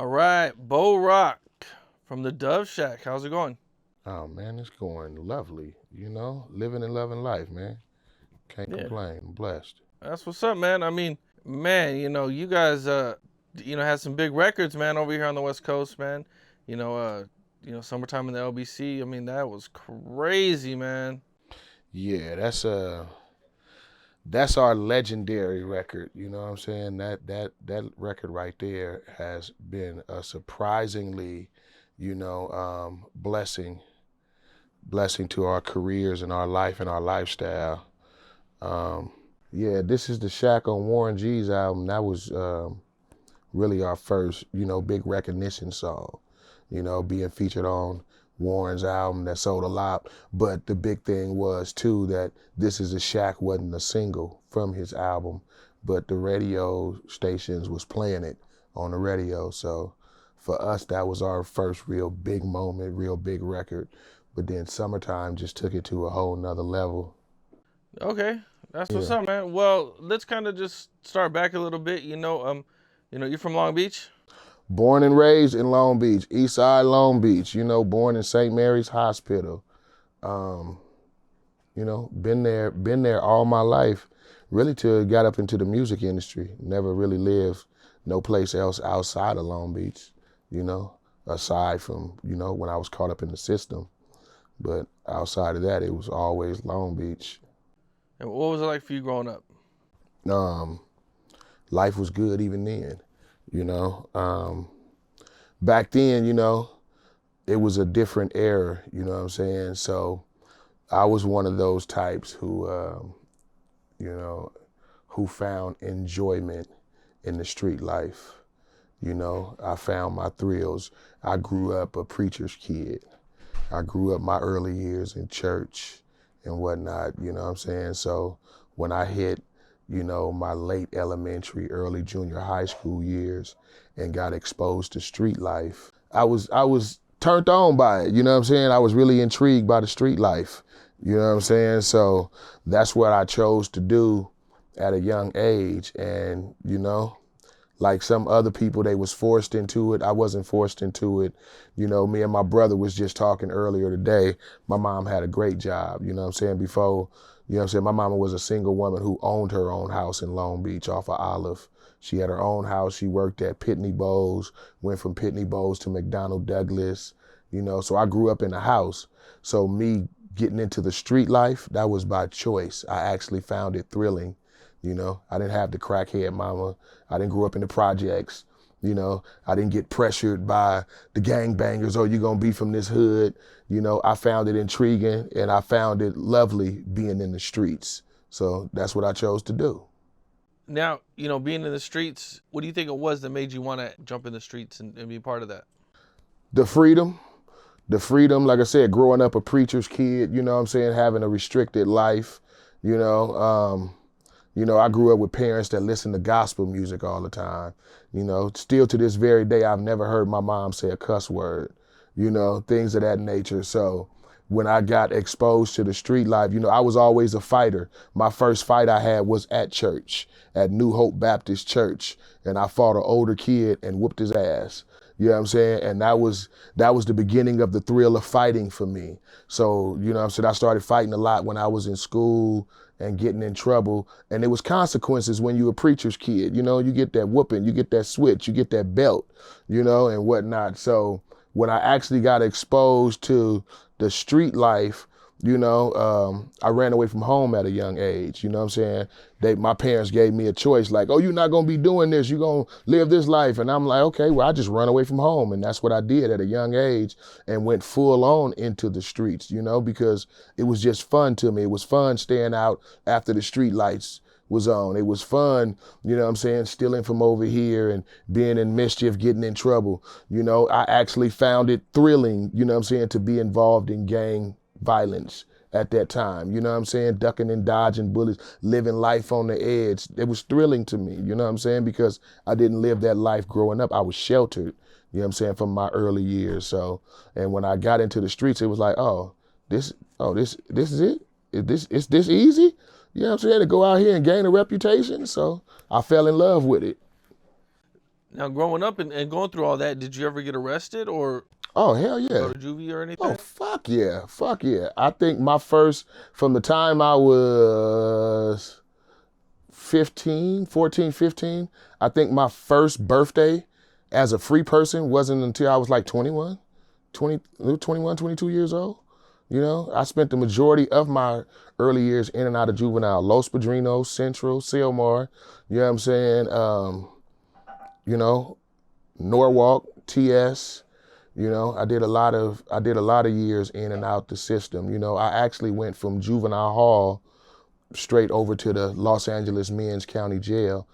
All right, Bo Rock from the Dove Shack. How's it going? Oh man, it's going lovely. Living and loving life, man. Can't Yeah, complain. I'm blessed. that's what's up, man. I mean, man, you guys, had some big records, man, over here on the West Coast, man. You know, uh, Summertime in the LBC. I mean, that was crazy, man. Yeah, that's our legendary record. You know what I'm saying? That record right there has been a surprisingly, blessing to our careers and our life and our lifestyle. Um, yeah, this is the Shack on Warren G's album. That was really our first, big recognition song, being featured on Warren's album that sold a lot. But the big thing was too that This Is a Shack wasn't a single from his album, but the radio stations was playing it on the radio. So for us, that was our first real big moment, real big record. But then Summertime just took it to a whole nother level. Okay, that's what's Yeah. up, man. Well, let's kind of just start back a little bit. You're from Long Beach. Born and raised in Long Beach, East Side Long Beach, born in St. Mary's Hospital. Um, been there all my life, really till I got up into the music industry. Never really lived no place else outside of Long Beach, you know, aside from, when I was caught up in the system. But outside of that, it was always Long Beach. And what was it like for you growing up? Um, Life was good even then, you know. Back then, it was a different era, you know what I'm saying? So I was one of those types you know, who found enjoyment in the street life. I found my thrills. I grew up a preacher's kid. I grew up my early years in church and whatnot, you know what I'm saying? So when I hit, my late elementary, early junior high school years and got exposed to street life, I was turned on by it, you know what I'm saying? I was really intrigued by the street life, you know what I'm saying? So that's what I chose to do at a young age. And, like some other people, they was forced into it. I wasn't forced into it. Me and my brother was just talking earlier today. My mom had a great job, you know what I'm saying? Before, my mama was a single woman who owned her own house in Long Beach off of Olive. She had her own house. She worked at Pitney Bowes, went from Pitney Bowes to McDonnell Douglas, so I grew up in a house. So me getting into the street life, that was by choice. I actually found it thrilling. I didn't have the crackhead mama. I didn't grow up in the projects. I didn't get pressured by the gangbangers, oh, you're going to be from this hood. I found it intriguing and I found it lovely being in the streets. So that's what I chose to do. Now, being in the streets, what do you think it was that made you want to jump in the streets and be part of that? The freedom, like I said, growing up a preacher's kid, you know what I'm saying, having a restricted life, you know, I grew up with parents that listened to gospel music all the time. Still to this very day, I've never heard my mom say a cuss word, things of that nature. So when I got exposed to the street life, I was always a fighter. My first fight I had was at church, at New Hope Baptist Church. And I fought an older kid and whooped his ass. You know what I'm saying? And that was the beginning of the thrill of fighting for me. So, what I'm saying, I started fighting a lot when I was in school and getting in trouble. And there was consequences when you're a preacher's kid. You get that whooping, you get that switch, you get that belt, and whatnot. So when I actually got exposed to the street life, I ran away from home at a young age. You know what I'm saying? My parents gave me a choice like, oh, you're not going to be doing this. You're going to live this life. And I'm like, okay, well, I just run away from home. And that's what I did at a young age and went full on into the streets, because it was just fun to me. It was fun staying out after the street lights was on. It was fun, stealing from over here and being in mischief, getting in trouble. I actually found it thrilling, to be involved in gang violence at that time, ducking and dodging bullets, living life on the edge. It was thrilling to me, because I didn't live that life growing up. I was sheltered, from my early years. So, and when I got into the streets, it was like, this is it? Is this easy? To go out here and gain a reputation. So I fell in love with it. Now, growing up and going through all that, did you ever get arrested or Oh, hell go yeah. to juvie or Oh, anything? fuck yeah. Fuck yeah. I think my first, from the time I was 15, 14, 15, I think my first birthday as a free person wasn't until I was like 21, 21, 22 years old. You know, I spent the majority of my early years in and out of juvenile, Los Padrinos, Central, Silmar, you know what I'm saying? You know, Norwalk, TS, you know, I did a lot of years in and out the system. You know, I actually went from juvenile hall straight over to the Los Angeles Men's County Jail,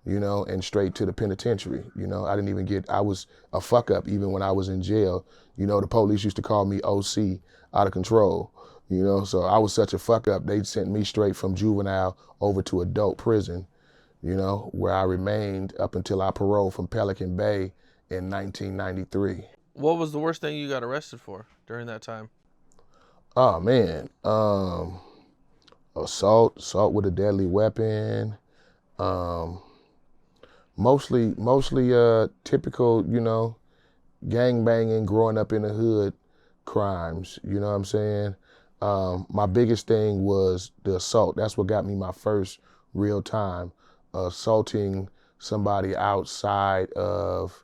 you know, and straight to the penitentiary. You know, I was a fuck up even when I was in jail. You know, the police used to call me OC, out of control. You know, so I was such a fuck up, they sent me straight from juvenile over to adult prison, you know, where I remained up until I paroled from Pelican Bay in 1993. What was the worst thing you got arrested for during that time? Oh man, assault with a deadly weapon, um, mostly typical, you know, gang banging, growing up in the hood crimes. You know what I'm saying? My biggest thing was the assault. That's what got me my first real time, assaulting somebody outside of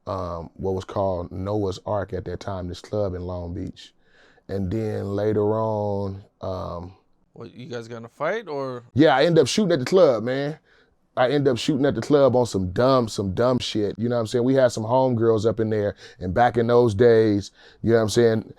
what was called Noah's Ark at that time, this club in Long Beach. And then later on, What, you guys got in a fight or? yeah, I ended up shooting at the club, man. I ended up shooting at the club on some dumb shit. You know what I'm saying? We had some homegirls up in there, and back in those days, you know what I'm saying,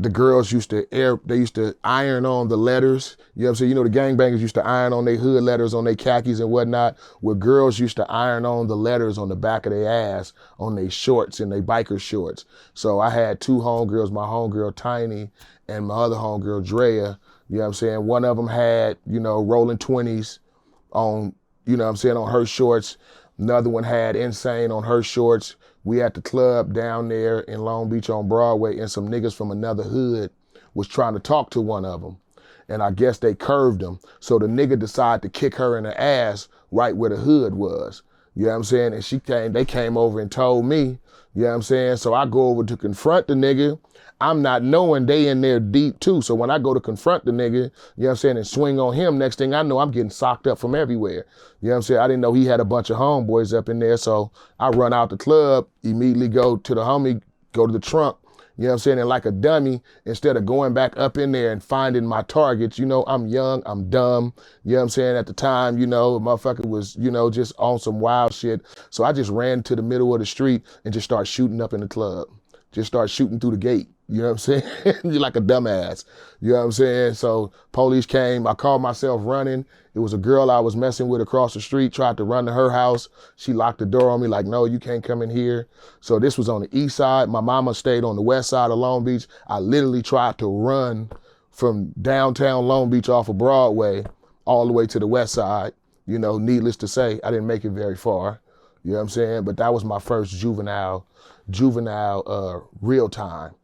the girls they used to iron on the letters. You know what I'm saying? You know, the gangbangers used to iron on their hood letters on their khakis and whatnot, where girls used to iron on the letters on the back of their ass, on their shorts and their biker shorts. So I had two homegirls, my homegirl Tiny and my other homegirl Drea. You know what I'm saying? One of them had, you know, rolling 20s on, you know what I'm saying, on her shorts. Another one had Insane on her shorts. We at the club down there in Long Beach on Broadway, and some niggas from another hood was trying to talk to one of them. And I guess they curved him. So the nigga decided to kick her in the ass right where the hood was. You know what I'm saying? And they came over and told me, you know what I'm saying? So I go over to confront the nigga. I'm not knowing they in there deep too. So when I go to confront the nigga, you know what I'm saying, and swing on him, next thing I know, I'm getting socked up from everywhere. You know what I'm saying? I didn't know he had a bunch of homeboys up in there. So I run out the club, immediately go to the homie, go to the trunk, you know what I'm saying? And like a dummy, instead of going back up in there and finding my targets, you know, I'm young, I'm dumb. You know what I'm saying? At the time, you know, motherfucker was, you know, just on some wild shit. So I just ran to the middle of the street and just started shooting up in the club. Just start shooting through the gate. You know what I'm saying? You're like a dumbass. You know what I'm saying? So police came, I called myself running. It was a girl I was messing with across the street, tried to run to her house. She locked the door on me like, no, you can't come in here. So this was on the east side. My mama stayed on the west side of Long Beach. I literally tried to run from downtown Long Beach off of Broadway all the way to the west side. You know, needless to say, I didn't make it very far. You know what I'm saying? But that was my first juvenile real time.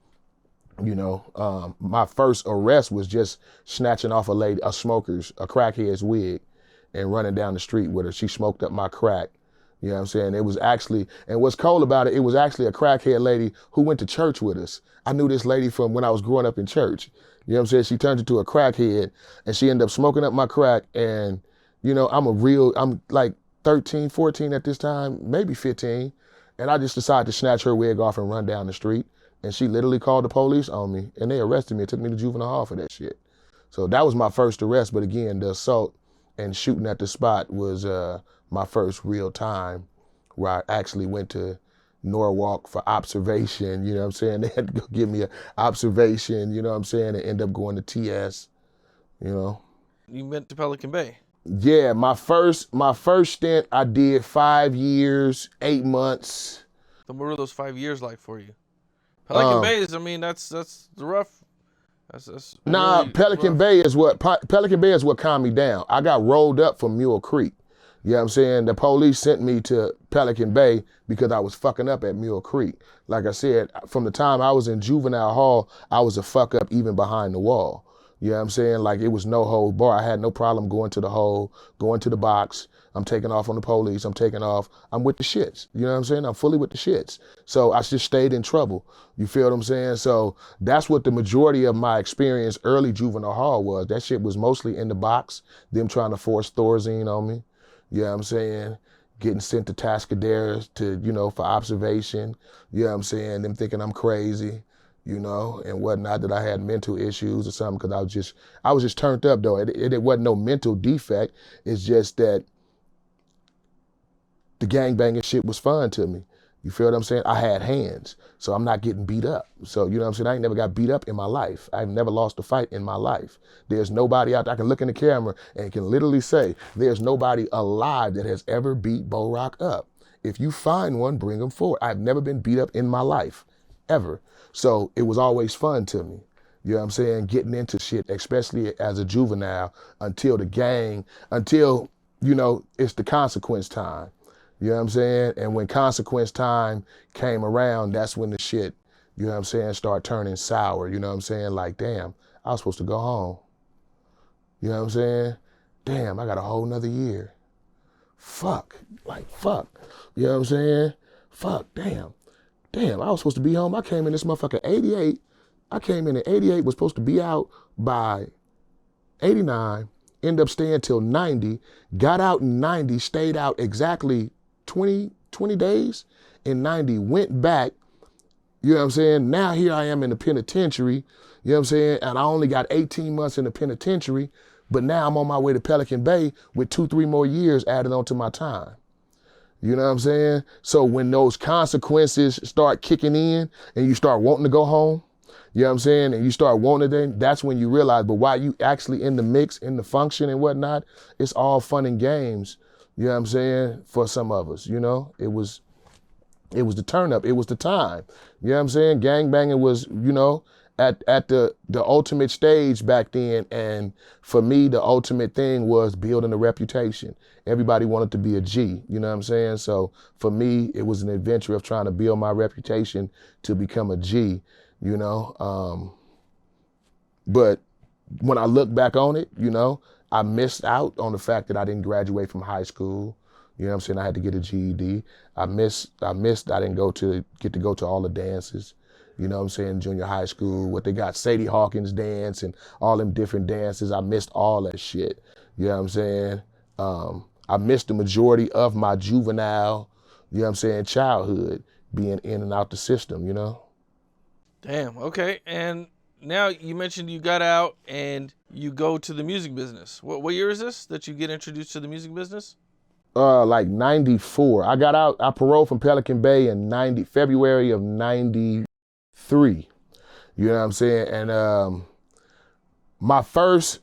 You know, my first arrest was just snatching off a crackhead's wig and running down the street with her. She smoked up my crack. You know what I'm saying? It was actually, and what's cool about it, it was actually a crackhead lady who went to church with us. I knew this lady from when I was growing up in church. You know what I'm saying? She turned into a crackhead and she ended up smoking up my crack. And, you know, I'm like 13, 14 at this time, maybe 15. And I just decided to snatch her wig off and run down the street. And she literally called the police on me and they arrested me and took me to juvenile hall for that shit. So that was my first arrest. But again, the assault and shooting at the spot was my first real time where I actually went to Norwalk for observation. You know what I'm saying? They had to go give me an observation, you know what I'm saying, and end up going to TS, you know. You went to Pelican Bay. Yeah, my first stint, I did 5 years, 8 months. So what were those 5 years like for you? Pelican Um, Bay is, I mean, that's rough. That's Nah, really rough. Pelican Bay is what calmed me down. I got rolled up from Mule Creek. You know what I'm saying? The police sent me to Pelican Bay because I was fucking up at Mule Creek. Like I said, from the time I was in juvenile hall, I was a fuck up even behind the wall. You know what I'm saying? Like it was no hold bar. I had no problem going to the hole, going to the box. I'm taking off on the police. I'm taking off. I'm with the shits. You know what I'm saying? I'm fully with the shits. So I just stayed in trouble. You feel what I'm saying? So that's what the majority of my experience early juvenile hall was. That shit was mostly in the box, them trying to force Thorazine on me. You know what I'm saying? Getting sent to Tascadero to, you know, for observation. You know what I'm saying? Them thinking I'm crazy, you know, and whatnot, that I had mental issues or something, because I was just turned up though. It wasn't no mental defect. It's just that the gangbanging shit was fun to me. You feel what I'm saying? I had hands, so I'm not getting beat up. So, you know what I'm saying? I ain't never got beat up in my life. I've never lost a fight in my life. There's nobody out there. I can look in the camera and can literally say, there's nobody alive that has ever beat Bo Rock up. If you find one, bring them forward. I've never been beat up in my life, ever. So it was always fun to me. You know what I'm saying? Getting into shit, especially as a juvenile, until, you know, it's the consequence time. You know what I'm saying? And when consequence time came around, that's when the shit, you know what I'm saying, start turning sour. You know what I'm saying? Like, damn, I was supposed to go home. You know what I'm saying? Damn, I got a whole nother year. Fuck. Like, fuck. You know what I'm saying? Fuck, damn. Damn, I was supposed to be home. I came in this motherfucker 88. I came in at 88, was supposed to be out by 89, ended up staying till 90, got out in 90, stayed out exactly 20 days in 90, went back, you know what I'm saying? Now here I am in the penitentiary, you know what I'm saying? And I only got 18 months in the penitentiary, but now I'm on my way to Pelican Bay with 2-3 more years added onto my time. You know what I'm saying? So when those consequences start kicking in and you start wanting to go home, you know what I'm saying? And you start wanting it, that's when you realize, but while you actually in the mix, in the function and whatnot, it's all fun and games. You know what I'm saying? For some of us, you know, it was the turn up. It was the time. You know what I'm saying? Gangbanging was, you know, at the ultimate stage back then. And for me, the ultimate thing was building a reputation. Everybody wanted to be a G, you know what I'm saying? So for me, it was an adventure of trying to build my reputation to become a G, you know? But when I look back on it, you know, I missed out on the fact that I didn't graduate from high school. You know what I'm saying? I had to get a GED. I missed, I didn't get to go to all the dances. You know what I'm saying? Junior high school, what they got, Sadie Hawkins dance and all them different dances. I missed all that shit. You know what I'm saying? I missed the majority of my juvenile, you know what I'm saying, childhood, being in and out the system, you know? Damn, okay. And now you mentioned you got out and you go to the music business. What year is this that you get introduced to the music business? Like 94. I got out, I paroled from Pelican Bay in February of 93. You know what I'm saying? And my first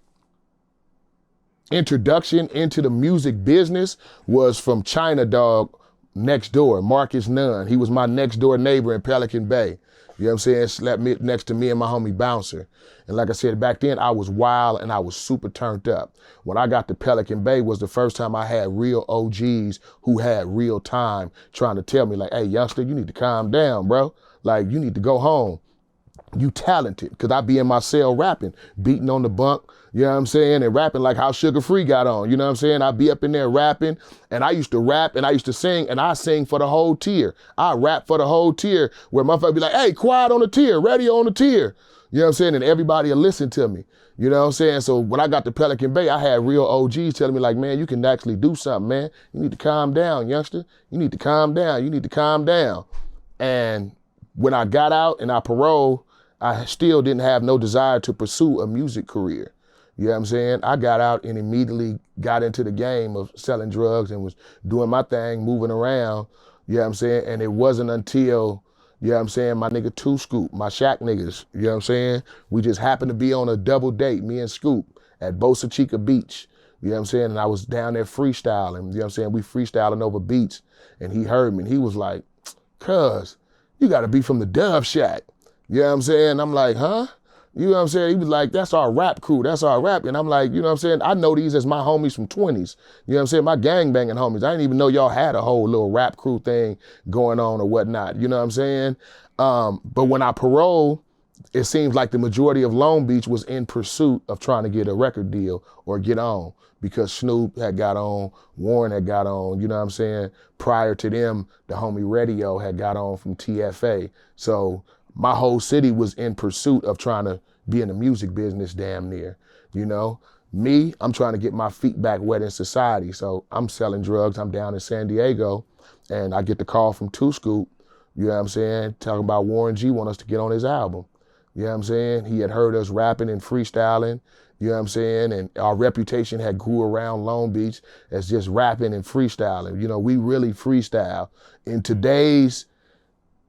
introduction into the music business was from China Dog next door, Marcus Nunn. He was my next door neighbor in Pelican Bay. You know what I'm saying? Slept next to me and my homie Bouncer. And like I said, back then I was wild and I was super turned up. When I got to Pelican Bay was the first time I had real OGs who had real time trying to tell me like, hey, youngster, you need to calm down, bro. Like, you need to go home. You talented, because I be in my cell rapping, beating on the bunk, you know what I'm saying, and rapping like how Sugar Free got on, you know what I'm saying? I be up in there rapping, and I used to rap, and I used to sing, and I sing for the whole tier. I rap for the whole tier, where motherfuckers be like, hey, quiet on the tier, radio on the tier, you know what I'm saying? And everybody will listen to me, you know what I'm saying? So when I got to Pelican Bay, I had real OGs telling me like, man, you can actually do something, man. You need to calm down, youngster. You need to calm down. You need to calm down. And when I got out and I paroled, I still didn't have no desire to pursue a music career. You know what I'm saying? I got out and immediately got into the game of selling drugs and was doing my thing, moving around, you know what I'm saying? And it wasn't until, you know what I'm saying, my nigga Two Scoop, my Shack niggas, you know what I'm saying? We just happened to be on a double date, me and Scoop, at Bosa Chica Beach, you know what I'm saying? And I was down there freestyling, you know what I'm saying? We freestyling over beats, and he heard me and he was like, cuz, you gotta be from the Dove Shack. You know what I'm saying? I'm like, huh? You know what I'm saying? He was like, that's our rap crew. That's our rap. And I'm like, you know what I'm saying? I know these as my homies from 20s. You know what I'm saying? My gangbanging homies. I didn't even know y'all had a whole little rap crew thing going on or whatnot. You know what I'm saying? But when I paroled, it seems like the majority of Long Beach was in pursuit of trying to get a record deal or get on, because Snoop had got on, Warren had got on, you know what I'm saying? Prior to them, the homie Radio had got on from TFA. So my whole city was in pursuit of trying to be in the music business damn near, you know? Me, I'm trying to get my feet back wet in society. So I'm selling drugs. I'm down in San Diego, and I get the call from Two Scoop, you know what I'm saying, talking about Warren G want us to get on his album. You know what I'm saying? He had heard us rapping and freestyling, you know what I'm saying? And our reputation had grew around Long Beach as just rapping and freestyling. You know, we really freestyle. In today's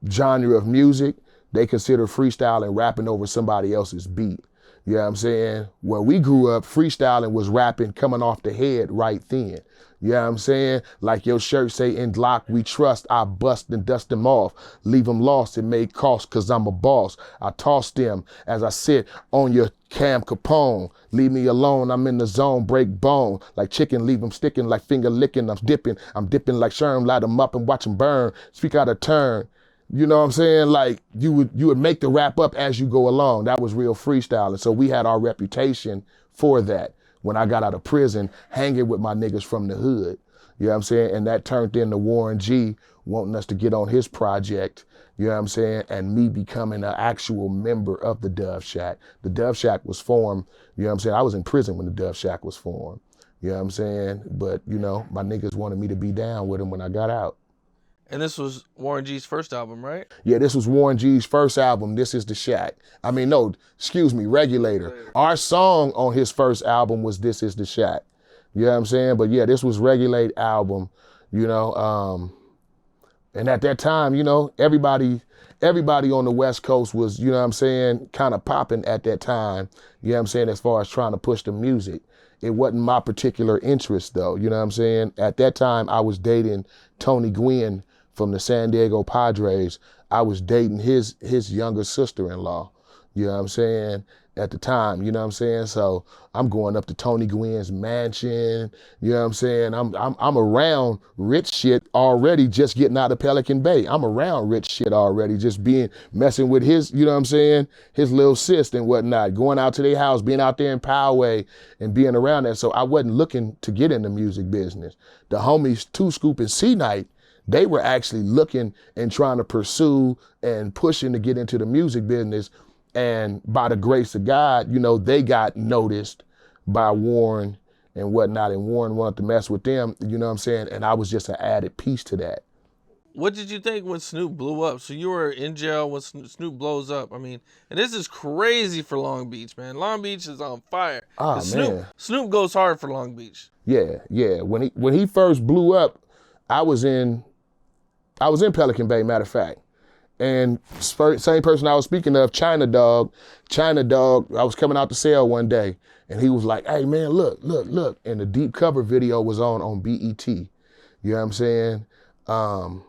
genre of music, they consider freestyling rapping over somebody else's beat. You know what I'm saying? When we grew up, freestyling was rapping coming off the head right then. You know what I'm saying? Like your shirt say, in Glock we trust, I bust and dust them off. Leave them lost, it may cost, cause I'm a boss. I toss them as I sit on your cam Capone. Leave me alone, I'm in the zone, break bone. Like chicken, leave them sticking, like finger licking, I'm dipping like Sherm, light them up and watch them burn. Speak out of turn. You know what I'm saying? Like you would make the rap up as you go along. That was real freestyling. So we had our reputation for that. When I got out of prison, hanging with my niggas from the hood. You know what I'm saying? And that turned into Warren G wanting us to get on his project, you know what I'm saying? And me becoming an actual member of the Dove Shack. The Dove Shack was formed, you know what I'm saying? I was in prison when the Dove Shack was formed. You know what I'm saying? But, you know, my niggas wanted me to be down with him when I got out. And this was Warren G's first album, right? Yeah, this was Warren G's first album, This Is the Shack. I mean, no, excuse me, Regulator. Our song on his first album was This Is the Shack. You know what I'm saying? But yeah, this was Regulate album, you know. And at that time, you know, everybody on the West Coast was, you know what I'm saying, kind of popping at that time, you know what I'm saying, as far as trying to push the music. It wasn't my particular interest though, you know what I'm saying? At that time, I was dating Tony Gwynn from the San Diego Padres. I was dating his younger sister-in-law, you know what I'm saying, at the time, you know what I'm saying? So I'm going up to Tony Gwynn's mansion, you know what I'm saying? I'm around rich shit already, just getting out of Pelican Bay. I'm around rich shit already, just messing with his, you know what I'm saying, his little sis and whatnot, going out to their house, being out there in Poway and being around that. So I wasn't looking to get in the music business. The homies Two Scoop and C Night, they were actually looking and trying to pursue and pushing to get into the music business. And by the grace of God, you know, they got noticed by Warren and whatnot, and Warren wanted to mess with them, you know what I'm saying? And I was just an added piece to that. What did you think when Snoop blew up? So you were in jail when Snoop blows up. I mean, and this is crazy for Long Beach, man. Long Beach is on fire. Ah, man. Snoop goes hard for Long Beach. Yeah. When he first blew up, I was in Pelican Bay, matter of fact. And same person I was speaking of, China Dog, I was coming out the cell one day and he was like, hey man, look. And the Deep Cover video was on BET. You know what I'm saying? And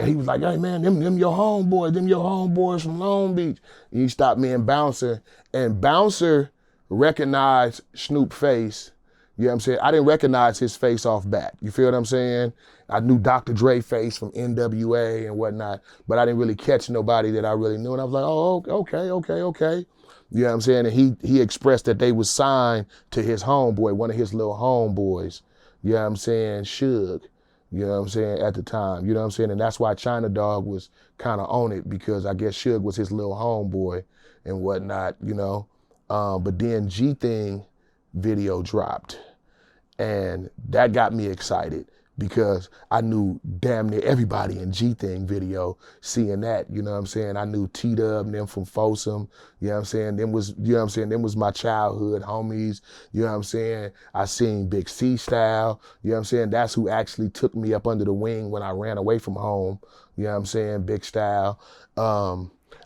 he was like, hey man, them your homeboys from Long Beach. And he stopped me and Bouncer recognized Snoop's face. You know what I'm saying? I didn't recognize his face off bat. You feel what I'm saying? I knew Dr. Dre face from NWA and whatnot, but I didn't really catch nobody that I really knew. And I was like, oh, okay. You know what I'm saying? And he expressed that they was signed to his homeboy, one of his little homeboys. You know what I'm saying? Suge. You know what I'm saying? At the time. You know what I'm saying? And that's why China Dog was kind of on it, because I guess Suge was his little homeboy and whatnot, you know? But then G Thing video dropped. And that got me excited because I knew damn near everybody in G Thing video seeing that, you know what I'm saying? I knew T-Dub and them from Folsom, you know what I'm saying? Them was my childhood homies, you know what I'm saying? I seen Big C Style, you know what I'm saying? That's who actually took me up under the wing when I ran away from home, you know what I'm saying? Big Style.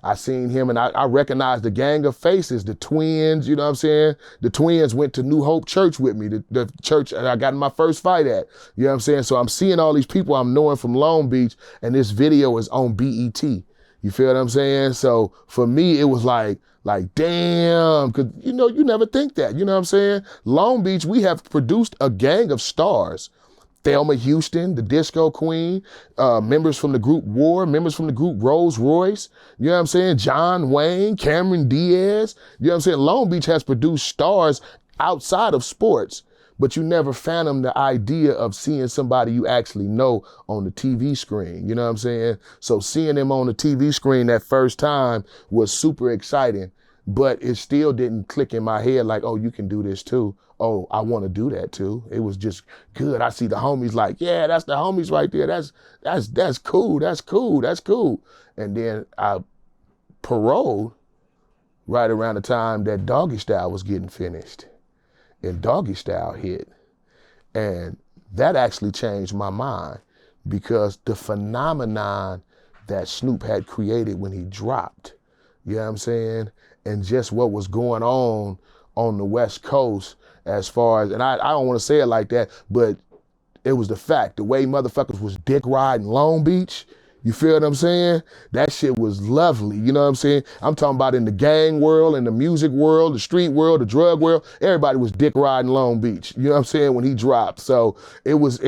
I seen him and I recognized the gang of faces, the twins, you know what I'm saying? The twins went to New Hope Church with me, the church I got in my first fight at, you know what I'm saying? So I'm seeing all these people I'm knowing from Long Beach, and this video is on BET. You feel what I'm saying? So for me, it was like damn, because you know, you never think that, you know what I'm saying? Long Beach, we have produced a gang of stars. Thelma Houston, the Disco Queen, members from the group War, members from the group Rolls Royce, you know what I'm saying? John Wayne, Cameron Diaz, you know what I'm saying? Long Beach has produced stars outside of sports, but you never fathom the idea of seeing somebody you actually know on the TV screen, you know what I'm saying? So seeing them on the TV screen that first time was super exciting, but it still didn't click in my head like, oh, you can do this too. Oh, I want to do that too. It was just good. I see the homies like, yeah, that's the homies right there. That's cool. That's cool. That's cool. And then I paroled right around the time that Doggy Style was getting finished. And Doggy Style hit. And that actually changed my mind because the phenomenon that Snoop had created when he dropped, you know what I'm saying? And just what was going on the West Coast as far as, and I don't want to say it like that, but it was the fact, the way motherfuckers was dick riding Long Beach, you feel what I'm saying? That shit was lovely, you know what I'm saying? I'm talking about in the gang world, in the music world, the street world, the drug world, everybody was dick riding Long Beach, you know what I'm saying, when he dropped. So it was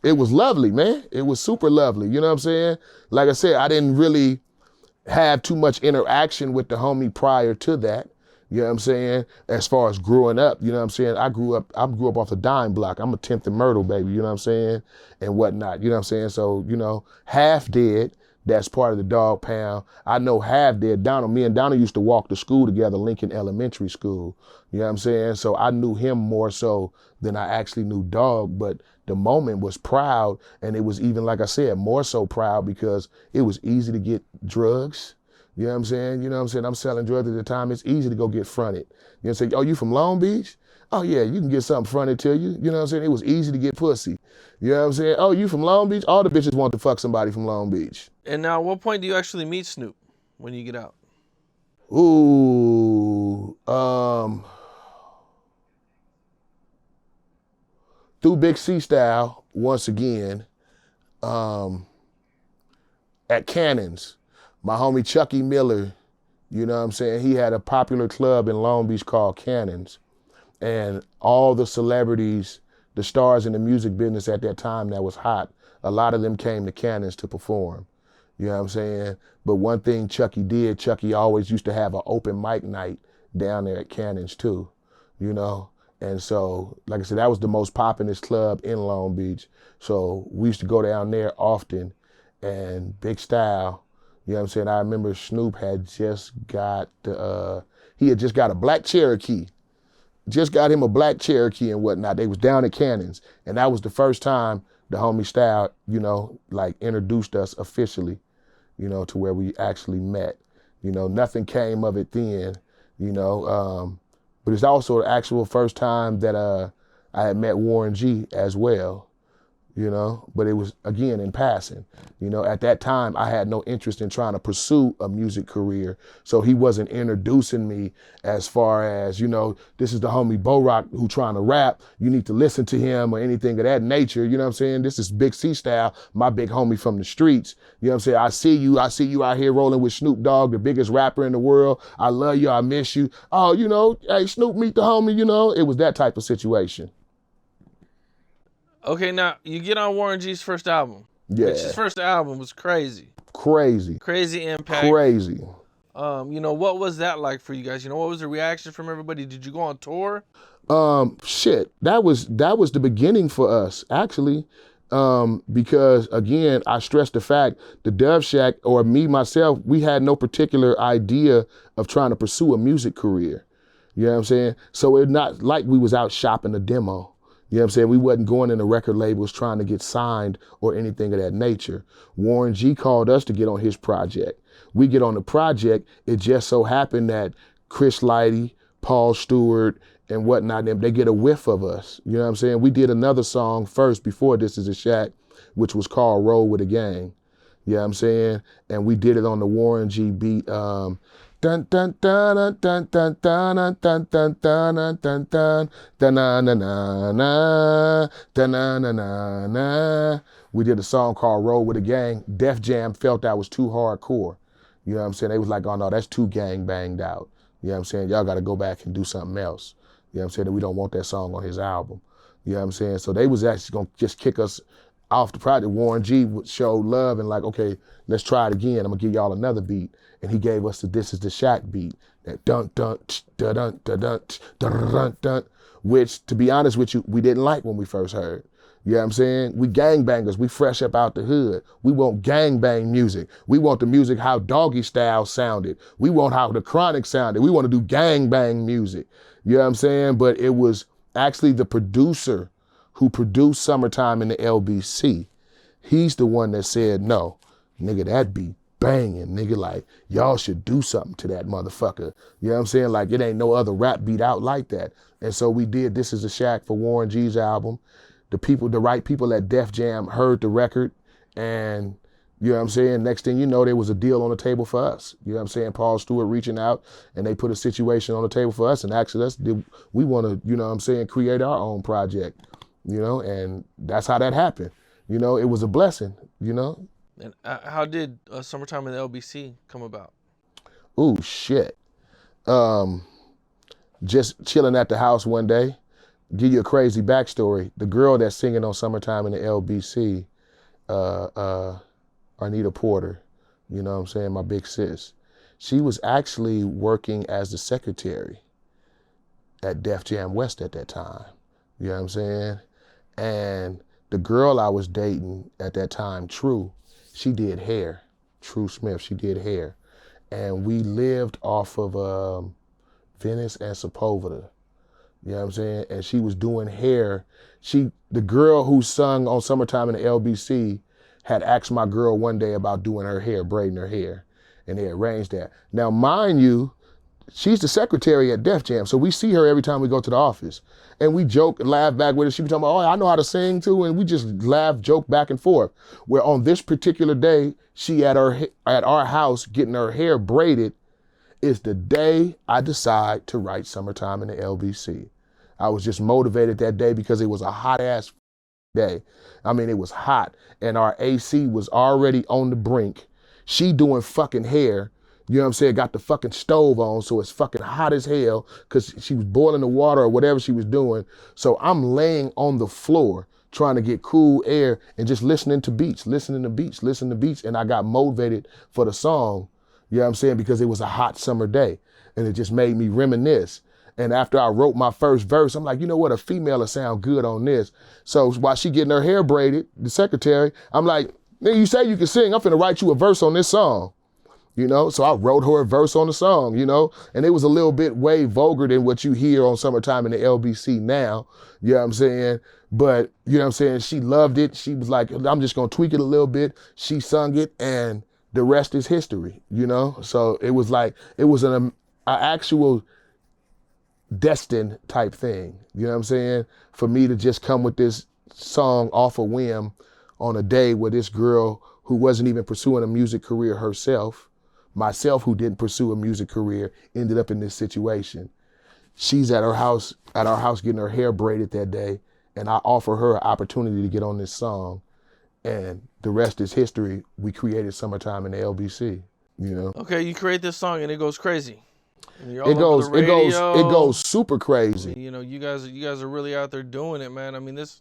lovely, man. It was super lovely, you know what I'm saying? Like I said, I didn't really have too much interaction with the homie prior to that. You know what I'm saying? As far as growing up, you know what I'm saying? I grew up off the dime block. I'm a 10th and Myrtle, baby, you know what I'm saying? And whatnot, you know what I'm saying? So, you know, Half Dead, that's part of the Dog Pound. I know Half Dead, Donald, me and Donald used to walk to school together, Lincoln Elementary School. You know what I'm saying? So I knew him more so than I actually knew Dog, but the moment was proud, and it was even, like I said, more so proud because it was easy to get drugs. You know what I'm saying? You know what I'm saying? I'm selling drugs at the time. It's easy to go get fronted. You know what I'm saying? Oh, you from Long Beach? Oh, yeah, you can get something fronted to you. You know what I'm saying? It was easy to get pussy. You know what I'm saying? Oh, you from Long Beach? All the bitches want to fuck somebody from Long Beach. And now, at what point do you actually meet Snoop when you get out? Ooh, through Big C Style, once again, at Cannon's. My homie Chucky Miller, you know what I'm saying? He had a popular club in Long Beach called Cannon's. And all the celebrities, the stars in the music business at that time that was hot, a lot of them came to Cannon's to perform. You know what I'm saying? But one thing Chucky did, Chucky always used to have an open mic night down there at Cannon's too, you know? And so, like I said, that was the most poppin'est club in Long Beach. So we used to go down there often, and Big Style, you know what I'm saying? I remember Snoop had just got he had just got a black Cherokee. Just got him a black Cherokee and whatnot. They was down at Cannon's. And that was the first time the homie Style, you know, like introduced us officially, you know, to where we actually met. You know, nothing came of it then, you know. But it's also the actual first time that I had met Warren G as well. You know, but it was, again, in passing. You know, at that time, I had no interest in trying to pursue a music career. So he wasn't introducing me as far as, you know, this is the homie Bo Rock who trying to rap. You need to listen to him or anything of that nature. You know what I'm saying? This is Big C Style, my big homie from the streets. You know what I'm saying? I see you out here rolling with Snoop Dogg, the biggest rapper in the world. I love you. I miss you. Oh, you know, hey, Snoop, meet the homie, you know? It was that type of situation. Okay, now, you get on Warren G's first album. Yeah. Which his first album was crazy. Crazy. Crazy impact. Crazy. You know, what was that like for you guys? You know, what was the reaction from everybody? Did you go on tour? Shit, that was the beginning for us, actually. Because again, I stress the fact, the Dove Shack, or me, myself, we had no particular idea of trying to pursue a music career. You know what I'm saying? So it's not like we was out shopping a demo. You know what I'm saying? We wasn't going into record labels trying to get signed or anything of that nature. Warren G called us to get on his project. We get on the project. It just so happened that Chris Lighty, Paul Stewart, and whatnot, they get a whiff of us. You know what I'm saying? We did another song first before This Is a Shack, which was called Roll With a Gang. You know what I'm saying? And we did it on the Warren G beat. Dun dun dun dun dun dun dun dun dun dun dun dun dun na na na na dun na na na na. We did a song called Roll With a Gang. Def Jam felt that was too hardcore. You know what I'm saying? They was like, oh no, that's too gang banged out. You know what I'm saying? Y'all got to go back and do something else. You know what I'm saying? We don't want that song on his album. You know what I'm saying? So they was actually gonna just kick us off the project. Warren G would show love and like, okay, let's try it again. I'm gonna give y'all another beat. And he gave us the This Is the Shack beat. That dun dun dun dun dun dun dun dun dun, which to be honest with you, we didn't like when we first heard. You know what I'm saying? We gangbangers, we fresh up out the hood. We want gangbang music. We want the music how Doggy Style sounded. We want how the Chronic sounded. We want to do gangbang music. You know what I'm saying? But it was actually the producer who produced Summertime in the LBC. He's the one that said, no, nigga, that beat banging, nigga, like, y'all should do something to that motherfucker. You know what I'm saying? Like, it ain't no other rap beat out like that. And so we did This Is the Shack for Warren G's album. The right people at Def Jam heard the record, and you know what I'm saying? Next thing you know, there was a deal on the table for us. You know what I'm saying? Paul Stewart reaching out, and they put a situation on the table for us and asked us, we want to, you know what I'm saying, create our own project, you know, and that's how that happened. You know, it was a blessing, you know. And how did Summertime in the LBC come about? Ooh, shit. Just chilling at the house one day. Give you a crazy backstory. The girl that's singing on Summertime in the LBC, Arnita Porter, you know what I'm saying, my big sis, she was actually working as the secretary at Def Jam West at that time. You know what I'm saying? And the girl I was dating at that time, True, she did hair. True Smith, she did hair. And we lived off of Venice and Sepulveda. You know what I'm saying? And she was doing hair. The girl who sung on Summertime in the LBC had asked my girl one day about doing her hair, braiding her hair, and they arranged that. Now, mind you, she's the secretary at Def Jam, so we see her every time we go to the office. And we joke and laugh back with her. She be talking about, oh, I know how to sing too, and we just laugh, joke back and forth. Where on this particular day, she at our house getting her hair braided, is the day I decide to write Summertime in the LBC. I was just motivated that day because it was a hot ass day. I mean, it was hot and our AC was already on the brink. She doing fucking hair, you know what I'm saying? Got the fucking stove on, so it's fucking hot as hell because she was boiling the water or whatever she was doing. So I'm laying on the floor trying to get cool air and just listening to beats, and I got motivated for the song. You know what I'm saying? Because it was a hot summer day and it just made me reminisce. And after I wrote my first verse, I'm like, you know what? A female will sound good on this. So while she getting her hair braided, the secretary, I'm like, nigga, you say you can sing. I'm finna write you a verse on this song. You know? So I wrote her a verse on the song, you know? And it was a little bit way vulgar than what you hear on Summertime in the LBC now. You know what I'm saying? But, you know what I'm saying? She loved it. She was like, I'm just gonna tweak it a little bit. She sung it and the rest is history, you know? So it was like, it was an actual destined type thing, you know what I'm saying? For me to just come with this song off a whim on a day where this girl who wasn't even pursuing a music career herself, myself who didn't pursue a music career, ended up in this situation. She's at our house getting her hair braided that day, and I offer her an opportunity to get on this song. And the rest is history. We created Summertime in the LBC, you know? Okay, you create this song and it goes crazy. And you're It all over the radio. it goes super I crazy. mean, you know, you guys are really out there doing it, man. I mean, that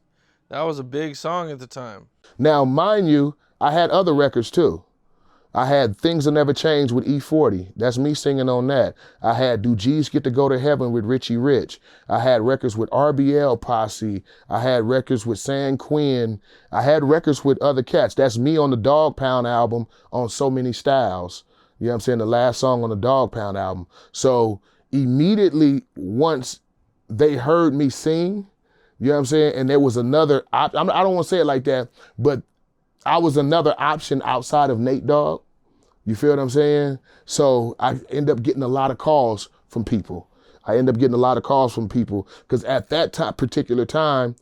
was a big song at the time. Now, mind you, I had other records too. I had Things Will Never Change with E40. That's me singing on that. I had Do G's Get to Go to Heaven with Richie Rich. I had records with RBL Posse. I had records with San Quinn. I had records with other cats. That's me on the Dog Pound album on So Many Styles. You know what I'm saying? The last song on the Dog Pound album. So immediately once they heard me sing, you know what I'm saying? And there was another, I don't want to say it like that, but I was another option outside of Nate Dogg. You feel what I'm saying? So I end up getting a lot of calls from people. Because at that particular time,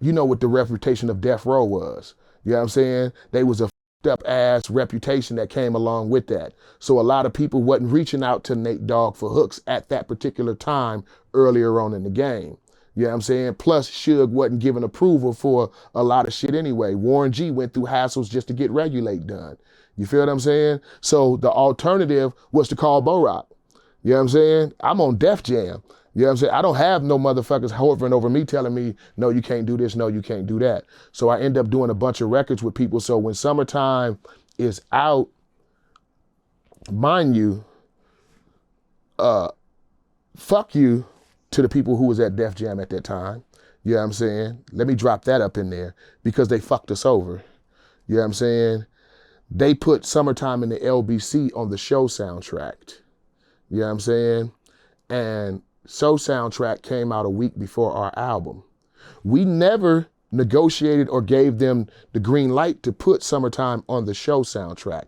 you know what the reputation of Death Row was. You know what I'm saying? They was a up ass reputation that came along with that. So a lot of people wasn't reaching out to Nate Dogg for hooks at that particular time earlier on in the game. You know what I'm saying? Plus, Suge wasn't giving approval for a lot of shit anyway. Warren G went through hassles just to get Regulate done. You feel what I'm saying? So the alternative was to call Bo Rock. You know what I'm saying? I'm on Def Jam. You know what I'm saying? I don't have no motherfuckers hovering over me telling me, no, you can't do this, no, you can't do that. So I end up doing a bunch of records with people. So when Summertime is out, mind you, fuck you to the people who was at Def Jam at that time. You know what I'm saying? Let me drop that up in there because they fucked us over. You know what I'm saying? They put Summertime in the LBC on the show soundtrack. You know what I'm saying? And show soundtrack came out a week before our album. We never negotiated or gave them the green light to put Summertime on the show soundtrack.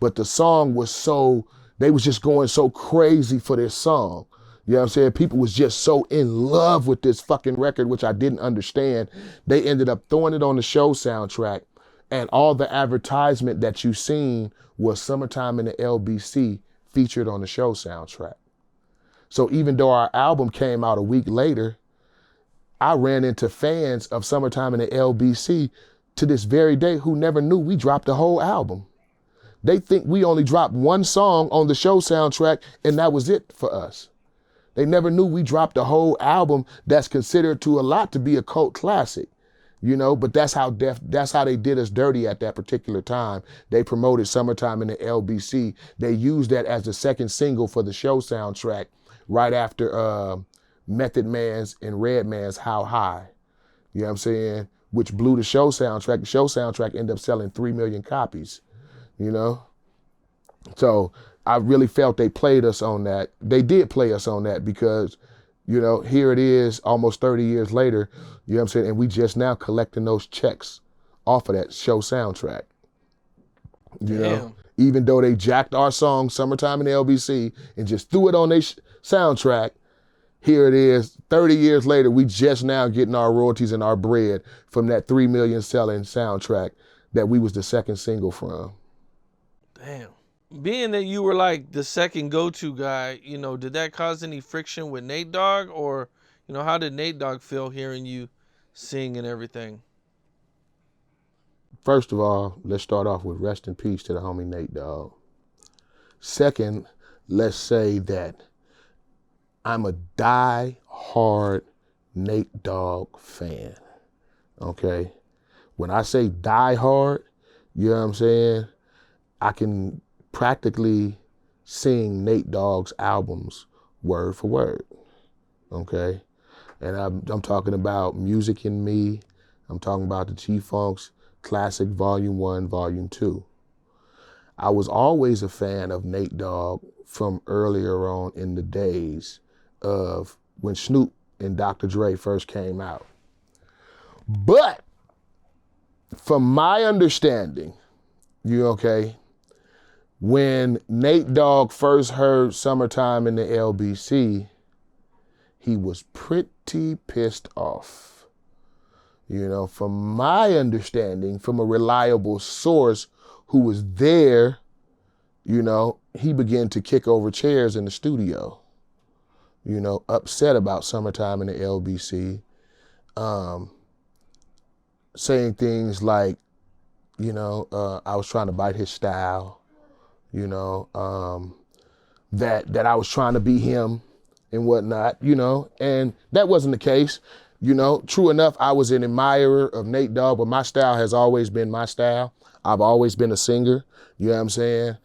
But the song was so, they was just going so crazy for this song. You know what I'm saying? People was just so in love with this fucking record, which I didn't understand. They ended up throwing it on the show soundtrack, and all the advertisement that you seen was Summertime in the LBC featured on the show soundtrack. So even though our album came out a week later, I ran into fans of Summertime in the LBC to this very day who never knew we dropped the whole album. They think we only dropped one song on the show soundtrack and that was it for us. They never knew we dropped a whole album that's considered to a lot to be a cult classic, you know, but that's how they did us dirty at that particular time. They promoted Summertime in the LBC. They used that as the second single for the show soundtrack right after Method Man's and Redman's How High, you know what I'm saying? Which blew the show soundtrack. The show soundtrack ended up selling 3 million copies, you know? So I really felt they played us on that. They did play us on that because, you know, here it is almost 30 years later, you know what I'm saying? And we just now collecting those checks off of that show soundtrack. You know, even though they jacked our song Summertime in the LBC and just threw it on their soundtrack, here it is 30 years later, we just now getting our royalties and our bread from that 3 million selling soundtrack that we was the second single from. Damn. Being that you were like the second go-to guy, you know, did that cause any friction with Nate Dogg, or, you know, how did Nate Dogg feel hearing you sing and everything? First of all, let's start off with rest in peace to the homie Nate Dogg. Second, let's say that I'm a die-hard Nate Dogg fan, okay? When I say die-hard, you know what I'm saying? I can practically sing Nate Dogg's albums word for word, okay? And I'm talking about Music in Me. I'm talking about the G-Funk's Classic Volume 1, Volume 2. I was always a fan of Nate Dogg from earlier on in the days of when Snoop and Dr. Dre first came out. But from my understanding, when Nate Dogg first heard Summertime in the LBC, he was pretty pissed off. You know, from my understanding, from a reliable source who was there, you know, he began to kick over chairs in the studio, you know, upset about Summertime in the LBC, saying things like, you know, I was trying to bite his style, you know, that I was trying to be him and whatnot, you know, and that wasn't the case. You know, true enough, I was an admirer of Nate Dogg, but my style has always been my style. I've always been a singer, you know what I'm saying?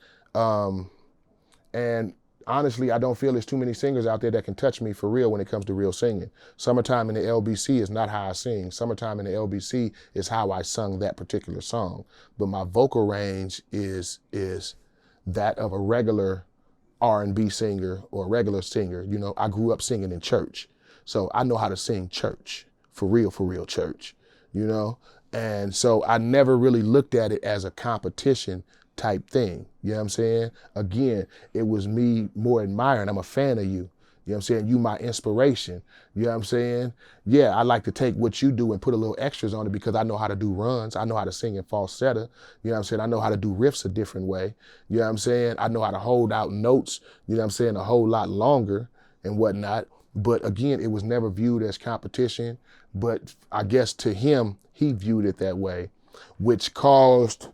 And honestly, I don't feel there's too many singers out there that can touch me for real when it comes to real singing. Summertime in the LBC is not how I sing. Summertime in the LBC is how I sung that particular song. But my vocal range is that of a regular R&B singer or a regular singer. You know, I grew up singing in church. So I know how to sing church, for real church, you know? And so I never really looked at it as a competition type thing, you know what I'm saying? Again, it was me more admiring, I'm a fan of you, you know what I'm saying? You my inspiration, you know what I'm saying? Yeah, I like to take what you do and put a little extras on it because I know how to do runs, I know how to sing in falsetto, you know what I'm saying? I know how to do riffs a different way, you know what I'm saying? I know how to hold out notes, you know what I'm saying, a whole lot longer and whatnot. But again, it was never viewed as competition, but I guess to him, he viewed it that way, which caused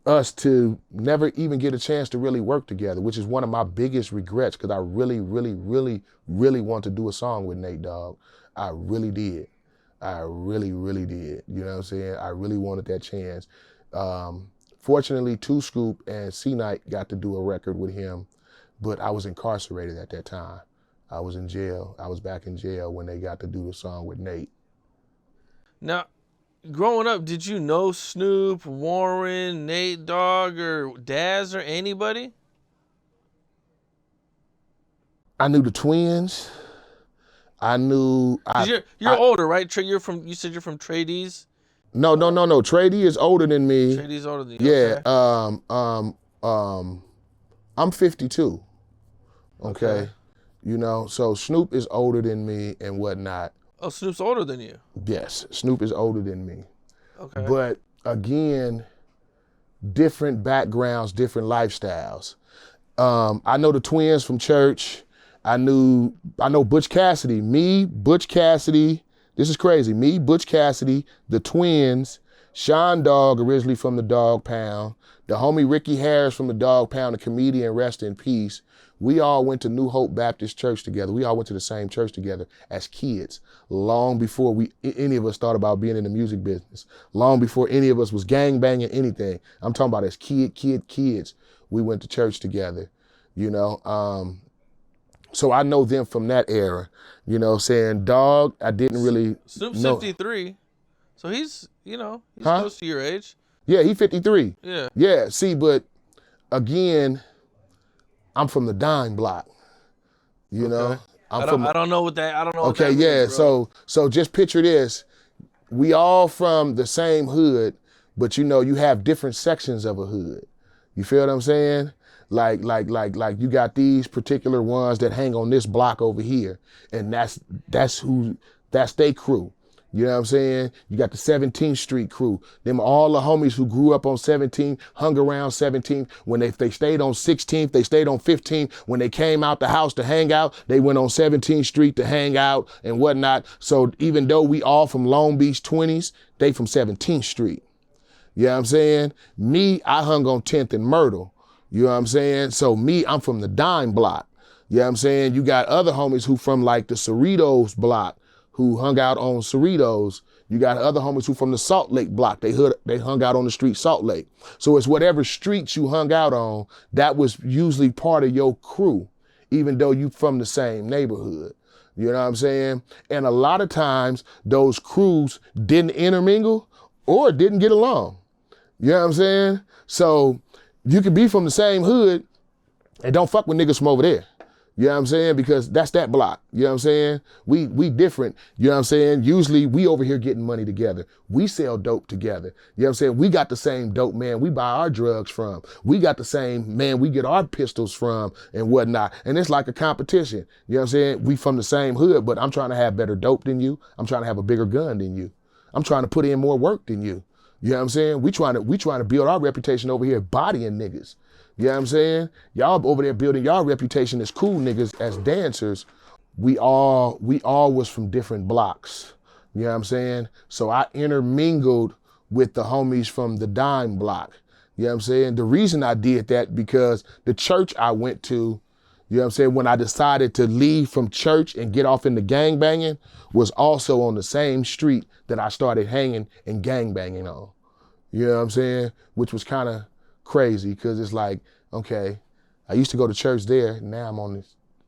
us to never even get a chance to really work together, which is one of my biggest regrets because I really, really, really, really want to do a song with Nate Dogg. I really did. I really, really did. You know what I'm saying? I really wanted that chance. Fortunately, Two Scoop and C Knight got to do a record with him, but I was incarcerated at that time. I was in jail. I was back in jail when they got to do the song with Nate. Now, growing up, did you know Snoop, Warren, Nate Dogg, or Daz, or anybody? I knew the twins. I knew Cause you're older, right? You said you're from Trades. No. Trady is older than me. Trades older than you. Yeah. Okay. I'm 52. Okay. Okay. You know, so Snoop is older than me and whatnot. Oh, Snoop's older than you. Yes, Snoop is older than me. Okay. But again, different backgrounds, different lifestyles. I know the twins from church. I know Butch Cassidy. Butch Cassidy. This is crazy. Me, Butch Cassidy, the twins, Sean Dogg, originally from the Dog Pound, the homie Ricky Harris from the Dog Pound, a comedian, rest in peace. We all went to New Hope Baptist Church together. We all went to the same church together as kids, long before any of us thought about being in the music business, long before any of us was gang banging anything. I'm talking about as kids. We went to church together, you know. So I know them from that era, you know, saying Dog, I didn't really Snoop's know. 53, so he's Huh? close to your age. Yeah, he 53. Yeah. Yeah, see, but again, I'm from the dime block, you know. I don't know what that Okay, what that yeah, means, bro. so just picture this. We all from the same hood, but you know, you have different sections of a hood. You feel what I'm saying? Like you got these particular ones that hang on this block over here, and that's they crew. You know what I'm saying? You got the 17th Street crew. Them all the homies who grew up on 17th, hung around 17th. When they stayed on 16th, they stayed on 15th. When they came out the house to hang out, they went on 17th Street to hang out and whatnot. So even though we all from Long Beach 20s, they from 17th Street. You know what I'm saying? Me, I hung on 10th and Myrtle. You know what I'm saying? So me, I'm from the dime block. You know what I'm saying? You got other homies who from like the Cerritos block who hung out on Cerritos. You got other homies who from the Salt Lake block. They hung out on the street Salt Lake. So it's whatever streets you hung out on, that was usually part of your crew, even though you from the same neighborhood. You know what I'm saying? And a lot of times those crews didn't intermingle or didn't get along. You know what I'm saying? So you could be from the same hood and don't fuck with niggas from over there. You know what I'm saying? Because that's that block. You know what I'm saying? We different. You know what I'm saying? Usually we over here getting money together. We sell dope together. You know what I'm saying? We got the same dope man we buy our drugs from. We got the same man we get our pistols from and whatnot. And it's like a competition. You know what I'm saying? We from the same hood, but I'm trying to have better dope than you. I'm trying to have a bigger gun than you. I'm trying to put in more work than you. You know what I'm saying? We trying to build our reputation over here bodying niggas. You know what I'm saying? Y'all over there building y'all reputation as cool niggas, as dancers. We all was from different blocks. You know what I'm saying? So I intermingled with the homies from the dime block. You know what I'm saying? The reason I did that because the church I went to, you know what I'm saying, when I decided to leave from church and get off into gangbanging was also on the same street that I started hanging and gangbanging on. You know what I'm saying? Which was kind of crazy because it's like, okay, I used to go to church there. Now I'm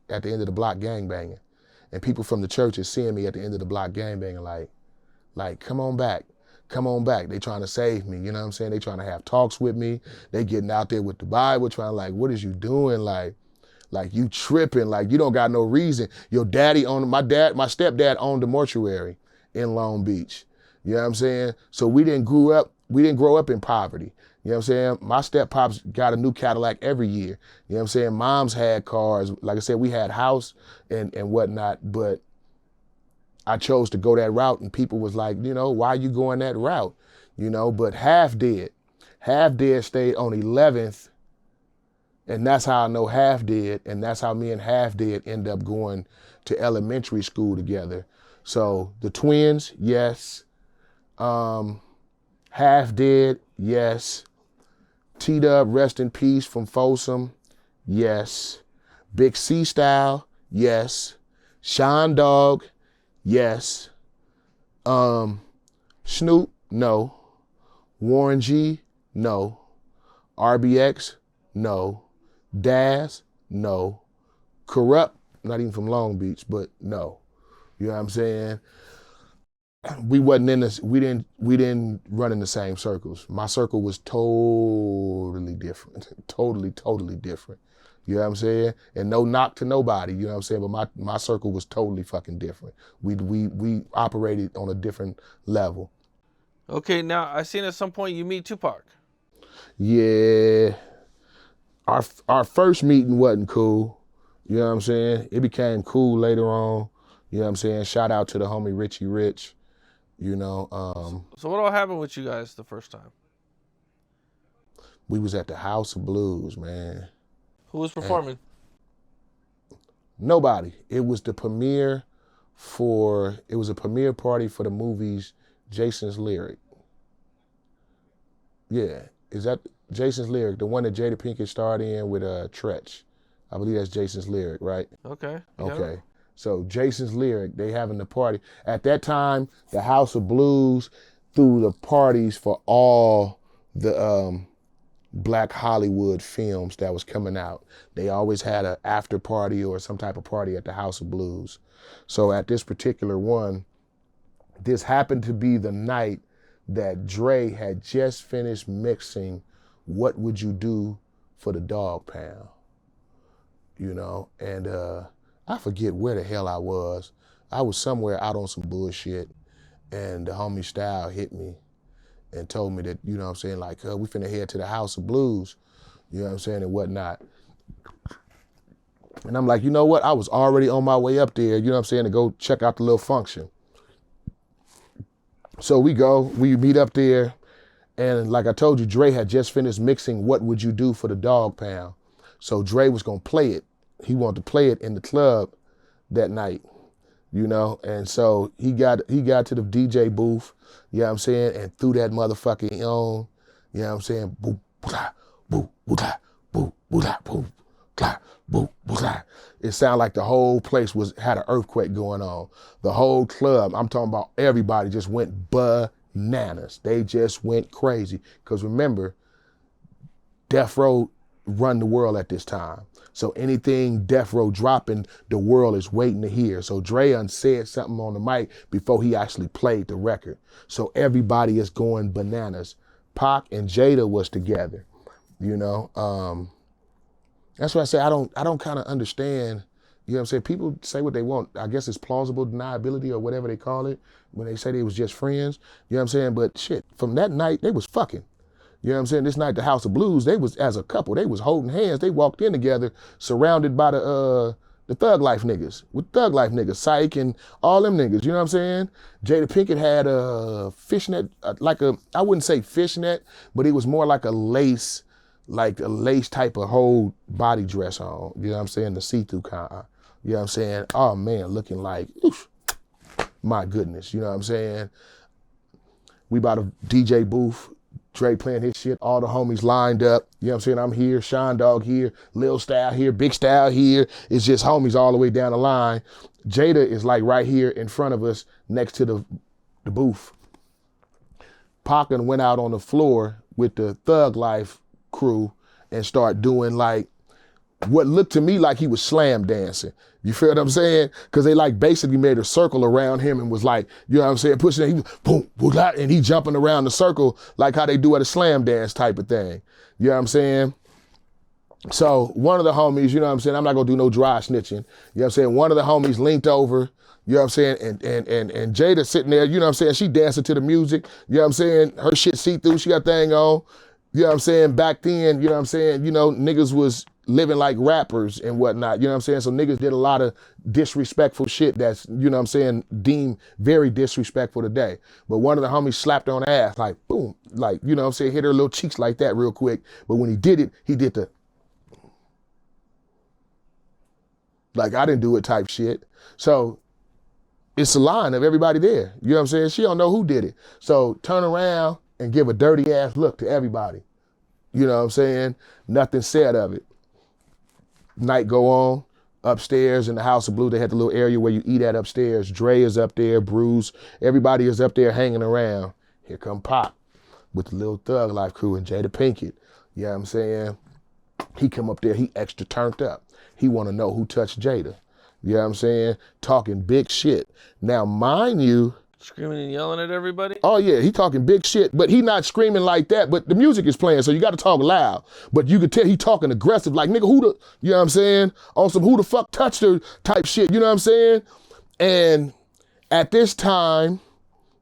at the end of the block gangbanging. And people from the church is seeing me at the end of the block gangbanging like, come on back. Come on back. They trying to save me. You know what I'm saying? They trying to have talks with me. They getting out there with the Bible trying to like, what is you doing? Like you tripping, like you don't got no reason. Your daddy owned, my stepdad owned a mortuary in Long Beach. You know what I'm saying? So we didn't grow up in poverty. You know what I'm saying? My step-pops got a new Cadillac every year. You know what I'm saying? Moms had cars. Like I said, we had house and whatnot, but I chose to go that route and people was like, you know, why are you going that route? You know, but Half Dead stayed on 11th. And that's how I know Half Dead, and that's how me and Half Dead end up going to elementary school together. So the twins, yes. Half Dead, yes. T-Dub, rest in peace from Folsom. Yes. Big C Style. Yes. Sean Dog. Yes. Snoop. No. Warren G. No. RBX. No. Daz. No. Corrupt. Not even from Long Beach, but no. You know what I'm saying? We wasn't in this, we didn't run in the same circles. My circle was totally different. Totally different. You know what I'm saying? And no knock to nobody, you know what I'm saying? But my circle was totally fucking different. We operated on a different level. Okay, now I seen at some point you meet Tupac. Yeah. Our first meeting wasn't cool. You know what I'm saying? It became cool later on. You know what I'm saying? Shout out to the homie Richie Rich. You know, So what all happened with you guys the first time? we was at the House of Blues, man. Who was performing? Nobody. It was a premiere party for the movies Jason's Lyric. Yeah. Is that Jason's Lyric, the one that Jada Pinkett starred in with Tretch? I believe that's Jason's Lyric, right? Okay. Okay. So Jason's Lyric, they having the party. At that time, the House of Blues threw the parties for all the Black Hollywood films that was coming out. They always had an after party or some type of party at the House of Blues. So at this particular one, this happened to be the night that Dre had just finished mixing What Would You Do for the Dog Pound? You know, and I forget where the hell I was. I was somewhere out on some bullshit, and the homie Style hit me and told me that, you know what I'm saying, like, we finna head to the House of Blues, you know what I'm saying, and whatnot. And I'm like, you know what? I was already on my way up there, you know what I'm saying, to go check out the little function. So we meet up there, and like I told you, Dre had just finished mixing What Would You Do for the Dog Pound. So Dre was gonna play it. He wanted to play it in the club that night, you know? And so he got to the DJ booth, you know what I'm saying, and threw that motherfucker on, you know what I'm saying, boo, blah, boo, blah, boo, blah, boo, blah, boo, blah. It sounded like the whole place had an earthquake going on. The whole club, I'm talking about everybody, just went bananas. They just went crazy. Because remember, Death Row run the world at this time. So anything Death Row dropping, the world is waiting to hear. So Dre said something on the mic before he actually played the record. So everybody is going bananas. Pac and Jada was together, you know. That's why I say I don't kind of understand, you know what I'm saying? People say what they want. I guess it's plausible deniability or whatever they call it when they say they was just friends, you know what I'm saying? But shit, from that night, they was fucking. You know what I'm saying? This night, the House of Blues, they was, as a couple, they was holding hands. They walked in together, surrounded by the Thug Life niggas, with Thug Life niggas, Psych and all them niggas, you know what I'm saying? Jada Pinkett had a fishnet, I wouldn't say fishnet, but it was more like a lace type of whole body dress on, you know what I'm saying? The see-through kind, you know what I'm saying? Oh man, looking like, oof, my goodness, you know what I'm saying? We bought a DJ booth, Dre playing his shit, all the homies lined up. You know what I'm saying? I'm here, Sean Dog here, Lil Style here, Big Style here. It's just homies all the way down the line. Jada is like right here in front of us next to the booth. Pac went out on the floor with the Thug Life crew and start doing like what looked to me like he was slam dancing. You feel what I'm saying? Because they like basically made a circle around him and was like, you know what I'm saying, pushing it, he was boom, boom, and he jumping around the circle like how they do at a slam dance type of thing. You know what I'm saying? So one of the homies, you know what I'm saying, I'm not gonna do no dry snitching. You know what I'm saying? One of the homies linked over, you know what I'm saying, and Jada sitting there, you know what I'm saying, she dancing to the music, you know what I'm saying, her shit see-through, she got thing on. You know what I'm saying? Back then, you know what I'm saying, you know, niggas was living like rappers and whatnot, you know what I'm saying? So niggas did a lot of disrespectful shit that's, you know what I'm saying, deemed very disrespectful today. But one of the homies slapped on her ass, like, boom, like, you know what I'm saying, hit her little cheeks like that real quick. But when he did it, he did the, like, I didn't do it type shit. So it's a line of everybody there. You know what I'm saying? She don't know who did it. So turn around and give a dirty ass look to everybody. You know what I'm saying? Nothing said of it. Night go on. Upstairs in the House of Blue, they had the little area where you eat at upstairs. Dre is up there, Bruce, everybody is up there hanging around. Here come Pop with the little Thug Life crew and Jada Pinkett. You know what I'm saying? He come up there, he extra turned up. He want to know who touched Jada. You know what I'm saying? Talking big shit. Now, mind you, Screaming and yelling at everybody? oh yeah, he talking big shit, but he not screaming like that, but the music is playing, so you got to talk loud. But you could tell he talking aggressive, like, nigga, who the, you know what I'm saying? On some who the fuck touched her type shit, you know what I'm saying? And at this time,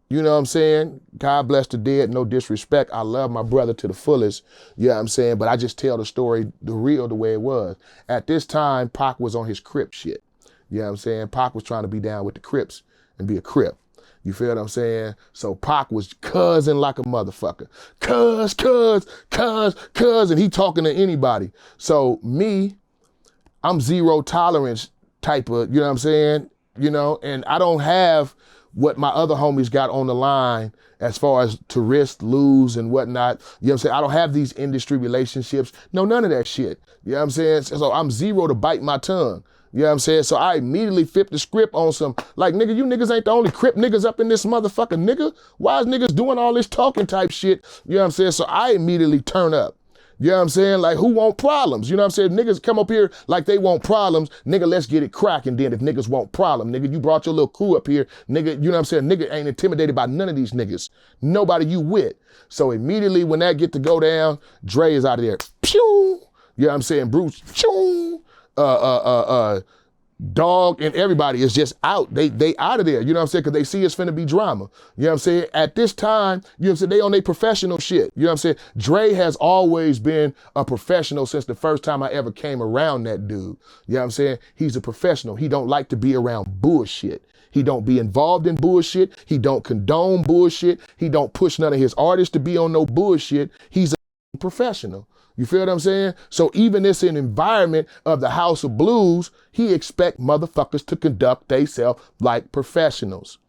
you know what I'm saying? God bless the dead, no disrespect. I love my brother to the fullest, you know what I'm saying? But I just tell the story, the way it was. At this time, Pac was on his Crip shit. You know what I'm saying? Pac was trying to be down with the Crips and be a Crip. You feel what I'm saying? So Pac was cussing like a motherfucker. Cuz, and he talking to anybody. So me, I'm zero tolerance type of, you know what I'm saying? You know, and I don't have what my other homies got on the line as far as to risk, lose, and whatnot. You know what I'm saying? I don't have these industry relationships. No, none of that shit. You know what I'm saying? So I'm zero to bite my tongue. You know what I'm saying? So I immediately flipped the script on some, like, nigga, you niggas ain't the only Crip niggas up in this motherfucker, nigga. Why is niggas doing all this talking type shit? You know what I'm saying? So I immediately turn up. You know what I'm saying? Like, who want problems? You know what I'm saying? Niggas come up here like they want problems. Nigga, let's get it cracking then if niggas want problem. Nigga, you brought your little crew up here. Nigga, you know what I'm saying? Nigga ain't intimidated by none of these niggas. Nobody you with. So immediately when that get to go down, Dre is out of there. Pew! You know what I'm saying? Bruce, pew! Dog and everybody is just out. They out of there, you know what I'm saying? Because they see it's finna be drama. You know what I'm saying? At this time, you know what I'm saying, they on their professional shit. You know what I'm saying? Dre has always been a professional since the first time I ever came around that dude. You know what I'm saying? He's a professional. He don't like to be around bullshit. He don't be involved in bullshit. He don't condone bullshit. He don't push none of his artists to be on no bullshit. He's a professional. You feel what I'm saying? So even this an environment of the House of Blues, he expect motherfuckers to conduct themselves like professionals.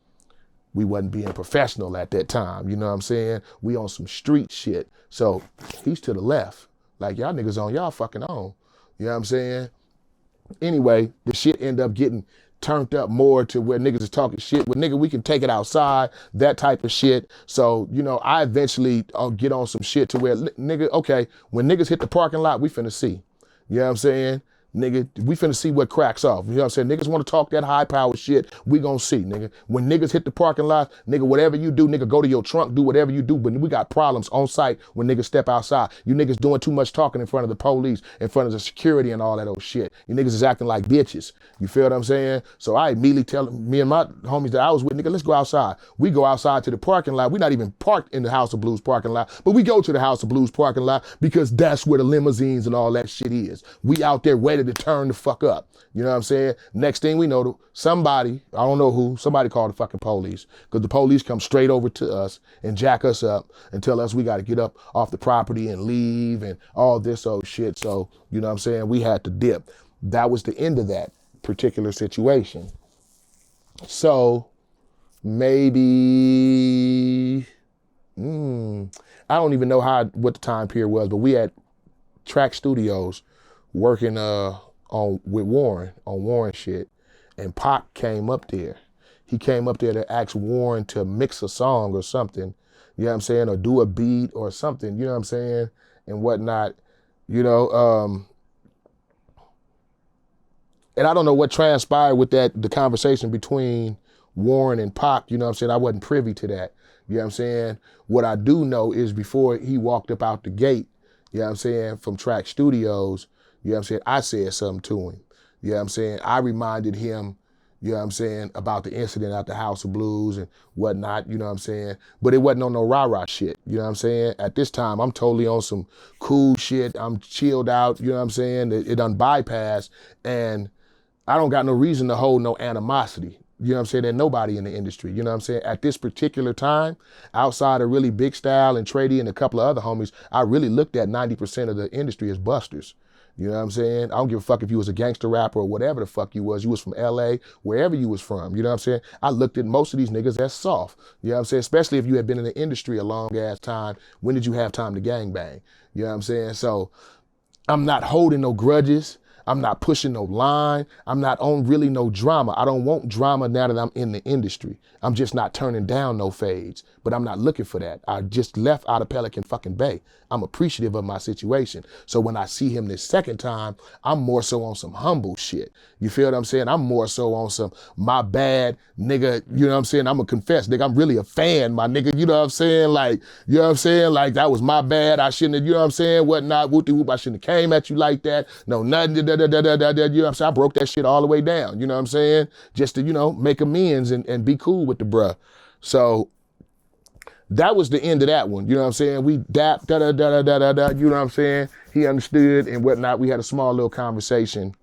We wasn't being professional at that time, you know what I'm saying? We on some street shit. So he's to the left. Like, y'all niggas on y'all fucking own. You know what I'm saying? Anyway, the shit end up getting turned up more to where niggas is talking shit. Well, nigga, we can take it outside, that type of shit. So, you know, I eventually get on some shit to where, nigga, okay, when niggas hit the parking lot, we finna see. You know what I'm saying? Nigga, we finna see what cracks off. You know what I'm saying? Niggas wanna talk that high power shit, we gonna see, nigga. When niggas hit the parking lot, nigga, whatever you do, nigga, go to your trunk, do whatever you do, but we got problems on site when niggas step outside. You niggas doing too much talking in front of the police, in front of the security and all that old shit. You niggas is acting like bitches. You feel what I'm saying? So I immediately tell me and my homies that I was with, nigga, let's go outside. We go outside to the parking lot. We not even parked in the House of Blues parking lot, but we go to the House of Blues parking lot because that's where the limousines and all that shit is. We out there ready to turn the fuck up. You know what I'm saying? Next thing we know, somebody, I don't know who, somebody called the fucking police because the police come straight over to us and jack us up and tell us we got to get up off the property and leave and all this old shit. So, you know what I'm saying? We had to dip. That was the end of that particular situation. So maybe, I don't even know what the time period was, but we had Track Studios working with Warren on Warren shit, and Pac came up there. He came up there to ask Warren to mix a song or something, you know what I'm saying, or do a beat or something, you know what I'm saying, and whatnot, you know. And I don't know what transpired with the conversation between Warren and Pac, you know what I'm saying, I wasn't privy to that, you know what I'm saying. What I do know is before he walked up out the gate, you know what I'm saying, from Track Studios, you know what I'm saying, I said something to him. You know what I'm saying? I reminded him, you know what I'm saying, about the incident at the House of Blues and whatnot, you know what I'm saying? But it wasn't on no rah-rah shit, you know what I'm saying? At this time, I'm totally on some cool shit. I'm chilled out, you know what I'm saying? It done bypassed, and I don't got no reason to hold no animosity. You know what I'm saying? There's nobody in the industry, you know what I'm saying? At this particular time, outside of really Big Style and Trady and a couple of other homies, I really looked at 90% of the industry as busters. You know what I'm saying? I don't give a fuck if you was a gangster rapper or whatever the fuck you was from LA, wherever you was from. You know what I'm saying? I looked at most of these niggas as soft. You know what I'm saying? Especially if you had been in the industry a long ass time. When did you have time to gangbang? You know what I'm saying? So I'm not holding no grudges. I'm not pushing no line. I'm not on really no drama. I don't want drama now that I'm in the industry. I'm just not turning down no fades, but I'm not looking for that. I just left out of Pelican fucking Bay. I'm appreciative of my situation. So when I see him this second time, I'm more so on some humble shit. You feel what I'm saying? I'm more so on some my bad nigga, you know what I'm saying? I'm gonna confess, nigga, I'm really a fan, my nigga, you know what I'm saying? Like, you know what I'm saying? Like, that was my bad. I shouldn't have, you know what I'm saying? Whatnot, whoop-de-whoop, I shouldn't have came at you like that. No, nothing, da-da-da-da-da-da, you know what I'm saying? I broke that shit all the way down, you know what I'm saying? Just to, you know, make amends and be cool with the bruh. So that was the end of that one. You know what I'm saying? We dapped, da-da-da-da-da-da, you know what I'm saying? He understood and whatnot. We had a small little conversation.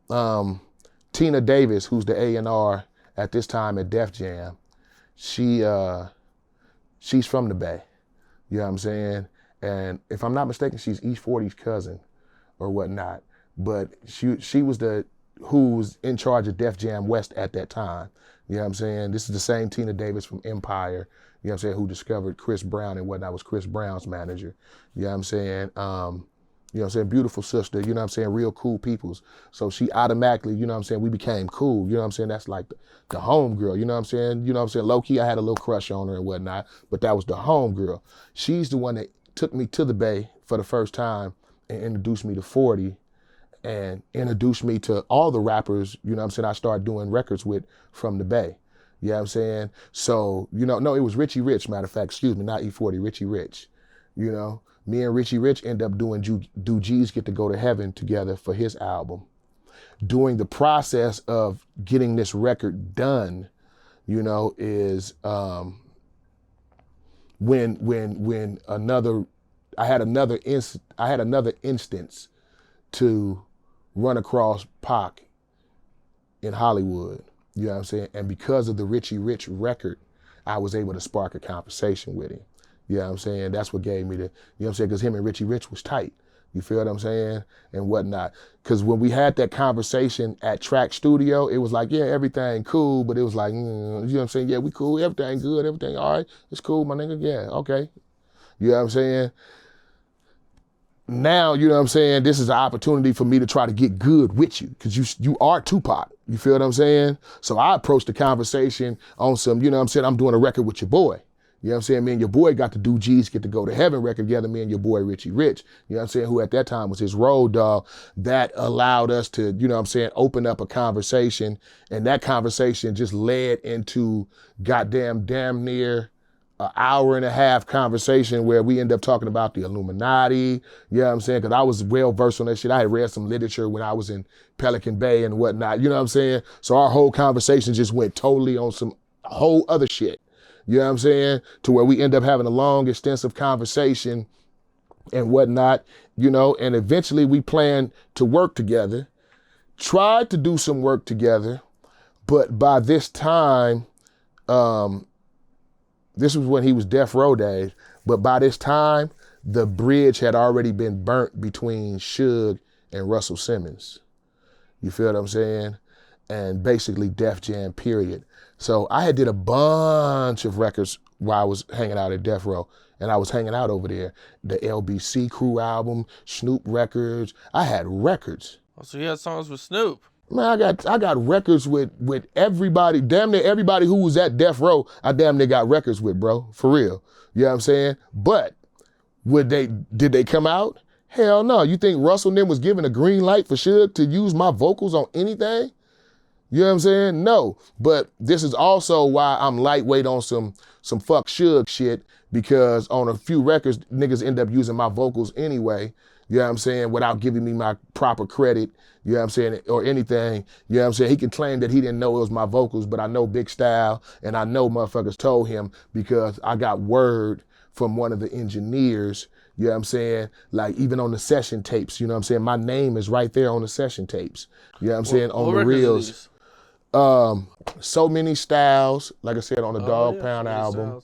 Tina Davis, who's the A&R at this time at Def Jam, she's from the Bay. You know what I'm saying? And if I'm not mistaken, she's East 40's cousin or whatnot. But she was who was in charge of Def Jam West at that time. You know what I'm saying? This is the same Tina Davis from Empire, you know what I'm saying, who discovered Chris Brown and whatnot, was Chris Brown's manager. You know what I'm saying? You know what I'm saying? Beautiful sister, you know what I'm saying? Real cool peoples. So she automatically, you know what I'm saying, we became cool. You know what I'm saying? That's like the home girl, you know what I'm saying? You know what I'm saying? Low key, I had a little crush on her and whatnot, but that was the home girl. She's the one that took me to the Bay for the first time and introduced me to 40 and introduced me to all the rappers, you know what I'm saying, I started doing records with from the Bay. You know what I'm saying? So, you know, no, it was Richie Rich, matter of fact, excuse me, not E40, Richie Rich. You know, me and Richie Rich end up doing Do G's Get to Go to Heaven together for his album. During the process of getting this record done, you know, is when I had another instance to run across Pac in Hollywood, you know what I'm saying? And because of the Richie Rich record, I was able to spark a conversation with him. You know what I'm saying? That's what gave me the, you know what I'm saying? Because him and Richie Rich was tight. You feel what I'm saying? And whatnot. Because when we had that conversation at Track Studio, it was like, yeah, everything cool, but it was like, you know what I'm saying? Yeah, we cool, everything good, everything all right. It's cool, my nigga, yeah, okay. You know what I'm saying? Now, you know what I'm saying, this is an opportunity for me to try to get good with you because you are Tupac. You feel what I'm saying? So I approached the conversation on some, you know what I'm saying, I'm doing a record with your boy. You know what I'm saying? Me and your boy got to do G's Get to Go to Heaven record together, me and your boy Richie Rich. You know what I'm saying? Who at that time was his road dog. That allowed us to, you know what I'm saying, open up a conversation. And that conversation just led into damn near an hour and a half conversation where we end up talking about the Illuminati, you know what I'm saying? Because I was well versed on that shit. I had read some literature when I was in Pelican Bay and whatnot, you know what I'm saying? So our whole conversation just went totally on some whole other shit, you know what I'm saying? To where we end up having a long, extensive conversation and whatnot, you know, and eventually we planned to work together, tried to do some work together, but by this time, this was when he was Death Row days, but by this time, the bridge had already been burnt between Suge and Russell Simmons. You feel what I'm saying? And basically Def Jam, period. So I had did a bunch of records while I was hanging out at Death Row, and I was hanging out over there. The LBC Crew album, Snoop records. I had records. Oh, so you had songs with Snoop? Man, I got records with everybody, damn near everybody who was at Death Row, I damn near got records with, bro, for real. You know what I'm saying? But did they come out? Hell no. You think Russell and them was giving a green light for Suge to use my vocals on anything? You know what I'm saying? No. But this is also why I'm lightweight on some fuck Suge shit, because on a few records, niggas end up using my vocals anyway. You know what I'm saying? Without giving me my proper credit, you know what I'm saying, or anything. You know what I'm saying? He can claim that he didn't know it was my vocals, but I know Big Style, and I know motherfuckers told him because I got word from one of the engineers, you know what I'm saying? Like even on the session tapes, you know what I'm saying? My name is right there on the session tapes. You know what I'm saying? On the reels. So Many Styles, like I said, on the Dog Pound album.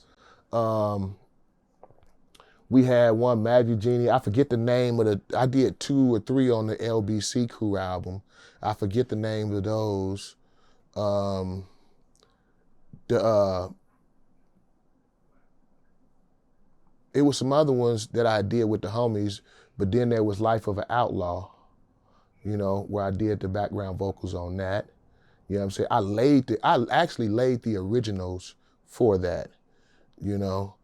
We had one, Magic Genie. I forget the name of I did 2 or 3 on the LBC Crew album. I forget the name of those. It was some other ones that I did with the homies, but then there was Life of an Outlaw, you know, where I did the background vocals on that. You know what I'm saying? I actually laid the originals for that, you know.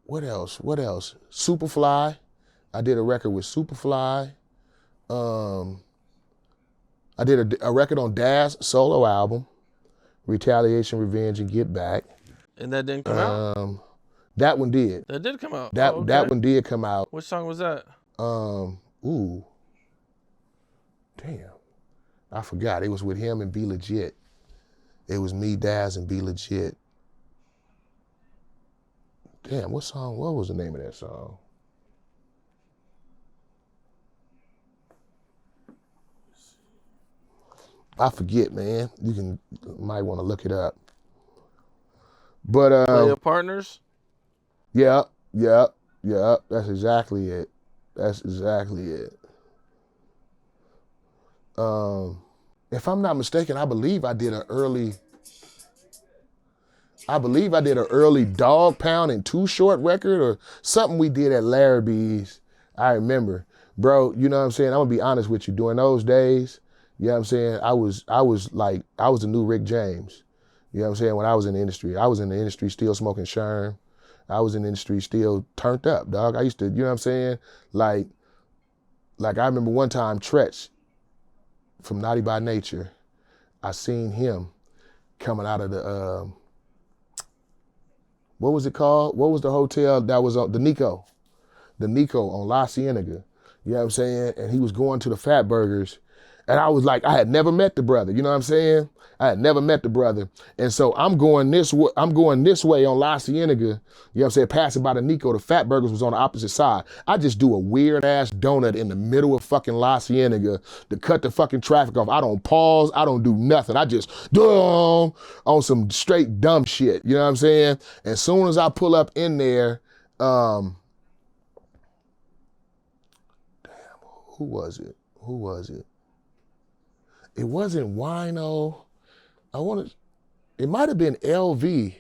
What else? Superfly. I did a record with Superfly. I did a record on Daz's solo album, Retaliation, Revenge, and Get Back. And that didn't come out? That one did. That did come out. That one did come out. Which song was that? Ooh. Damn. I forgot. It was with him and Be Legit. It was me, Daz, and Be Legit. Damn, what was the name of that song? I forget, man. Might want to look it up. But Play Your Partners? Yeah. That's exactly it. If I'm not mistaken, I believe I did an early Dog Pound and Too Short record or something we did at Larrabee's. I remember. Bro, you know what I'm saying? I'm gonna be honest with you. During those days, you know what I'm saying? I was the new Rick James. You know what I'm saying? When I was in the industry. I was in the industry still smoking Sherm. I was in the industry still turned up, dog. I used to, you know what I'm saying? Like I remember one time Tretch from Naughty by Nature, I seen him coming out of the, what was it called? What was the hotel that was on, the Nico on La Cienega. You know what I'm saying? And he was going to the Fat Burgers. And I was like, I had never met the brother. You know what I'm saying? I had never met the brother. And so I'm going this way on La Cienega. You know what I'm saying? Passing by the Nico. The Fat Burgers was on the opposite side. I just do a weird ass donut in the middle of fucking La Cienega to cut the fucking traffic off. I don't pause. I don't do nothing. I just on some straight dumb shit. You know what I'm saying? As soon as I pull up in there, damn, who was it? It wasn't Wino. It might have been LV.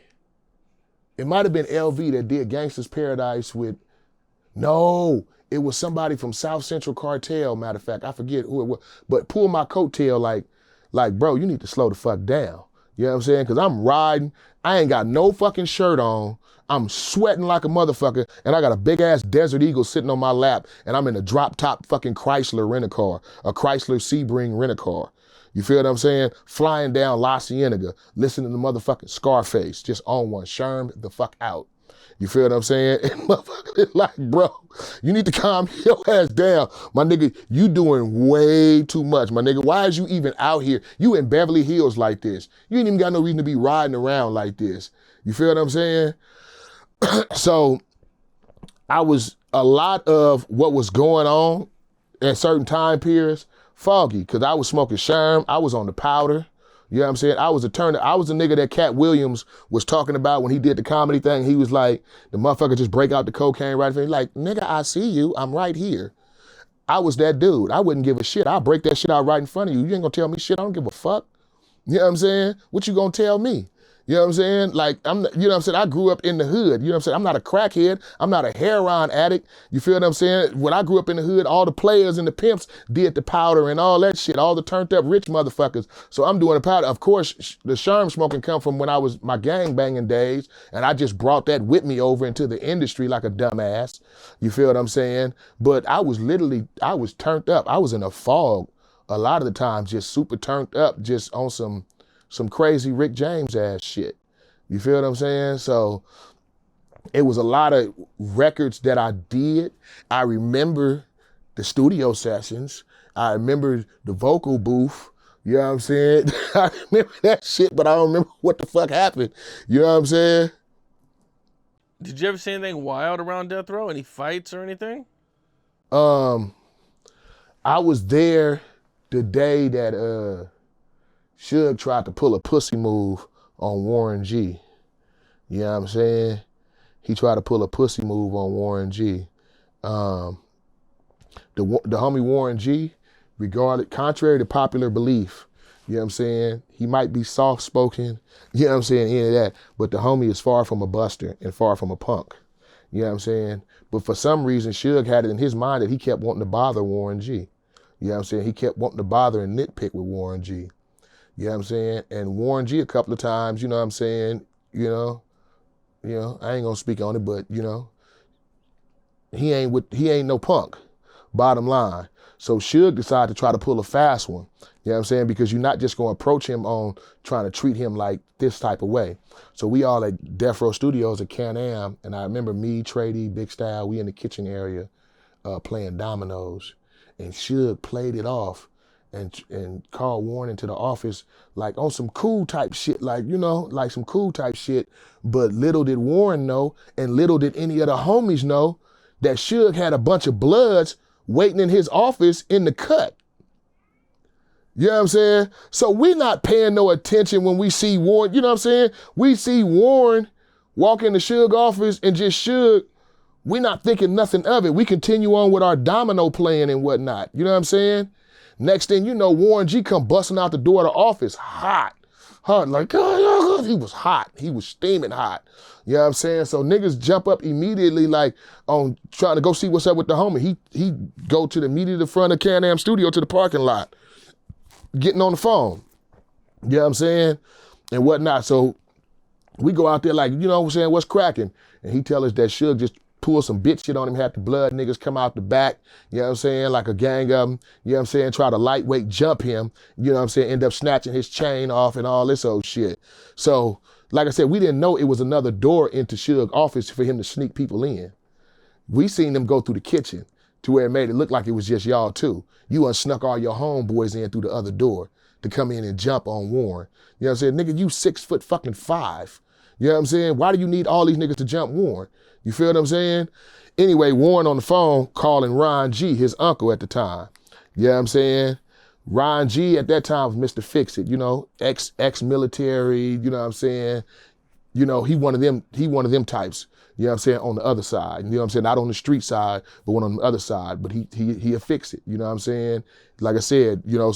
It might have been LV that did Gangsta's Paradise with, no, it was somebody from South Central Cartel, matter of fact. I forget who it was, but pull my coattail like, bro, you need to slow the fuck down. You know what I'm saying? Because I'm riding, I ain't got no fucking shirt on. I'm sweating like a motherfucker, and I got a big ass Desert Eagle sitting on my lap, and I'm in a drop top fucking Chrysler rent-a-car, a Chrysler Sebring rent-a-car. You feel what I'm saying? Flying down La Cienega, listening to motherfucking Scarface, just on one, Sherm the fuck out. You feel what I'm saying? And motherfucker, like, bro, you need to calm your ass down. My nigga, you doing way too much, my nigga. Why is you even out here? You in Beverly Hills like this. You ain't even got no reason to be riding around like this. You feel what I'm saying? So a lot of what was going on at certain time periods, foggy, because I was smoking Sherm, I was on the powder, you know what I'm saying? I was the nigga that Cat Williams was talking about when he did the comedy thing. He was like, the motherfucker just break out the cocaine right there. Like, nigga, I see you, I'm right here. I was that dude. I wouldn't give a shit. I'll break that shit out right in front of you. You ain't gonna tell me shit, I don't give a fuck. You know what I'm saying? What you gonna tell me? You know what I'm saying? Like, you know what I'm saying? I grew up in the hood. You know what I'm saying? I'm not a crackhead. I'm not a heroin addict. You feel what I'm saying? When I grew up in the hood, all the players and the pimps did the powder and all that shit, all the turned up rich motherfuckers. So I'm doing the powder. Of course, the Sherm smoking come from when I was my gang banging days, and I just brought that with me over into the industry like a dumbass. You feel what I'm saying? But I was turned up. I was in a fog a lot of the times, just super turned up, just on some crazy Rick James ass shit. You feel what I'm saying? So it was a lot of records that I did. I remember the studio sessions. I remember the vocal booth. You know what I'm saying? I remember that shit, but I don't remember what the fuck happened. You know what I'm saying? Did you ever see anything wild around Death Row? Any fights or anything? I was there the day that Suge tried to pull a pussy move on Warren G. You know what I'm saying? he tried to pull a pussy move on Warren G. The homie Warren G, contrary to popular belief, you know what I'm saying, he might be soft-spoken, you know what I'm saying, any of that, but the homie is far from a buster and far from a punk, you know what I'm saying? But for some reason, Suge had it in his mind that he kept wanting to bother Warren G. You know what I'm saying? He kept wanting to bother and nitpick with Warren G. You know what I'm saying? And Warren G a couple of times, you know what I'm saying, you know, I ain't gonna speak on it, but you know, he ain't no punk, bottom line. So Suge decided to try to pull a fast one, you know what I'm saying? Because you're not just gonna approach him on trying to treat him like this type of way. So we all at Death Row Studios at Can-Am, and I remember me, Trady, Big Style, we in the kitchen area playing dominoes, and Suge played it off and called Warren into the office like on some cool type shit, like, you know, like some cool type shit. But little did Warren know, and little did any of the homies know, that Suge had a bunch of bloods waiting in his office in the cut. You know what I'm saying? So we not paying no attention when we see Warren, you know what I'm saying? We see Warren walk in the Suge office and just Suge, we not thinking nothing of it. We continue on with our domino playing and whatnot. You know what I'm saying? Next thing you know, Warren G come busting out the door of the office hot, like, he was hot. He was steaming hot. You know what I'm saying? So niggas jump up immediately like on trying to go see what's up with the homie. He go to the immediate front of Can-Am studio to the parking lot, getting on the phone. You know what I'm saying? And whatnot. So we go out there like, you know what I'm saying, what's cracking? And he tell us that Suge just pull some bitch shit on him, had the blood niggas come out the back, you know what I'm saying, like a gang of them, you know what I'm saying, try to lightweight jump him, you know what I'm saying, end up snatching his chain off and all this old shit. So, like I said, we didn't know it was another door into Suge's office for him to sneak people in. We seen them go through the kitchen to where it made it look like it was just y'all too. You unsnuck all your homeboys in through the other door to come in and jump on Warren. You know what I'm saying? Nigga, you 6'5". You know what I'm saying? Why do you need all these niggas to jump Warren? You feel what I'm saying? Anyway, Warren on the phone calling Ron G, his uncle at the time. You know what I'm saying? Ron G at that time was Mr. Fix-It, you know, ex-military, you know what I'm saying? You know, he one of them types, you know what I'm saying, on the other side. You know what I'm saying? Not on the street side, but one on the other side. But he'll fix it, you know what I'm saying? Like I said, you know,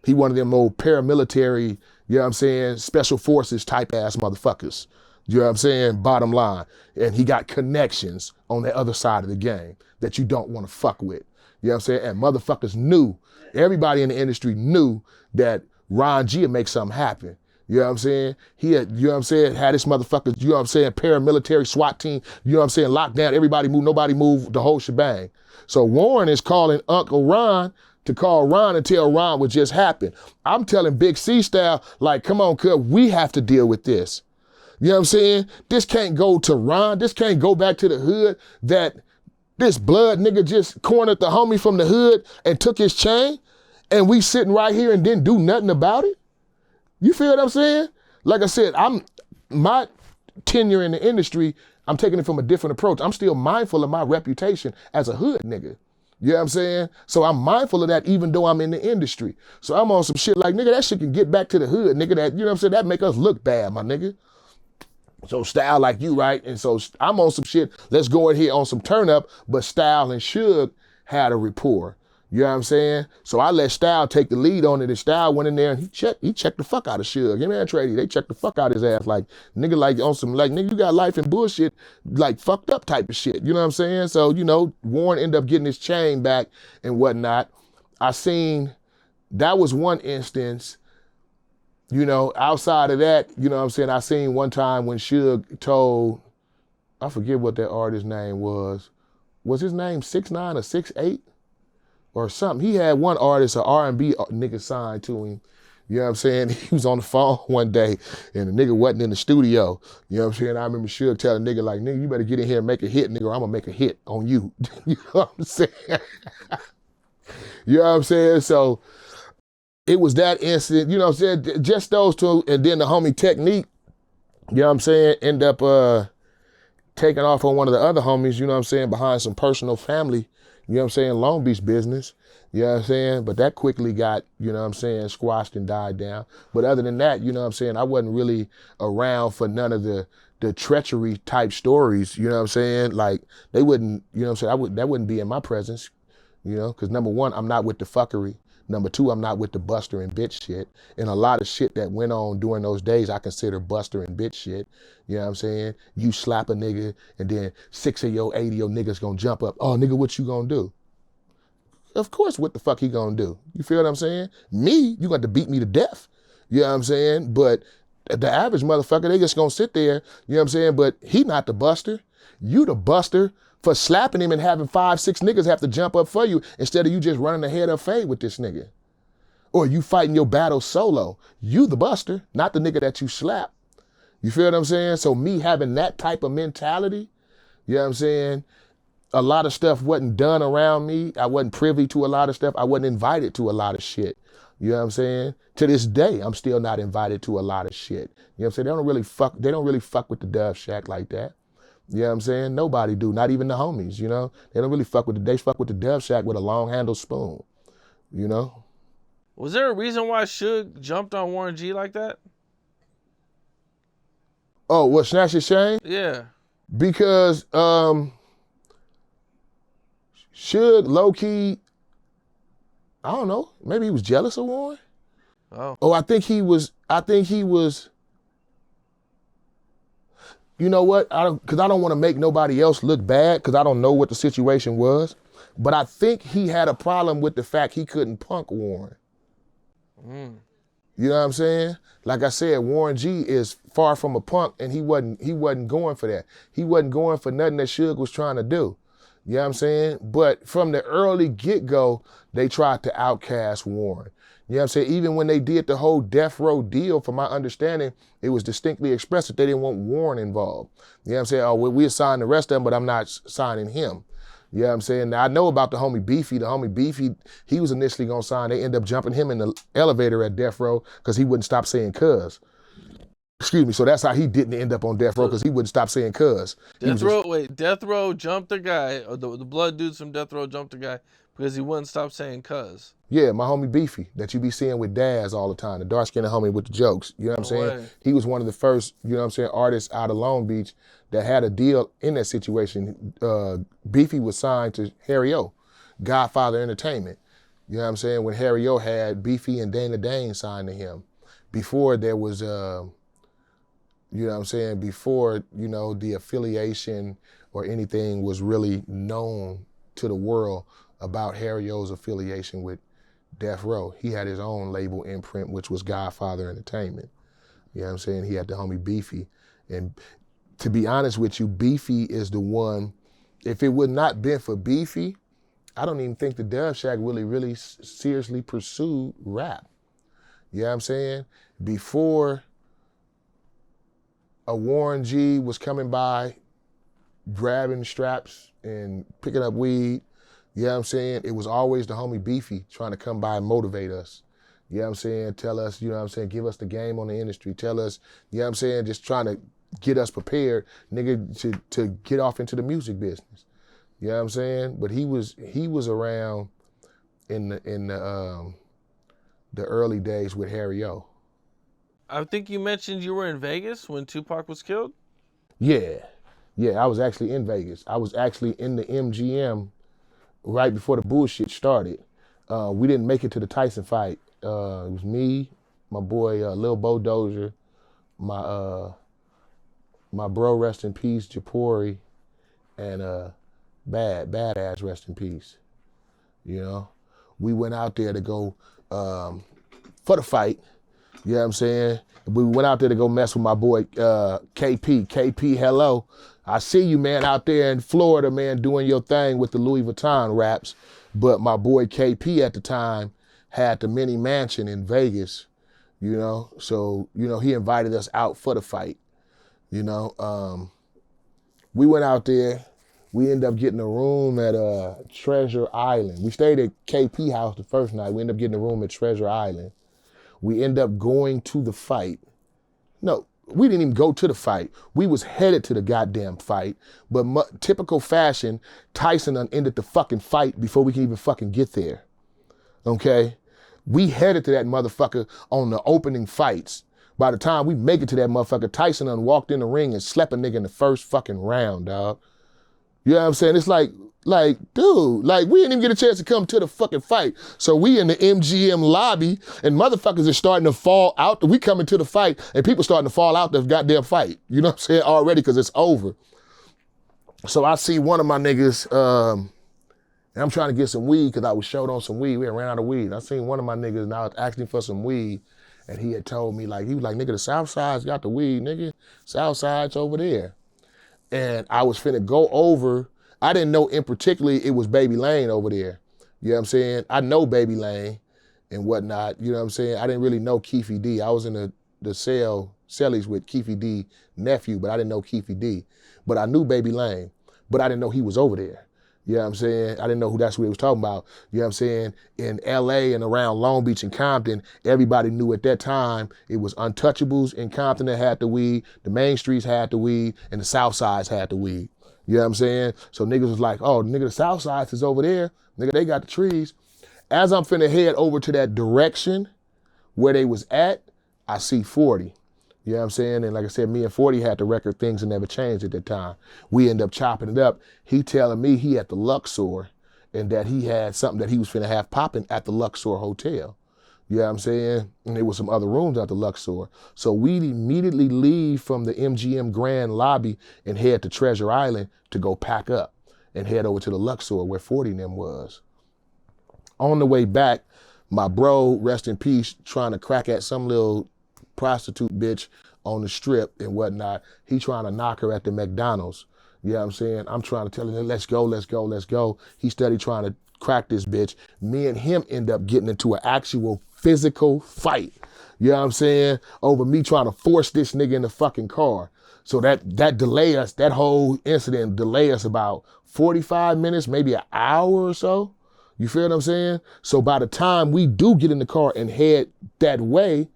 he one of them old paramilitary, you know what I'm saying, special forces type ass motherfuckers. You know what I'm saying? Bottom line. And he got connections on the other side of the game that you don't want to fuck with. You know what I'm saying? And motherfuckers knew, everybody in the industry knew that Ron G would make something happen. You know what I'm saying? He had, you know what I'm saying, had his motherfuckers, you know what I'm saying, paramilitary SWAT team, you know what I'm saying, locked down, everybody moved, nobody moved, the whole shebang. So Warren is calling Uncle Ron to call Ron and tell Ron what just happened. I'm telling Big C style, like, come on, cuz, we have to deal with this. You know what I'm saying? This can't go to Ron. This can't go back to the hood that this blood nigga just cornered the homie from the hood and took his chain, and we sitting right here and didn't do nothing about it. You feel what I'm saying? Like I said, my tenure in the industry, I'm taking it from a different approach. I'm still mindful of my reputation as a hood nigga. You know what I'm saying? So I'm mindful of that even though I'm in the industry. So I'm on some shit like, nigga, that shit can get back to the hood, nigga. That, you know what I'm saying? That make us look bad, my nigga. So Style like you, right? And so I'm on some shit, let's go in here on some turn up, but Style and Suge had a rapport. You know what I'm saying? So I let Style take the lead on it, and Style went in there and he checked the fuck out of Suge. Him and Trady, they checked the fuck out his ass like, nigga, like on some, like, nigga, you got life and bullshit, like fucked up type of shit. You know what I'm saying? So, you know, Warren ended up getting his chain back and whatnot. That was one instance. You know, outside of that, you know what I'm saying, I seen one time when Suge told, I forget what that artist's name was. Was his name 6'9" or 6'8"? Or something. He had one artist, an R&B nigga signed to him. You know what I'm saying? He was on the phone one day and the nigga wasn't in the studio. You know what I'm saying? I remember Suge telling the nigga like, nigga, you better get in here and make a hit, nigga, or I'm gonna make a hit on you. You know what I'm saying? You know what I'm saying? So it was that incident, you know what I'm saying? Just those two, and then the homie Technique, you know what I'm saying, end up taking off on one of the other homies, you know what I'm saying, behind some personal family You know what I'm saying? Long Beach business. You know what I'm saying? But that quickly got, you know what I'm saying, squashed and died down. But other than that, you know what I'm saying, I wasn't really around for none of the treachery type stories, you know what I'm saying? Like they wouldn't, you know what I'm saying, that wouldn't be in my presence, you know, because number one, I'm not with the fuckery. Number two, I'm not with the buster and bitch shit. And a lot of shit that went on during those days, I consider buster and bitch shit. You know what I'm saying? You slap a nigga and then 6 of your 8 of your niggas gonna jump up. Oh, nigga, what you gonna do? Of course, what the fuck he gonna do? You feel what I'm saying? Me, you got to beat me to death. You know what I'm saying? But the average motherfucker, they just gonna sit there, you know what I'm saying? But he not the buster. You the buster for slapping him and having 5, 6 niggas have to jump up for you instead of you just running ahead of fade with this nigga. Or you fighting your battle solo. You the buster, not the nigga that you slap. You feel what I'm saying? So me having that type of mentality, you know what I'm saying? A lot of stuff wasn't done around me. I wasn't privy to a lot of stuff. I wasn't invited to a lot of shit. You know what I'm saying? To this day, I'm still not invited to a lot of shit. You know what I'm saying? They don't really fuck with the Dove Shack like that. You know what I'm saying? Nobody do, not even the homies, you know? They don't really fuck with they fuck with the Dove Shack with a long handle spoon, you know? Was there a reason why Suge jumped on Warren G like that? Oh, what, Snatch His Chain? Yeah. Because Suge low-key, I don't know, maybe he was jealous of Warren? Oh. I think he was, you know what? Because I don't want to make nobody else look bad because I don't know what the situation was. But I think he had a problem with the fact he couldn't punk Warren. Mm. You know what I'm saying? Like I said, Warren G is far from a punk and he wasn't going for that. He wasn't going for nothing that Suge was trying to do. You know what I'm saying? But from the early get-go, they tried to outcast Warren. You know what I'm saying? Even when they did the whole Death Row deal, from my understanding, it was distinctly expressed that they didn't want Warren involved. You know what I'm saying? Oh, we assigned the rest of them, but I'm not signing him. You know what I'm saying? Now, I know about the homie Beefy. The homie Beefy, he was initially gonna sign. They ended up jumping him in the elevator at Death Row because he wouldn't stop saying cuz. Excuse me, so that's how he didn't end up on Death Row, because he wouldn't stop saying cuz. Death Row jumped the guy, or the blood dudes from Death Row jumped the guy because he wouldn't stop saying cuz. Yeah, my homie Beefy, that you be seeing with Daz all the time, the dark-skinned homie with the jokes. You know what I'm saying? Way. He was one of the first, you know what I'm saying, artists out of Long Beach that had a deal in that situation. Beefy was signed to Harry O, Godfather Entertainment. You know what I'm saying? When Harry O had Beefy and Dana Dane signed to him. Before there was, you know what I'm saying, before, you know, the affiliation or anything was really known to the world about Harry O's affiliation with Death Row. He had his own label imprint, which was Godfather Entertainment. You know what I'm saying? He had the homie Beefy. And to be honest with you, Beefy is the one, if it would not been for Beefy, I don't even think the Dove Shack really seriously pursued rap. You know what I'm saying? Before a Warren G was coming by, grabbing straps and picking up weed, you know what I'm saying? It was always the homie Beefy trying to come by and motivate us. You know what I'm saying? Tell us, you know what I'm saying? Give us the game on the industry. Tell us, you know what I'm saying? Just trying to get us prepared, nigga, to get off into the music business. You know what I'm saying? But he was around in the early days with Harry O. I think you mentioned you were in Vegas when Tupac was killed? Yeah, I was actually in Vegas. I was actually in the MGM right before the bullshit started. We didn't make it to the Tyson fight. It was me, my boy Lil Bo Dozier, my bro, rest in peace, Japori, and Badass, rest in peace. You know, we went out there to go for the fight. You know what I'm saying? We went out there to go mess with my boy KP. KP, hello. I see you, man, out there in Florida, man, doing your thing with the Louis Vuitton raps. But my boy KP at the time had the mini mansion in Vegas, you know? So, you know, he invited us out for the fight, you know? We went out there. We ended up getting a room at Treasure Island. We stayed at KP house the first night. We ended up getting a room at Treasure Island. We end up going to the fight. No, we didn't even go to the fight. We was headed to the goddamn fight, but typical fashion, Tyson done ended the fucking fight before we can even fucking get there. Okay? We headed to that motherfucker on the opening fights. By the time we make it to that motherfucker, Tyson done walked in the ring and slept a nigga in the first fucking round, dog. You know what I'm saying? It's like, dude, like we didn't even get a chance to come to the fucking fight. So we in the MGM lobby and motherfuckers are starting to fall out. We coming to the fight and people starting to fall out the goddamn fight. You know what I'm saying? Already because it's over. So I see one of my niggas, and I'm trying to get some weed because I was short on some weed. We had ran out of weed. I seen one of my niggas and I was asking for some weed. And he had told me, like, he was like, nigga, the South Side's got the weed, nigga. South Side's over there. And I was finna go over. I didn't know in particular it was Baby Lane over there. You know what I'm saying? I know Baby Lane and whatnot. You know what I'm saying? I didn't really know Keefy D. I was in the cellies with Keefy D nephew, but I didn't know Keefy D. But I knew Baby Lane, but I didn't know he was over there. You know what I'm saying? I didn't know who that's what he was talking about. You know what I'm saying? In LA and around Long Beach and Compton, everybody knew at that time it was Untouchables in Compton that had the weed, the main streets had the weed, and the South Sides had the weed. You know what I'm saying? So niggas was like, oh, nigga, the South Sides is over there. Nigga, they got the trees. As I'm finna head over to that direction where they was at, I see 40. You know what I'm saying? And like I said, me and 40 had the record Things That Never Changed at that time. We end up chopping it up. He telling me he at the Luxor and that he had something that he was finna have popping at the Luxor Hotel. You know what I'm saying? And there was some other rooms at the Luxor. So we immediately leave from the MGM Grand lobby and head to Treasure Island to go pack up and head over to the Luxor where 40 and them was. On the way back, my bro, rest in peace, trying to crack at some little prostitute bitch on the strip and whatnot. He trying to knock her at the McDonald's. You know what I'm saying? I'm trying to tell him, let's go, let's go, let's go. He steady trying to crack this bitch. Me and him end up getting into an actual physical fight. You know what I'm saying? Over me trying to force this nigga in the fucking car. So that delay us, that whole incident delay us about 45 minutes, maybe an hour or so. You feel what I'm saying? So by the time we do get in the car and head that way,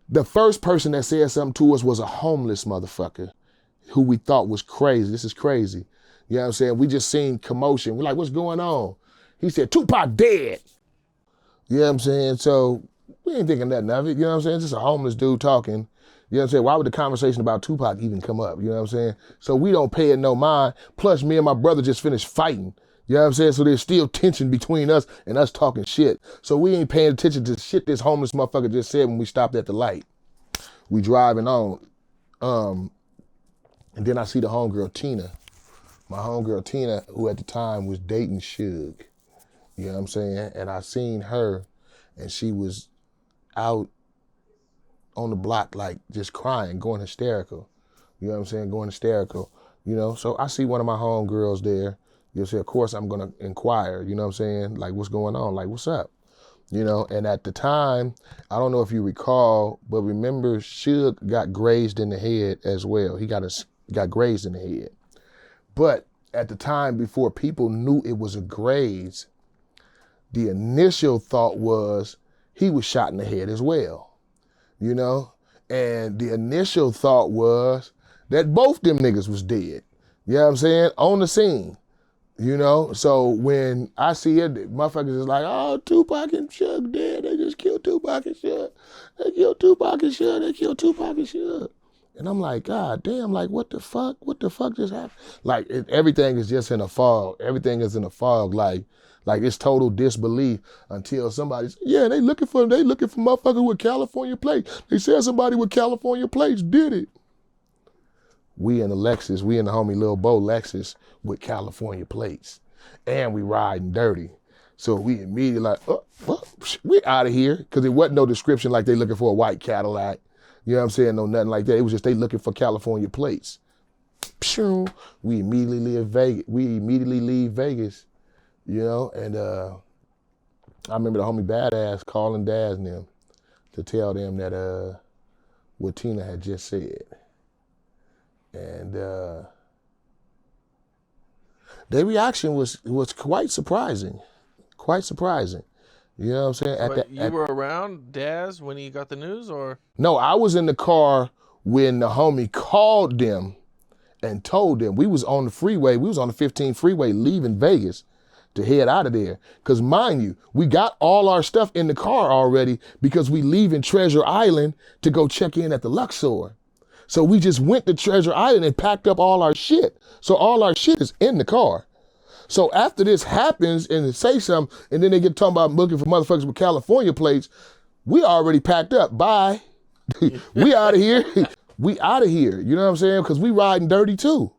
the first person that said something to us was a homeless motherfucker who we thought was crazy. This is crazy. You know what I'm saying? We just seen commotion. We're like, what's going on? He said, Tupac dead. You know what I'm saying? So we ain't thinking nothing of it. You know what I'm saying? Just a homeless dude talking. You know what I'm saying? Why would the conversation about Tupac even come up? You know what I'm saying? So we don't pay it no mind. Plus me and my brother just finished fighting. You know what I'm saying? So there's still tension between us and us talking shit. So we ain't paying attention to shit this homeless motherfucker just said when we stopped at the light. We driving on. And then I see the homegirl Tina. My homegirl Tina, who at the time was dating Suge. You know what I'm saying? And I seen her and she was out on the block like just crying, going hysterical. You know what I'm saying? Going hysterical. You know, so I see one of my homegirls there. You'll say, of course, I'm going to inquire, you know what I'm saying? Like, what's going on? Like, what's up? You know, and at the time, I don't know if you recall, but remember, Suge got grazed in the head as well. He got grazed in the head. But at the time, before people knew it was a graze, the initial thought was he was shot in the head as well, you know? And the initial thought was that both them niggas was dead. You know what I'm saying? On the scene. You know, so when I see it, motherfuckers is like, oh, Tupac and Suge dead. They just killed Tupac and Suge. They killed Tupac and Suge. They killed Tupac and Suge. And I'm like, God damn, like, what the fuck? What the fuck just happened? Like, everything is just in a fog. Everything is in a fog. Like it's total disbelief until somebody's, yeah, they looking for motherfuckers with California plates. They said somebody with California plates did it. We in the homie Lil Bo Lexus with California plates. And we riding dirty. So we immediately like, we out of here. Because it wasn't no description like they looking for a white Cadillac. You know what I'm saying? No, nothing like that. It was just they looking for California plates. We immediately leave Vegas. You know, and I remember the homie Badass calling Daz and them to tell them that what Tina had just said. And their reaction was quite surprising, You know what I'm saying? But you were around Daz when he got the news, or? No, I was in the car when the homie called them and told them. We was on the freeway. We was on the 15 freeway leaving Vegas to head out of there. Because mind you, we got all our stuff in the car already because we leaving Treasure Island to go check in at the Luxor. So we just went to Treasure Island and packed up all our shit. So all our shit is in the car. So after this happens and they say something, and then they get talking about looking for motherfuckers with California plates, we already packed up. Bye. We out of here. We out of here. You know what I'm saying? Because we riding dirty too.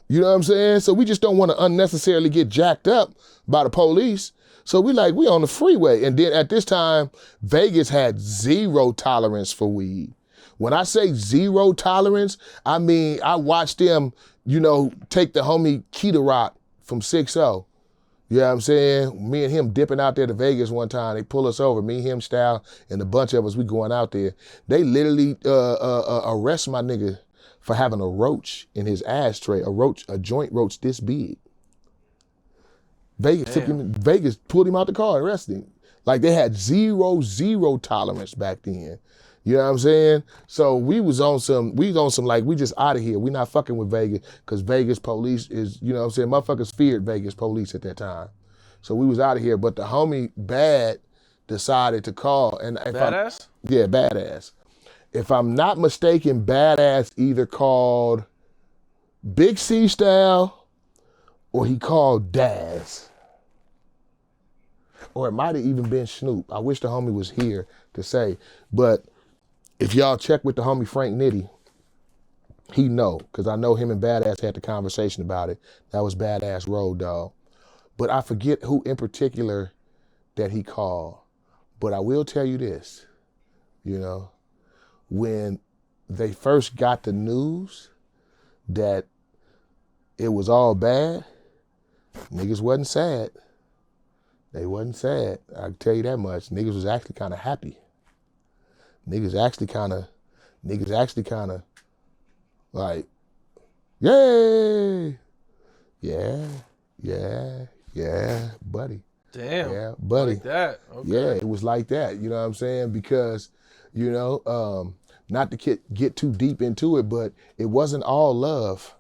You know what I'm saying? So we just don't want to unnecessarily get jacked up by the police. So we on the freeway. And then at this time, Vegas had zero tolerance for weed. When I say zero tolerance, I mean, I watched them, take the homie Keita Rock from 6-0. You know what I'm saying? Me and him dipping out there to Vegas one time. They pull us over, me, him, Style, and a bunch of us, we going out there. They literally arrest my nigga for having a roach in his ashtray, a joint roach this big. Vegas pulled him out the car and arrested him. Like they had zero tolerance back then. You know what I'm saying? So we was on some like, we just out of here. We not fucking with Vegas because Vegas police is, you know what I'm saying? Motherfuckers feared Vegas police at that time. So we was out of here. But the homie Bad decided to call. And Badass? Yeah, Badass. If I'm not mistaken, Badass either called Big C Style or he called Daz. Or it might have even been Snoop. I wish the homie was here to say. But if y'all check with the homie Frank Nitty, he know, because I know him and Badass had the conversation about it. That was Badass Road Dog. But I forget who in particular that he called. But I will tell you this, when they first got the news that it was all bad, niggas wasn't sad. They wasn't sad. I can tell you that much. Niggas was actually kind of happy. Niggas actually kind of like, yay, yeah, buddy. Damn. Yeah, buddy. Like that. Okay. Yeah, it was like that. You know what I'm saying? Because, not to get too deep into it, but it wasn't all love.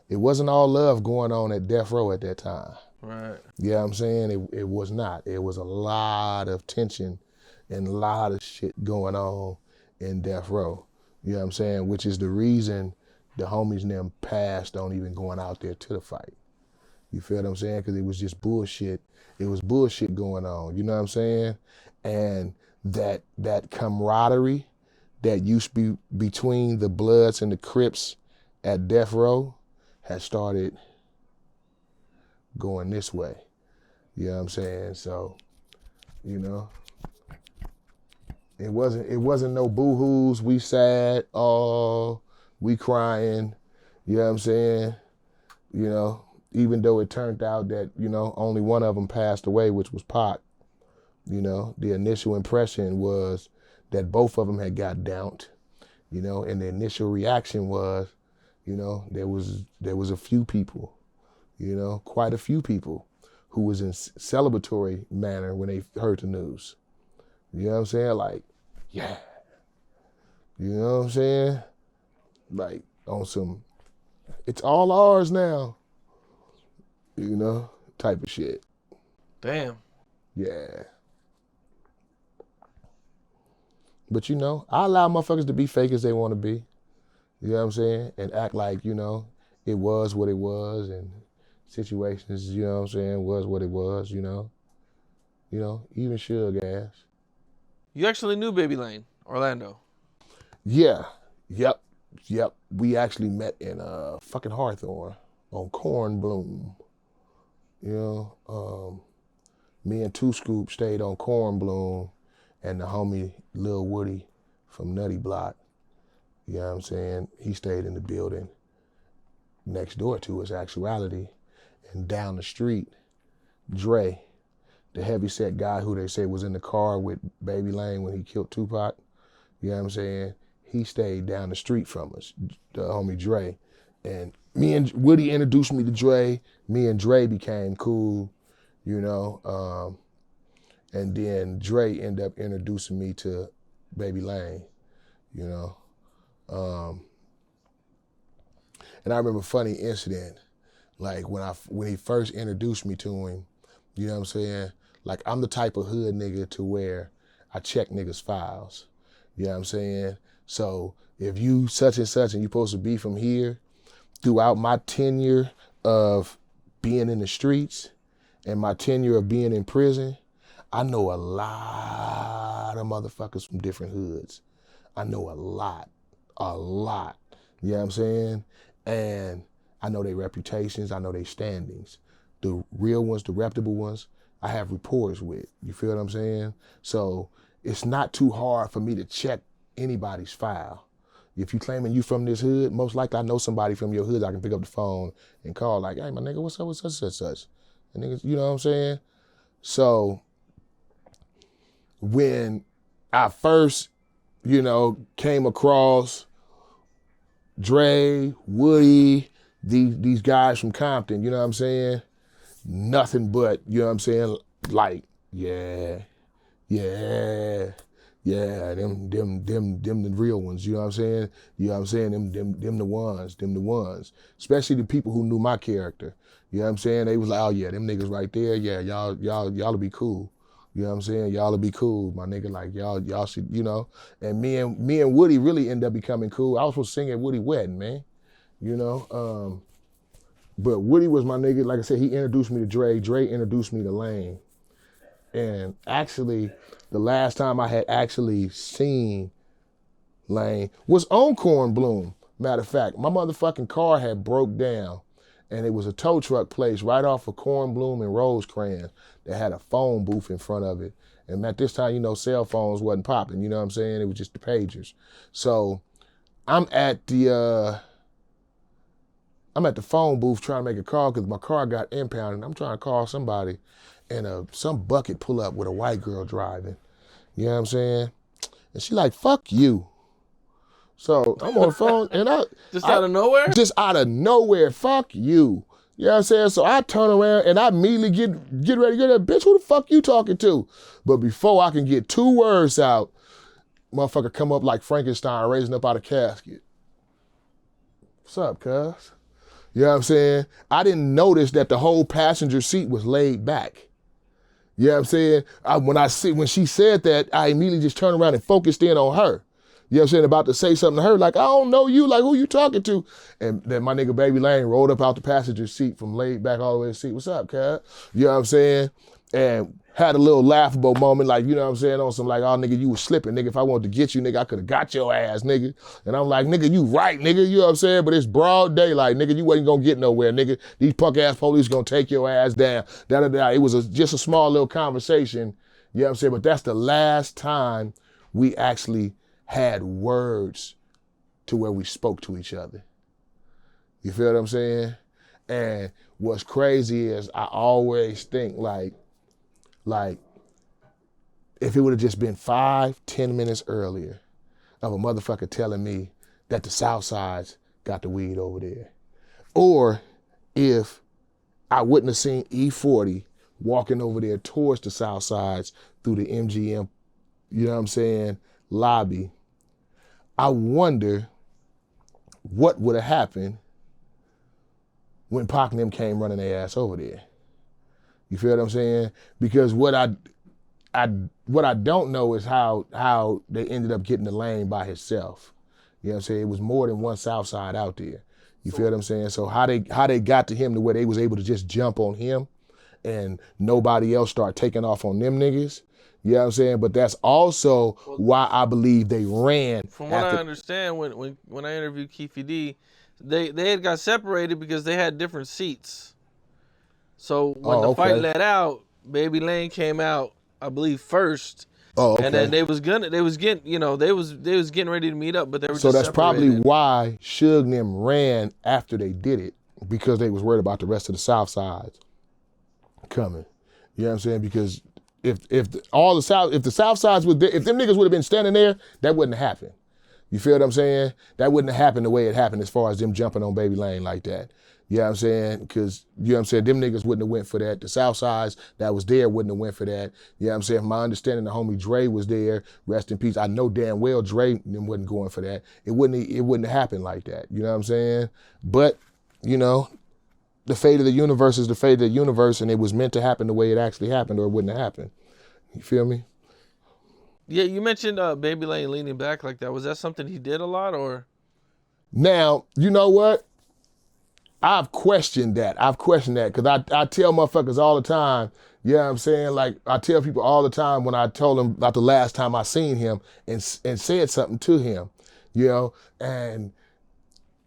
It wasn't all love going on at Death Row at that time. Right. You know what I'm saying? It was not. It was a lot of tension and a lot of shit going on in Death Row. You know what I'm saying? Which is the reason the homies and them passed on even going out there to the fight. You feel what I'm saying? Because it was just bullshit. It was bullshit going on. You know what I'm saying? And that camaraderie that used to be between the Bloods and the Crips at Death Row has started going this way. You know what I'm saying? So, it wasn't no boo-hoos, we sad, we crying, you know what I'm saying? Even though it turned out that, only one of them passed away, which was Pac, the initial impression was that both of them had got downed, and the initial reaction was, there was a few people, quite a few people who was in celebratory manner when they heard the news. You know what I'm saying? Like, yeah. You know what I'm saying? Like, on some, it's all ours now, type of shit. Damn. Yeah. But I allow motherfuckers to be fake as they want to be. You know what I'm saying? And act like, it was what it was, and situations, you know what I'm saying, was what it was, even Suge ass. You actually knew Baby Lane, Orlando. Yeah. Yep. We actually met in fucking Hawthorne on Corn Bloom. Me and Two Scoop stayed on Corn Bloom, and the homie Lil Woody from Nutty Block, you know what I'm saying, he stayed in the building next door to us, actuality. And down the street, Dre, the heavyset guy who they say was in the car with Baby Lane when he killed Tupac, you know what I'm saying, he stayed down the street from us, the homie Dre. And me and Woody introduced me to Dre. Me and Dre became cool, And then Dre ended up introducing me to Baby Lane, you know. And I remember a funny incident, like when he first introduced me to him, you know what I'm saying? Like, I'm the type of hood nigga to where I check niggas' files, you know what I'm saying? So if you such and such and you supposed to be from here, throughout my tenure of being in the streets and my tenure of being in prison, I know a lot of motherfuckers from different hoods. I know a lot. You know what I'm saying? And I know their reputations, I know their standings. The real ones, the reputable ones, I have rapport with. You feel what I'm saying? So it's not too hard for me to check anybody's file. If you claiming you from this hood, most likely I know somebody from your hood. I can pick up the phone and call like, hey, my nigga, what's up with such? And niggas, you know what I'm saying? So when I first, you know, came across Dre, Woody, these guys from Compton, you know what I'm saying? Nothing but, you know what I'm saying? Like, yeah, them the real ones, you know what I'm saying? You know what I'm saying? Them the ones. Especially the people who knew my character. You know what I'm saying? They was like, oh yeah, them niggas right there, yeah, y'all'll be cool. You know what I'm saying? Y'all'll be cool, my nigga. Like y'all should, you know. And me and Woody really ended up becoming cool. I was supposed to sing at Woody wedding, man. You know. But Woody was my nigga. Like I said, he introduced me to Dre. Dre introduced me to Lane. And actually, the last time I had actually seen Lane was on Corn Bloom. Matter of fact, my motherfucking car had broke down, and it was a tow truck place right off of Corn Bloom and Rosecrans that had a phone booth in front of it. And at this time, you know, cell phones wasn't popping, you know what I'm saying? It was just the pagers. So I'm at the phone booth trying to make a call because my car got impounded. I'm trying to call somebody, and some bucket pull up with a white girl driving. You know what I'm saying? And she like, fuck you. So I'm on the phone and out of nowhere? Just out of nowhere, fuck you. You know what I'm saying? So I turn around and I immediately get ready to get that bitch, who the fuck you talking to? But before I can get 2 words out, motherfucker come up like Frankenstein raising up out of casket. What's up, cuz? You know what I'm saying? I didn't notice that the whole passenger seat was laid back. You know what I'm saying? When she said that, I immediately just turned around and focused in on her. You know what I'm saying? About to say something to her, like, I don't know you, like, who you talking to? And then my nigga Baby Lane rolled up out the passenger seat from laid back all the way to the seat. What's up, cuz? You know what I'm saying? And had a little laughable moment, like, you know what I'm saying, on some like, oh, nigga, you was slipping, nigga. If I wanted to get you, nigga, I could have got your ass, nigga. And I'm like, nigga, you right, nigga, you know what I'm saying? But it's broad daylight, nigga, you wasn't gonna get nowhere, nigga. These punk ass police gonna take your ass down. It was just a small little conversation, you know what I'm saying? But that's the last time we actually had words to where we spoke to each other. You feel what I'm saying? And what's crazy is I always think like, if it would have just been 5-10 minutes earlier of a motherfucker telling me that the South Sides got the weed over there. Or if I wouldn't have seen E40 walking over there towards the South Sides through the MGM, you know what I'm saying, lobby, I wonder what would have happened when Pac and them came running their ass over there. You feel what I'm saying? Because what I don't know is how they ended up getting the Lane by himself. You know what I'm saying? It was more than one South Side out there. You feel what I'm saying? So how they got to him to where they was able to just jump on him and nobody else start taking off on them niggas. You know what I'm saying? But that's also why I believe they ran. From what I understand, when I interviewed Keefy D, they had got separated because they had different seats. So when the fight let out, Baby Lane came out, I believe, first. Oh, okay. And then they was getting ready to meet up, but they were so just that's separated. Probably why Suge and them ran after they did it, because they was worried about the rest of the South Sides coming. You know what I'm saying? Because if the South Sides if them niggas would have been standing there, that wouldn't happen. You feel what I'm saying? That wouldn't have happened the way it happened as far as them jumping on Baby Lane like that. You know what I'm saying? Because, you know what I'm saying, them niggas wouldn't have went for that. The South Sides that was there wouldn't have went for that. You know what I'm saying? From my understanding, the homie Dre was there, rest in peace. I know damn well Dre them wasn't going for that. It wouldn't have happened like that. You know what I'm saying? But, you know, the fate of the universe is the fate of the universe, and it was meant to happen the way it actually happened, or it wouldn't have happened. You feel me? Yeah, you mentioned Baby Lane leaning back like that. Was that something he did a lot, or? Now, you know what? I've questioned that because I tell motherfuckers all the time, you know what I'm saying? Like, I tell people all the time when I told them about the last time I seen him and said something to him, you know? And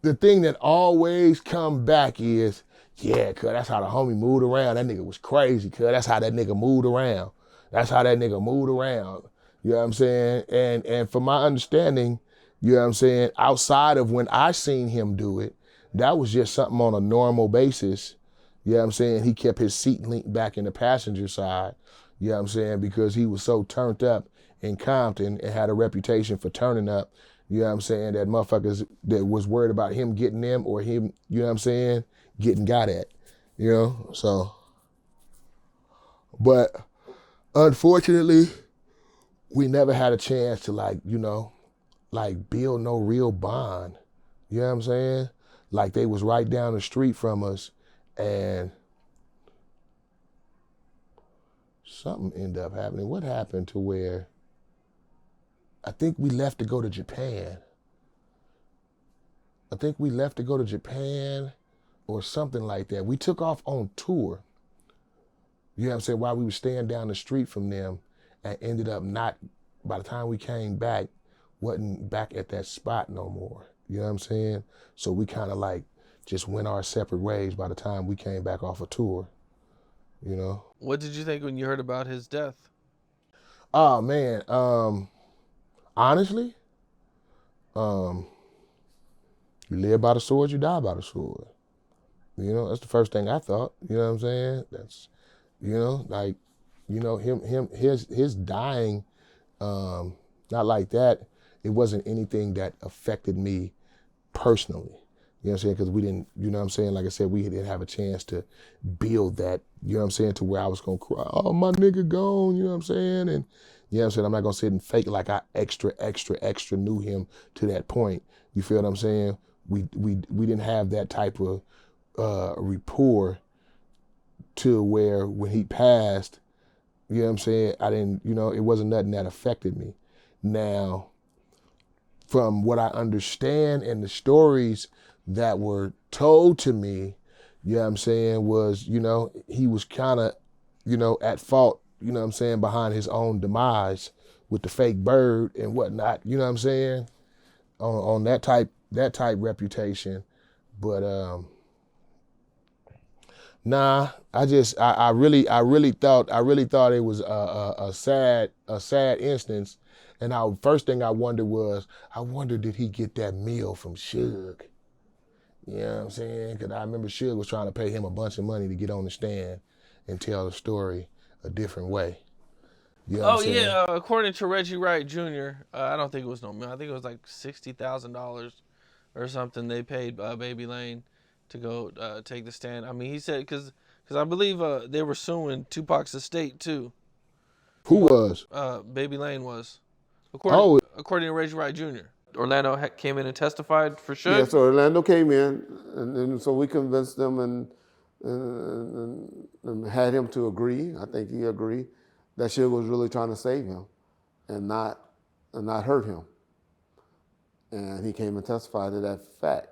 the thing that always come back is, yeah, cuz that's how the homie moved around. That nigga was crazy, cuz that's how that nigga moved around. That's how that nigga moved around. You know what I'm saying? And from my understanding, you know what I'm saying, outside of when I seen him do it, that was just something on a normal basis. You know what I'm saying? He kept his seat linked back in the passenger side. You know what I'm saying? Because he was so turned up in Compton and had a reputation for turning up. You know what I'm saying? That motherfuckers that was worried about him getting them or him, you know what I'm saying, getting got at. You know? So, but unfortunately, we never had a chance to, like, you know, like build no real bond. You know what I'm saying? Like, they was right down the street from us, and something ended up happening. What happened to where I think we left to go to Japan. Or something like that. We took off on tour. You know what I'm saying? While we were staying down the street from them, and ended up not, by the time we came back, wasn't back at that spot no more. You know what I'm saying? So we kind of like just went our separate ways by the time we came back off a tour, you know? What did you think when you heard about his death? Oh man, honestly, you live by the sword, you die by the sword. You know, that's the first thing I thought. You know what I'm saying? That's, you know, like, you know, his dying, not like that. It wasn't anything that affected me personally. You know what I'm saying? Because we didn't, you know what I'm saying? Like I said, we didn't have a chance to build that, you know what I'm saying, to where I was going to cry, oh, my nigga gone, you know what I'm saying? And, you know what I'm saying? I'm not going to sit and fake like I extra knew him to that point. You feel what I'm saying? We didn't have that type of rapport to where when he passed, you know what I'm saying, I didn't, you know, it wasn't nothing that affected me. Now, from what I understand and the stories that were told to me, you know what I'm saying, was, you know, he was kind of, you know, at fault, you know what I'm saying, behind his own demise with the fake bird and whatnot, you know what I'm saying, on that type reputation. But nah, I really thought it was a sad instance. And first thing I wondered, did he get that meal from Suge? You know what I'm saying? Because I remember Suge was trying to pay him a bunch of money to get on the stand and tell the story a different way. You know what I'm saying? Yeah, according to Reggie Wright Jr., I don't think it was no million. I think it was like $60,000 or something they paid Baby Lane to go take the stand. I mean, he said, because I believe they were suing Tupac's estate too. Who was? Baby Lane was. Oh, According to Reggie Wright Jr. Orlando came in and testified for Suge? Yeah, so Orlando came in, and so we convinced them and had him to agree. I think he agreed that Suge was really trying to save him and not hurt him. And he came and testified to that fact.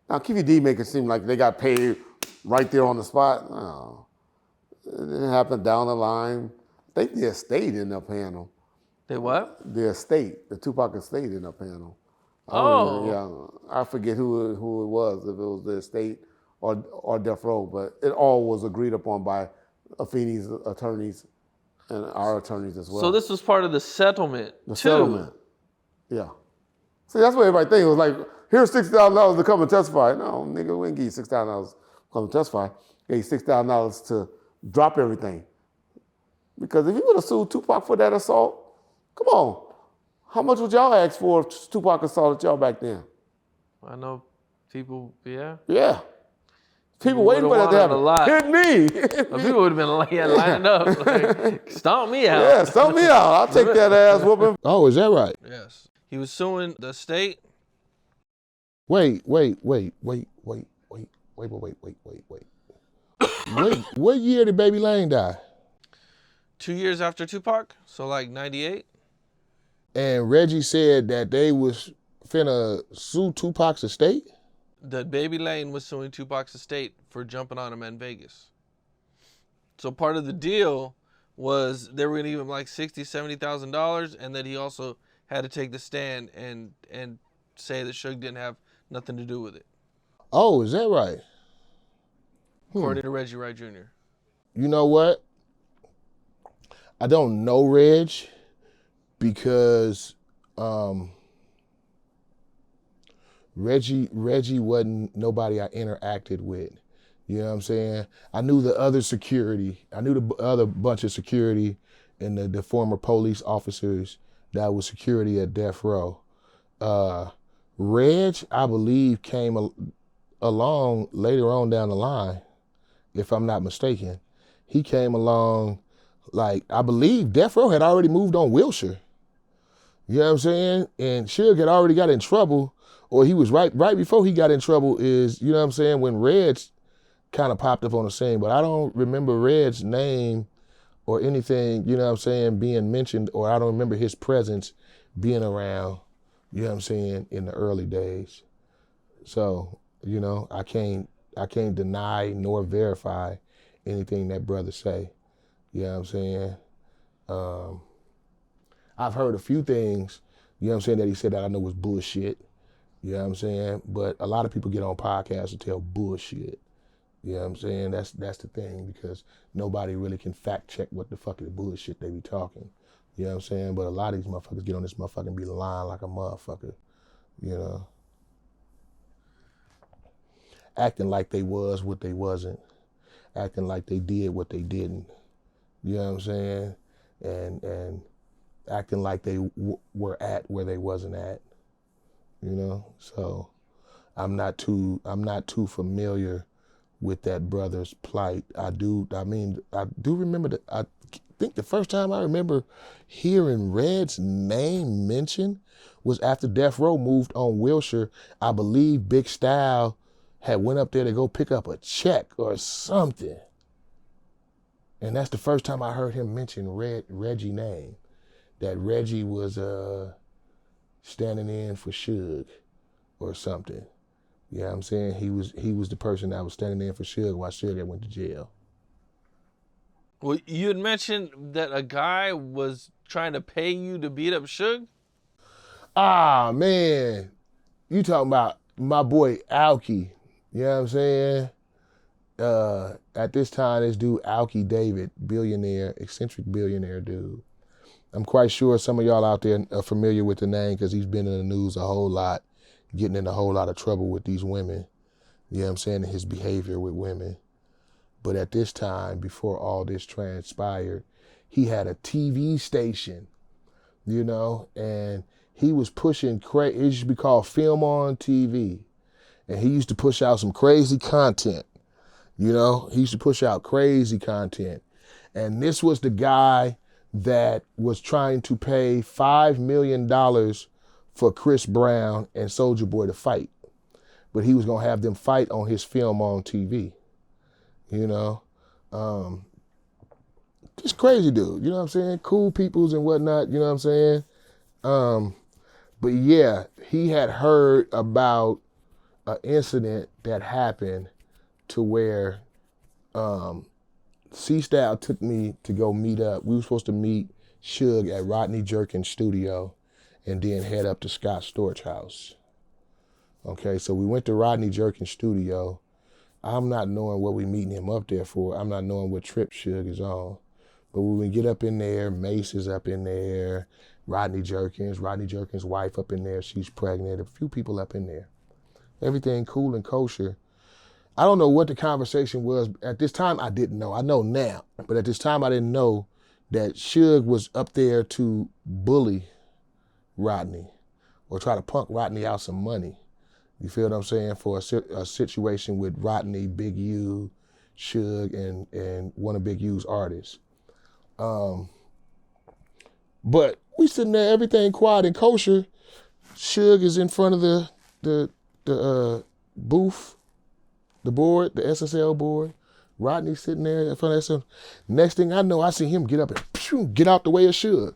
Now, QVD make it seem like they got paid right there on the spot. No, it didn't happen down the line. I think the estate ended up paying them. They what? The estate, the Tupac estate ended up paying them. I forget who it was, if it was the estate or Death Row, but it all was agreed upon by Afeni's attorneys and our attorneys as well. So this was part of the settlement, settlement, yeah. See, that's what everybody thinks. It was like, here's $60,000 to come and testify. No, nigga, we didn't give you $6,000 to come and testify. We gave you $6,000 to drop everything. Because if you would have sued Tupac for that assault, come on. How much would y'all ask for if Tupac assaulted y'all back then? I know people, yeah. Yeah. People waiting for that to happen. A lot. Hit me. People would have been lining up, like, stomp me out. Yeah, stomp me out. I'll take that ass whooping. Oh, is that right? Yes. He was suing the state. Wait. What year did Baby Lane die? 2 years after Tupac, so like 98. And Reggie said that they was finna sue Tupac's estate? That Baby Lane was suing Tupac's estate for jumping on him in Vegas. So part of the deal was they were gonna give him like $60,000-$70,000, and that he also had to take the stand and say that Suge didn't have nothing to do with it. Oh, is that right? According to Reggie Wright Jr. You know what? I don't know Reg because Reggie wasn't nobody I interacted with. You know what I'm saying? I knew the other security. I knew the other bunch of security and the former police officers that was security at Death Row. Reg, I believe, came along later on down the line, if I'm not mistaken. He came along, like, I believe Death Row had already moved on Wilshire. You know what I'm saying? And Suge had already got in trouble, or he was right before he got in trouble is, you know what I'm saying, when Reg kind of popped up on the scene. But I don't remember Reg's name or anything, you know what I'm saying, being mentioned, or I don't remember his presence being around, you know what I'm saying, in the early days. So, you know, I can't deny nor verify anything that brother say. You know what I'm saying? I've heard a few things, you know what I'm saying, that he said that I know was bullshit. You know what I'm saying? But a lot of people get on podcasts and tell bullshit. You know what I'm saying? That's the thing, because nobody really can fact check what the fuck is bullshit they be talking. You know what I'm saying? But a lot of these motherfuckers get on this motherfucker and be lying like a motherfucker, you know? Acting like they was what they wasn't. Acting like they did what they didn't. You know what I'm saying? And acting like they were at where they wasn't at. You know? So I'm not too familiar with that brother's plight. I do remember that. I think the first time I remember hearing Red's name mentioned was after Death Row moved on Wilshire. I believe Big Style had went up there to go pick up a check or something. And that's the first time I heard him mention Reggie name. That Reggie was standing in for Suge or something. You know what I'm saying? He was the person that was standing in for Suge while Suge had went to jail. Well, you had mentioned that a guy was trying to pay you to beat up Suge? Ah, man. You talking about my boy Alki. You know what I'm saying? At this time, this dude, Alki David, billionaire, eccentric billionaire dude. I'm quite sure some of y'all out there are familiar with the name because he's been in the news a whole lot, getting in a whole lot of trouble with these women. You know what I'm saying? And his behavior with women. But at this time, before all this transpired, he had a TV station, you know, and he was pushing, it used to be called Film on TV. And he used to push out some crazy content, you know? He used to push out crazy content. And this was the guy that was trying to pay $5 million for Chris Brown and Soulja Boy to fight. But he was gonna have them fight on his Film on TV, you know? Just crazy dude, you know what I'm saying? Cool peoples and whatnot, you know what I'm saying? But yeah, he had heard about an incident that happened to where C-Style took me to go meet up. We were supposed to meet Suge at Rodney Jerkins' studio and then head up to Scott Storch house. Okay, so we went to Rodney Jerkins' studio. I'm not knowing what we meeting him up there for. I'm not knowing what trip Suge is on. But when we get up in there, Mace is up in there, Rodney Jerkins' wife up in there, she's pregnant, a few people up in there. Everything cool and kosher. I don't know what the conversation was. At this time, I didn't know. I know now. But at this time, I didn't know that Suge was up there to bully Rodney, or try to punk Rodney out some money. You feel what I'm saying? For a situation with Rodney, Big U, Suge, and one of Big U's artists. But we sitting there, everything quiet and kosher. Suge is in front of the booth, the board, the SSL board. Rodney sitting there in front of SSL. Next thing I know, I see him get up and get out the way of Suge.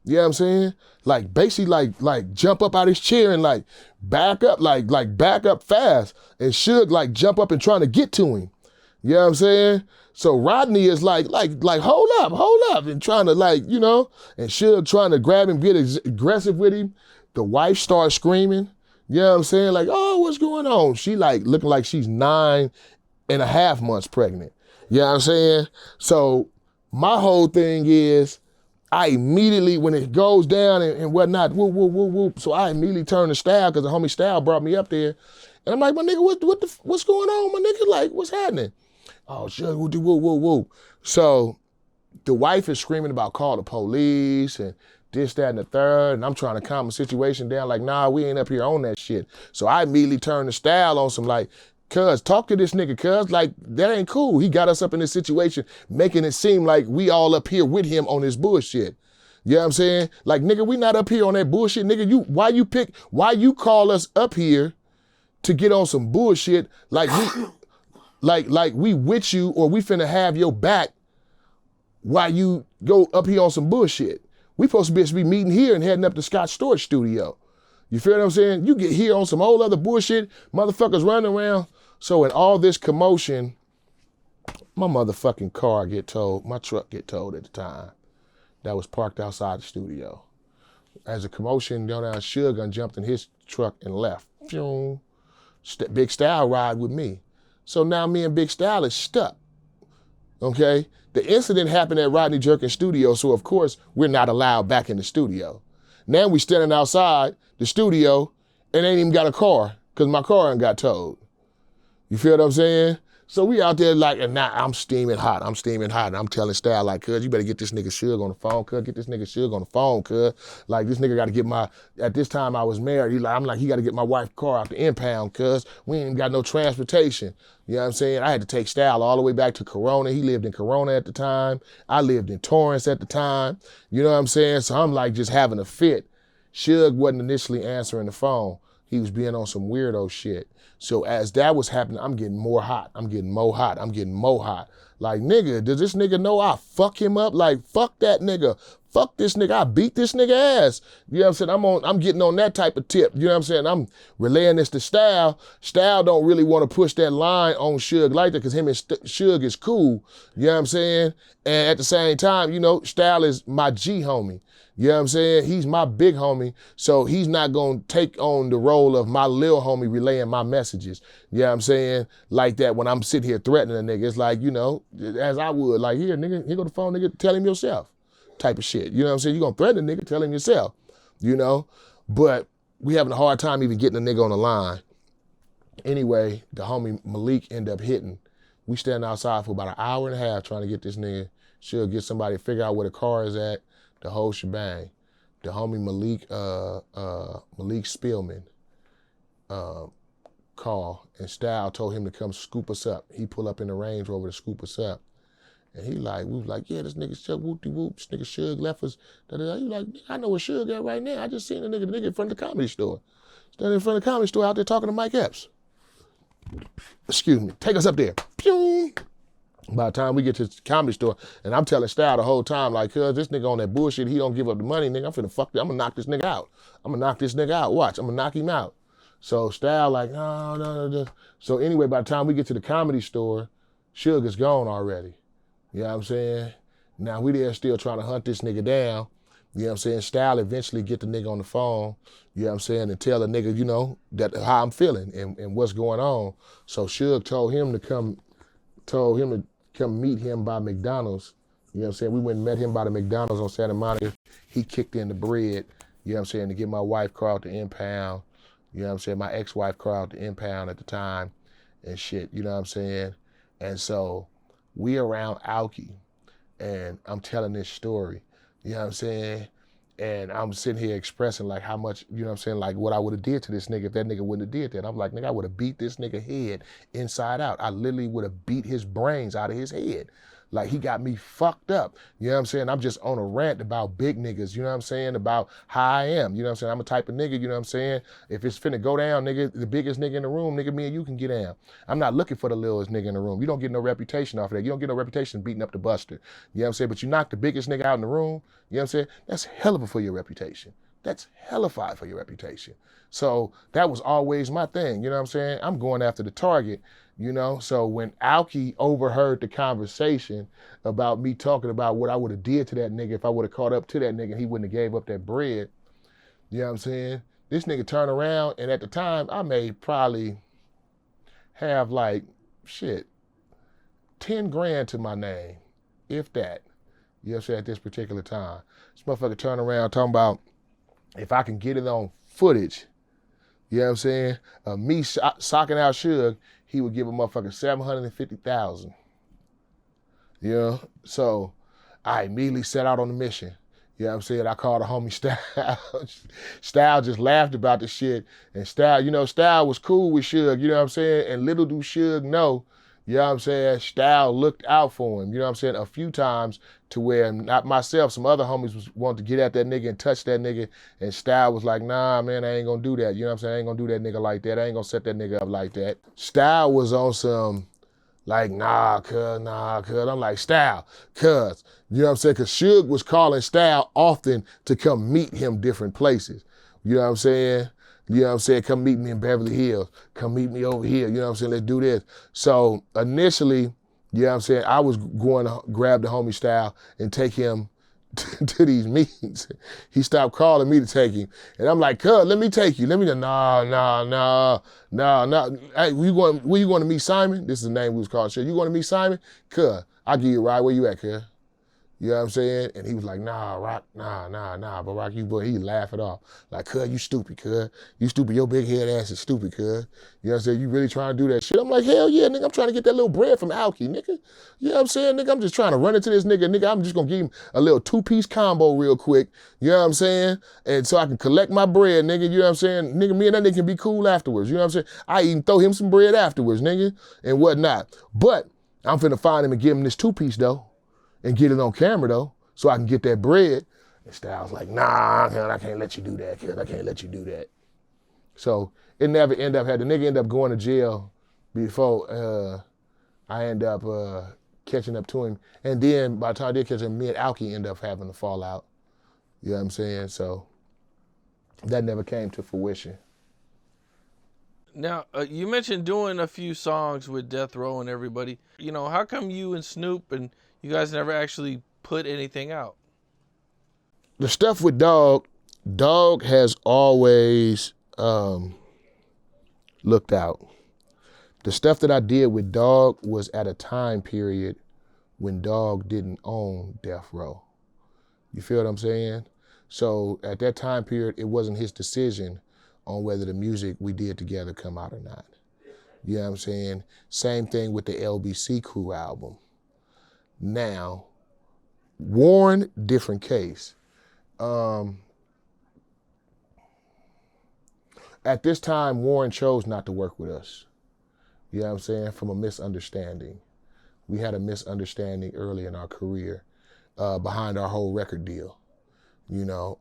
You know what I'm saying? Like basically like jump up out his chair and like back up, like back up fast. And Suge like jump up and trying to get to him. You know what I'm saying? So Rodney is like hold up, and trying to like, you know, and Suge trying to grab him, get aggressive with him. The wife starts screaming. You know what I'm saying? Like, oh, what's going on? She like looking like she's 9.5 months pregnant. You know what I'm saying? So my whole thing is, I immediately, when it goes down and whatnot, whoop, whoop, whoop, whoop. So I immediately turn to Style, because the homie Style brought me up there. And I'm like, my nigga, what's going on, my nigga? Like, what's happening? Oh, shit, whoop, whoop, whoop, whoop. So the wife is screaming about call the police and this, that, and the third. And I'm trying to calm the situation down like, nah, we ain't up here on that shit. So I immediately turn to Style on some like, cuz, talk to this nigga, cuz, like, that ain't cool. He got us up in this situation, making it seem like we all up here with him on this bullshit. You know what I'm saying? Like, nigga, we not up here on that bullshit. Nigga, why you call us up here to get on some bullshit like we with you, or we finna have your back while you go up here on some bullshit. We supposed to be meeting here and heading up to Scott's storage studio. You feel what I'm saying? You get here on some whole other bullshit, motherfuckers running around. So in all this commotion, my motherfucking car get towed, my truck get towed at the time. That was parked outside the studio. As a commotion, Suge done jumped in his truck and left. Big Style ride with me. So now me and Big Style is stuck, okay? The incident happened at Rodney Jerkins' studio, so of course we're not allowed back in the studio. Now we standing outside the studio and ain't even got a car, because my car ain't got towed. You feel what I'm saying? So we out there like, and now I'm steaming hot. And I'm telling Style like, cuz, you better get this nigga Suge on the phone, cuz. Get this nigga Suge on the phone, cuz. Like, this nigga got to get at this time I was married. I'm like, he got to get my wife's car out the impound, cuz. We ain't even got no transportation. You know what I'm saying? I had to take Style all the way back to Corona. He lived in Corona at the time. I lived in Torrance at the time. You know what I'm saying? So I'm like just having a fit. Suge wasn't initially answering the phone. He was being on some weirdo shit. So as that was happening, I'm getting more hot. I'm getting more hot. Like, nigga, does this nigga know I fuck him up? Like, fuck that nigga. Fuck this nigga. I beat this nigga ass. You know what I'm saying? I'm getting on that type of tip. You know what I'm saying? I'm relaying this to Style. Style don't really want to push that line on Suge like that, because him and Suge is cool. You know what I'm saying? And at the same time, you know, Style is my G homie. You know what I'm saying? He's my big homie, so he's not going to take on the role of my little homie relaying my messages. You know what I'm saying? Like that when I'm sitting here threatening a nigga. It's like, you know, as I would, like, here, nigga, here go the phone, nigga, tell him yourself type of shit. You know what I'm saying? You going to threaten a nigga, tell him yourself, you know? But we having a hard time even getting a nigga on the line. Anyway, the homie Malik ended up hitting. We standing outside for about an hour and a half trying to get this nigga. Should get somebody to figure out where the car is at. The whole shebang. The homie Malik Spielman called, and Style told him to come scoop us up. He pull up in the Range Rover to scoop us up. And we was like, yeah, this nigga Suge, whoop-de-whoop, this nigga Suge left us. He like, I know where Suge at right now. I just seen the nigga in front of the Comedy Store. Standing in front of the Comedy Store out there talking to Mike Epps. Excuse me, take us up there. Pew! By the time we get to the Comedy Store, and I'm telling Style the whole time, like, cuz this nigga on that bullshit, he don't give up the money, nigga. I'm finna fuck that. I'm gonna knock this nigga out. Watch, I'm gonna knock him out. So Style like, no. So anyway, by the time we get to the Comedy Store, Suge is gone already. You know what I'm saying? Now we there still trying to hunt this nigga down. You know what I'm saying? Style eventually get the nigga on the phone, you know what I'm saying, and tell the nigga, you know, that how I'm feeling and what's going on. So Suge told him to come meet him by McDonald's. You know what I'm saying? We went and met him by the McDonald's on Santa Monica. He kicked in the bread, you know what I'm saying, to get my wife car out the impound. You know what I'm saying? My ex-wife car out the impound at the time and shit, you know what I'm saying? And so we around Alki, and I'm telling this story, you know what I'm saying? And I'm sitting here expressing like how much, you know what I'm saying, like what I would have did to this nigga if that nigga wouldn't have did that. I'm like, nigga, I would have beat this nigga head inside out. I literally would have beat his brains out of his head. Like he got me fucked up. You know what I'm saying? I'm just on a rant about big niggas, you know what I'm saying? About how I am. You know what I'm saying? I'm a type of nigga, you know what I'm saying? If it's finna go down, nigga, the biggest nigga in the room, nigga, me and you can get down. I'm not looking for the littlest nigga in the room. You don't get no reputation off of that. You don't get no reputation beating up the buster. You know what I'm saying? But you knock the biggest nigga out in the room, you know what I'm saying? That's hell of a for your reputation. That's hellified for your reputation. So that was always my thing, you know what I'm saying? I'm going after the target. You know, so when Alki overheard the conversation about me talking about what I would have did to that nigga if I would have caught up to that nigga and he wouldn't have gave up that bread, you know what I'm saying? This nigga turned around, and at the time, I may probably have like, 10 grand to my name, if that. You know what I'm saying, at this particular time. This motherfucker turned around talking about if I can get it on footage, you know what I'm saying, me socking out Suge, he would give a motherfucker 750,000. You know? So I immediately set out on the mission. You know what I'm saying? I called the homie Style. Style just laughed about the shit. And Style, you know, Style was cool with Suge, you know what I'm saying? And little do Suge know, you know what I'm saying, Style looked out for him, you know what I'm saying, a few times to where not myself, some other homies was wanting to get at that nigga and touch that nigga, and Style was like, nah, man, I ain't gonna do that, you know what I'm saying, I ain't gonna do that nigga like that, I ain't gonna set that nigga up like that. Style was on some, like, nah, cuz. I'm like, Style, cuz, you know what I'm saying, cause Suge was calling Style often to come meet him different places, you know what I'm saying? You know what I'm saying? Come meet me in Beverly Hills. Come meet me over here. You know what I'm saying? Let's do this. So initially, you know what I'm saying, I was going to grab the homie Style and take him to these meetings. He stopped calling me to take him. And I'm like, cuz, let me take you. Let me, nah. Hey, where you going to meet Simon? This is the name we was calling shit. You going to meet Simon? Cuz, I'll give you a ride. Where you at, cuz? You know what I'm saying? And he was like, nah, Rock, nah. But Rock, you boy, he laugh it off. Like, cuz, you stupid, cuz. You stupid, your big head ass is stupid, cuz. You know what I'm saying? You really trying to do that shit? I'm like, hell yeah, nigga, I'm trying to get that little bread from Alki, nigga. You know what I'm saying, nigga? I'm just trying to run into this nigga. Nigga, I'm just gonna give him a little 2-piece combo real quick. You know what I'm saying? And so I can collect my bread, nigga. You know what I'm saying? Nigga, me and that nigga can be cool afterwards. You know what I'm saying? I even throw him some bread afterwards, nigga, and whatnot. But I'm finna find him and give him this 2-piece, though, and get it on camera, though, so I can get that bread. And Styles like, nah, I can't let you do that, kid. I can't let you do that. So it never had the nigga end up going to jail before I end up catching up to him. And then by the time I did catch him, me and Alki end up having a fallout. You know what I'm saying? So that never came to fruition. Now, you mentioned doing a few songs with Death Row and everybody. You know, how come you and Snoop and you guys never actually put anything out? The stuff with Dog has always looked out. The stuff that I did with Dog was at a time period when Dog didn't own Death Row. You feel what I'm saying? So at that time period, it wasn't his decision on whether the music we did together come out or not. You know what I'm saying? Same thing with the LBC Crew album. Now, Warren, different case. At this time, Warren chose not to work with us. You know what I'm saying? From a misunderstanding. We had a misunderstanding early in our career behind our whole record deal. You know,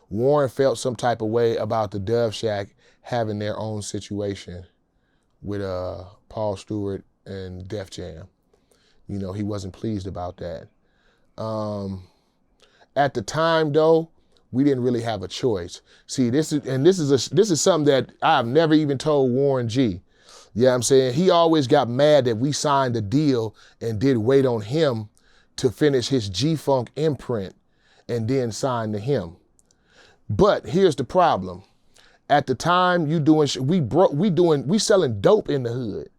Warren felt some type of way about the Dove Shack having their own situation with Paul Stewart and Def Jam. You know, he wasn't pleased about that. At the time, though, we didn't really have a choice. See, this is something that I've never even told Warren G. You know what I'm saying? He always got mad that we signed a deal and did wait on him to finish his G-Funk imprint and then sign to him. But here's the problem. At the time, we selling dope in the hood.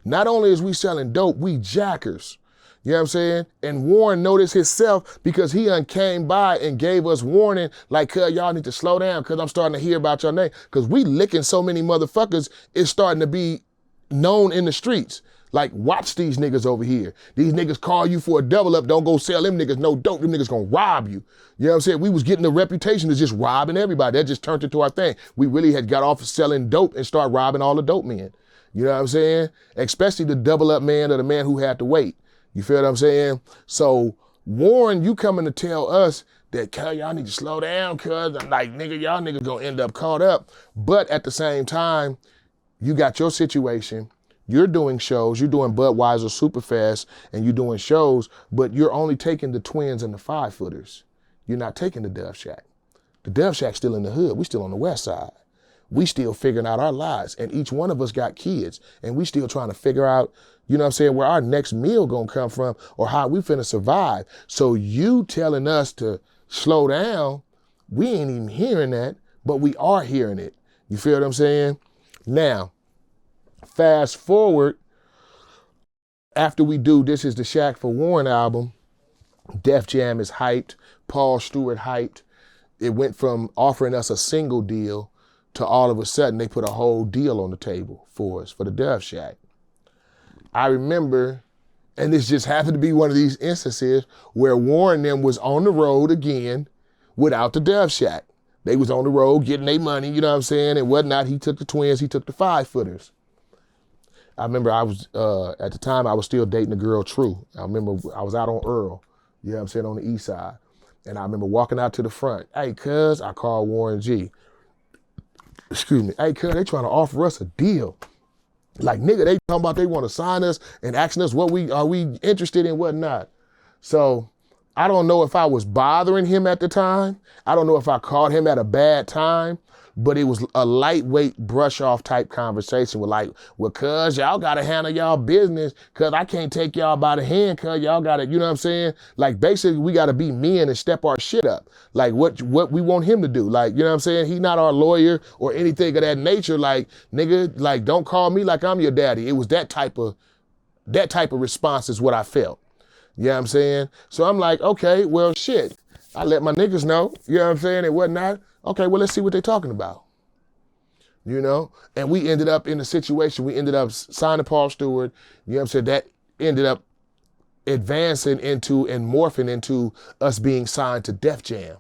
Not only is we selling dope, we jackers. You know what I'm saying? And Warren noticed himself because he came by and gave us warning, like, cuz y'all need to slow down because I'm starting to hear about your name. Because we licking so many motherfuckers, it's starting to be known in the streets. Like, watch these niggas over here. These niggas call you for a double up. Don't go sell them niggas no dope. Them niggas gonna rob you. You know what I'm saying? We was getting a reputation of just robbing everybody. That just turned into our thing. We really had got off of selling dope and started robbing all the dope men. You know what I'm saying? Especially the double up man or the man who had to wait. You feel what I'm saying? So Warren, you coming to tell us that, cuz, y'all need to slow down, cuz. I'm like, nigga, y'all niggas gonna end up caught up. But at the same time, you got your situation. You're doing shows, you're doing Budweiser Superfest, and you're doing shows, but you're only taking the twins and the 5-footers. You're not taking the Dove Shack. The Dove Shack's still in the hood. We still on the west side. We still figuring out our lives, and each one of us got kids, and we still trying to figure out, you know what I'm saying, where our next meal gonna come from or how we finna survive. So you telling us to slow down, we ain't even hearing that, but we are hearing it. You feel what I'm saying? Now, fast forward, after we do This Is the Shack for Warren album, Def Jam is hyped, Paul Stewart hyped. It went from offering us a single deal to all of a sudden they put a whole deal on the table for us, for the Dove Shack. I remember, and this just happened to be one of these instances where Warren them was on the road again without the Dove Shack. They was on the road getting their money, you know what I'm saying, and whatnot. He took the twins, he took the 5-footers. I remember I was, at the time I was still dating the girl True. I remember I was out on Earl, you know what I'm saying, on the east side. And I remember walking out to the front. Hey, cuz, I called Warren G. Excuse me. Hey, cuz, they trying to offer us a deal. Like, nigga, they talking about they want to sign us and asking us what are we interested in, what not. So I don't know if I was bothering him at the time. I don't know if I caught him at a bad time, but it was a lightweight brush off type conversation with like, well, cuz y'all gotta handle y'all business, cuz I can't take y'all by the hand, cuz y'all gotta, you know what I'm saying? Like, basically we gotta be men and step our shit up. Like what we want him to do. Like, you know what I'm saying? He not our lawyer or anything of that nature. Like, nigga, like, don't call me like I'm your daddy. It was that type of response is what I felt. You know what I'm saying? So I'm like, okay, well, shit. I let my niggas know, you know what I'm saying, and whatnot. Okay, well, let's see what they're talking about. You know? And we ended up in a situation, we ended up signing Paul Stewart, you know what I'm saying? That ended up advancing into and morphing into us being signed to Def Jam,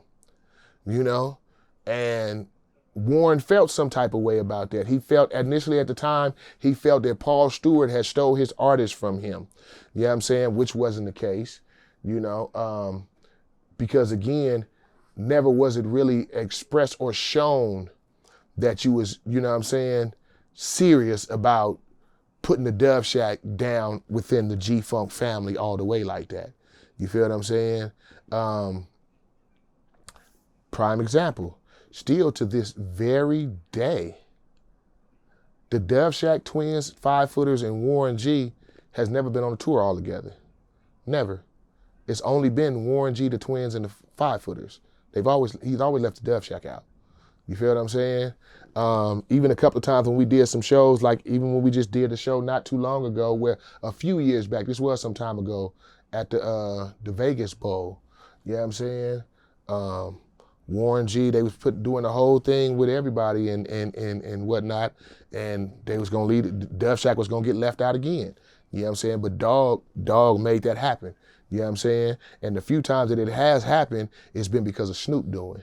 you know? And Warren felt some type of way about that. He felt, initially at the time, he felt that Paul Stewart had stole his artist from him. You know what I'm saying? Which wasn't the case, you know? Because again, never was it really expressed or shown that you was, you know what I'm saying, serious about putting the Dove Shack down within the G-Funk family all the way like that. You feel what I'm saying? Prime example, still to this very day, the Dove Shack twins, 5-footers, and Warren G has never been on a tour all together. Never. It's only been Warren G, the twins, and the 5-footers. He's always left the Dove Shack out. You feel what I'm saying? Even a couple of times when we did some shows, like even when we just did a show not too long ago, where a few years back, this was some time ago, at the Vegas Bowl. You know what I'm saying? Warren G, they was doing the whole thing with everybody and whatnot, and they was gonna lead it. Dove Shack was gonna get left out again. You know what I'm saying? But Dog made that happen. You know what I'm saying? And the few times that it has happened, it's been because of Snoop doing.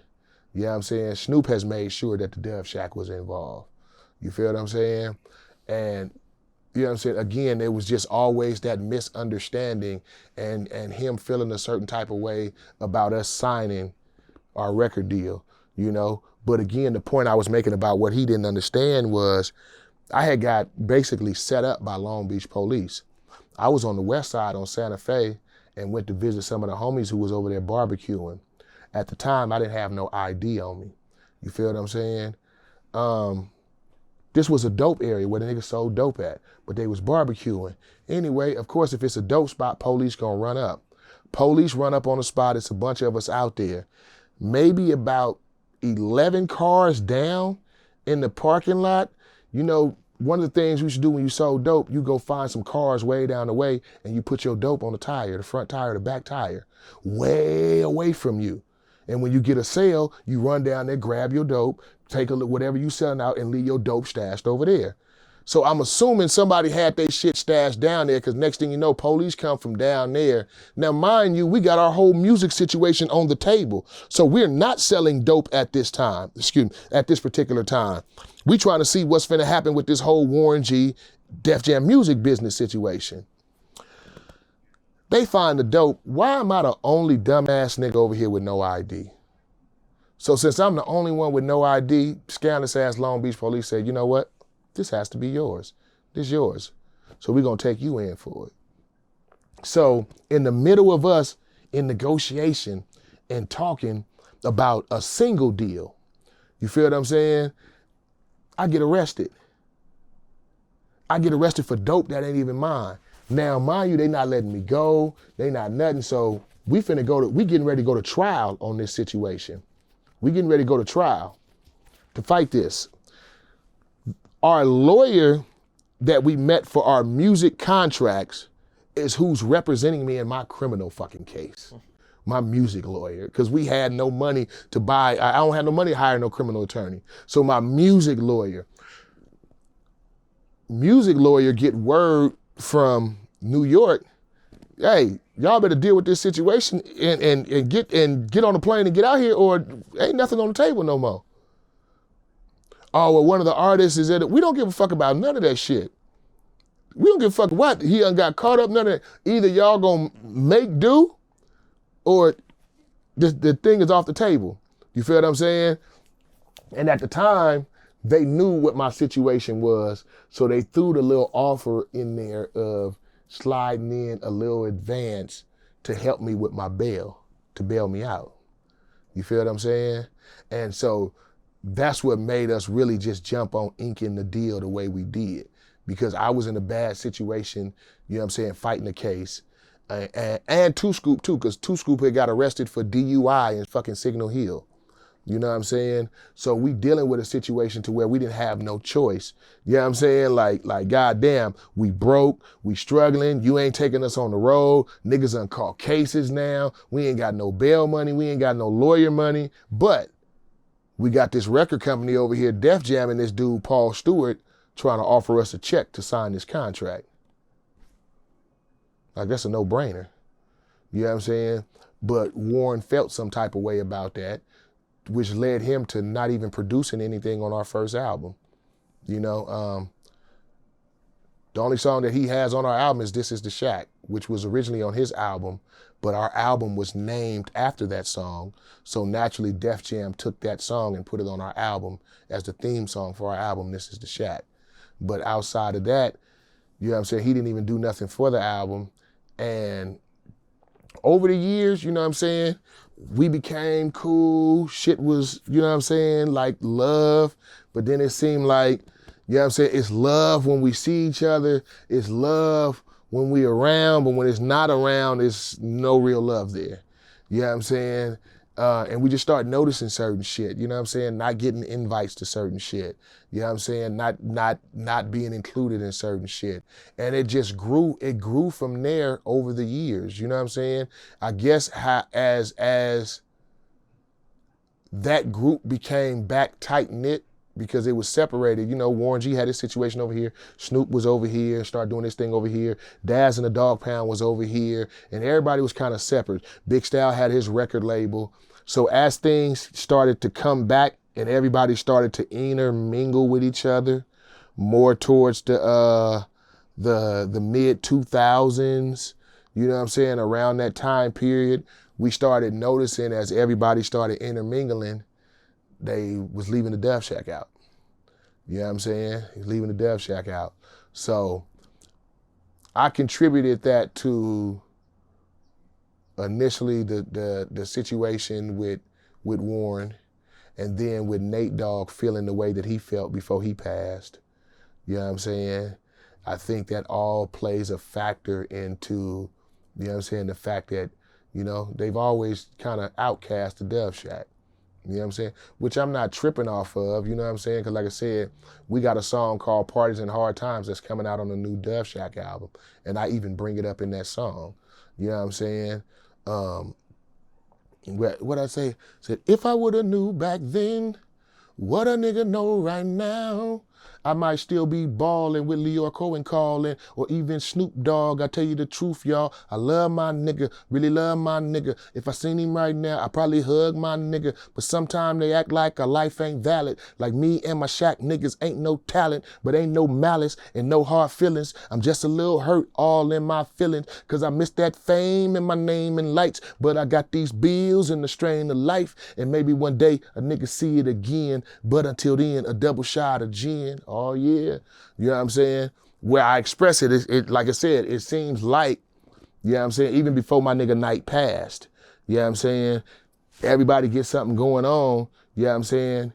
You know what I'm saying? Snoop has made sure that the Dove Shack was involved. You feel what I'm saying? And you know what I'm saying? Again, it was just always that misunderstanding and him feeling a certain type of way about us signing our record deal, you know? But again, the point I was making about what he didn't understand was I had got basically set up by Long Beach police. I was on the west side on Santa Fe and went to visit some of the homies who was over there barbecuing. At the time, I didn't have no ID on me. You feel what I'm saying? This was a dope area where the niggas sold dope at, but they was barbecuing. Anyway, of course, if it's a dope spot, police gonna run up. Police run up on the spot, it's a bunch of us out there. Maybe about 11 cars down in the parking lot. You know, one of the things you should do when you sold dope, you go find some cars way down the way and you put your dope on the tire, the front tire, the back tire, way away from you. And when you get a sale, you run down there, grab your dope, take a look, whatever you selling out, and leave your dope stashed over there. So I'm assuming somebody had their shit stashed down there, because next thing you know, police come from down there. Now, mind you, we got our whole music situation on the table. So we're not selling dope at this time, at this particular time. We trying to see what's finna happen with this whole Warren G, Def Jam music business situation. They find the dope. Why am I the only dumbass nigga over here with no ID? So since I'm the only one with no ID, scandalous ass Long Beach police said, you know what? This has to be yours. This is yours. So we're gonna take you in for it. So in the middle of us in negotiation and talking about a single deal, you feel what I'm saying? I get arrested. I get arrested for dope that ain't even mine. Now, mind you, they not letting me go. They not nothing. So we getting ready to go to trial on this situation. We getting ready to go to trial to fight this. Our lawyer that we met for our music contracts is who's representing me in my criminal fucking case. My music lawyer, because we had no money to buy. I don't have no money to hire no criminal attorney. So my music lawyer get word from New York, hey, y'all better deal with this situation and get on the plane and get out here, or ain't nothing on the table no more. Oh, well, one of the artists is that we don't give a fuck about none of that shit. We don't give a fuck what. He done got caught up, none of that. Either y'all gonna make do, or the thing is off the table. You feel what I'm saying? And at the time, they knew what my situation was, so they threw the little offer in there of sliding in a little advance to help me with my bail, to bail me out. You feel what I'm saying? And so that's what made us really just jump on inking the deal the way we did, because I was in a bad situation, you know what I'm saying, fighting the case. And Two Scoop too, because Two Scoop had got arrested for DUI in fucking Signal Hill. You know what I'm saying? So we dealing with a situation to where we didn't have no choice. You know what I'm saying? Like goddamn, we broke, we struggling, you ain't taking us on the road, niggas done caught cases now, we ain't got no bail money, we ain't got no lawyer money, but we got this record company over here, Def Jam, and this dude, Paul Stewart, trying to offer us a check to sign this contract. Like, that's a no-brainer. You know what I'm saying? But Warren felt some type of way about that, which led him to not even producing anything on our first album. You know, the only song that he has on our album is This Is the Shack, which was originally on his album, but our album was named after that song. So naturally, Def Jam took that song and put it on our album as the theme song for our album, This Is the Shack. But outside of that, you know what I'm saying, he didn't even do nothing for the album. And over the years, you know what I'm saying, we became cool. Shit was, you know what I'm saying, like love. But then it seemed like, you know what I'm saying, it's love when we see each other. It's love when we around, but when it's not around, it's no real love there. You know what I'm saying? And we just start noticing certain shit, you know what I'm saying? Not getting invites to certain shit. You know what I'm saying? Not being included in certain shit. And it just grew, it grew from there over the years, you know what I'm saying? I guess as that group became back tight knit, because it was separated. You know, Warren G had his situation over here. Snoop was over here, started doing this thing over here. Daz and the Dog Pound was over here, and everybody was kind of separate. Big Style had his record label. So as things started to come back and everybody started to intermingle with each other more towards the mid 2000s, you know what I'm saying, around that time period, we started noticing as everybody started intermingling, they was leaving the Def Shack out. You know what I'm saying? He's leaving the Def Shack out. So I contributed that to initially the situation with Warren, and then with Nate Dogg feeling the way that he felt before he passed. You know what I'm saying? I think that all plays a factor into, you know what I'm saying, the fact that, you know, they've always kind of outcast the Def Shack. You know what I'm saying? Which I'm not tripping off of, you know what I'm saying? Because like I said, we got a song called Parties and Hard Times that's coming out on the new Def Shack album. And I even bring it up in that song. You know what I'm saying? What I say? Said, if I woulda knew back then what a nigga know right now, I might still be balling with Lyor Cohen calling, or even Snoop Dogg. I tell you the truth, y'all. I love my nigga, really love my nigga. If I seen him right now, I probably hug my nigga. But sometimes they act like a life ain't valid. Like me and my Shaq niggas ain't no talent, but ain't no malice and no hard feelings. I'm just a little hurt all in my feelings, cause I miss that fame and my name and lights. But I got these bills and the strain of life, and maybe one day a nigga see it again. But until then, a double shot of gin. Oh yeah, you know what I'm saying? Where I express it, it like I said, it seems like, you know what I'm saying, even before my nigga Knight passed, you know what I'm saying, everybody gets something going on, you know what I'm saying,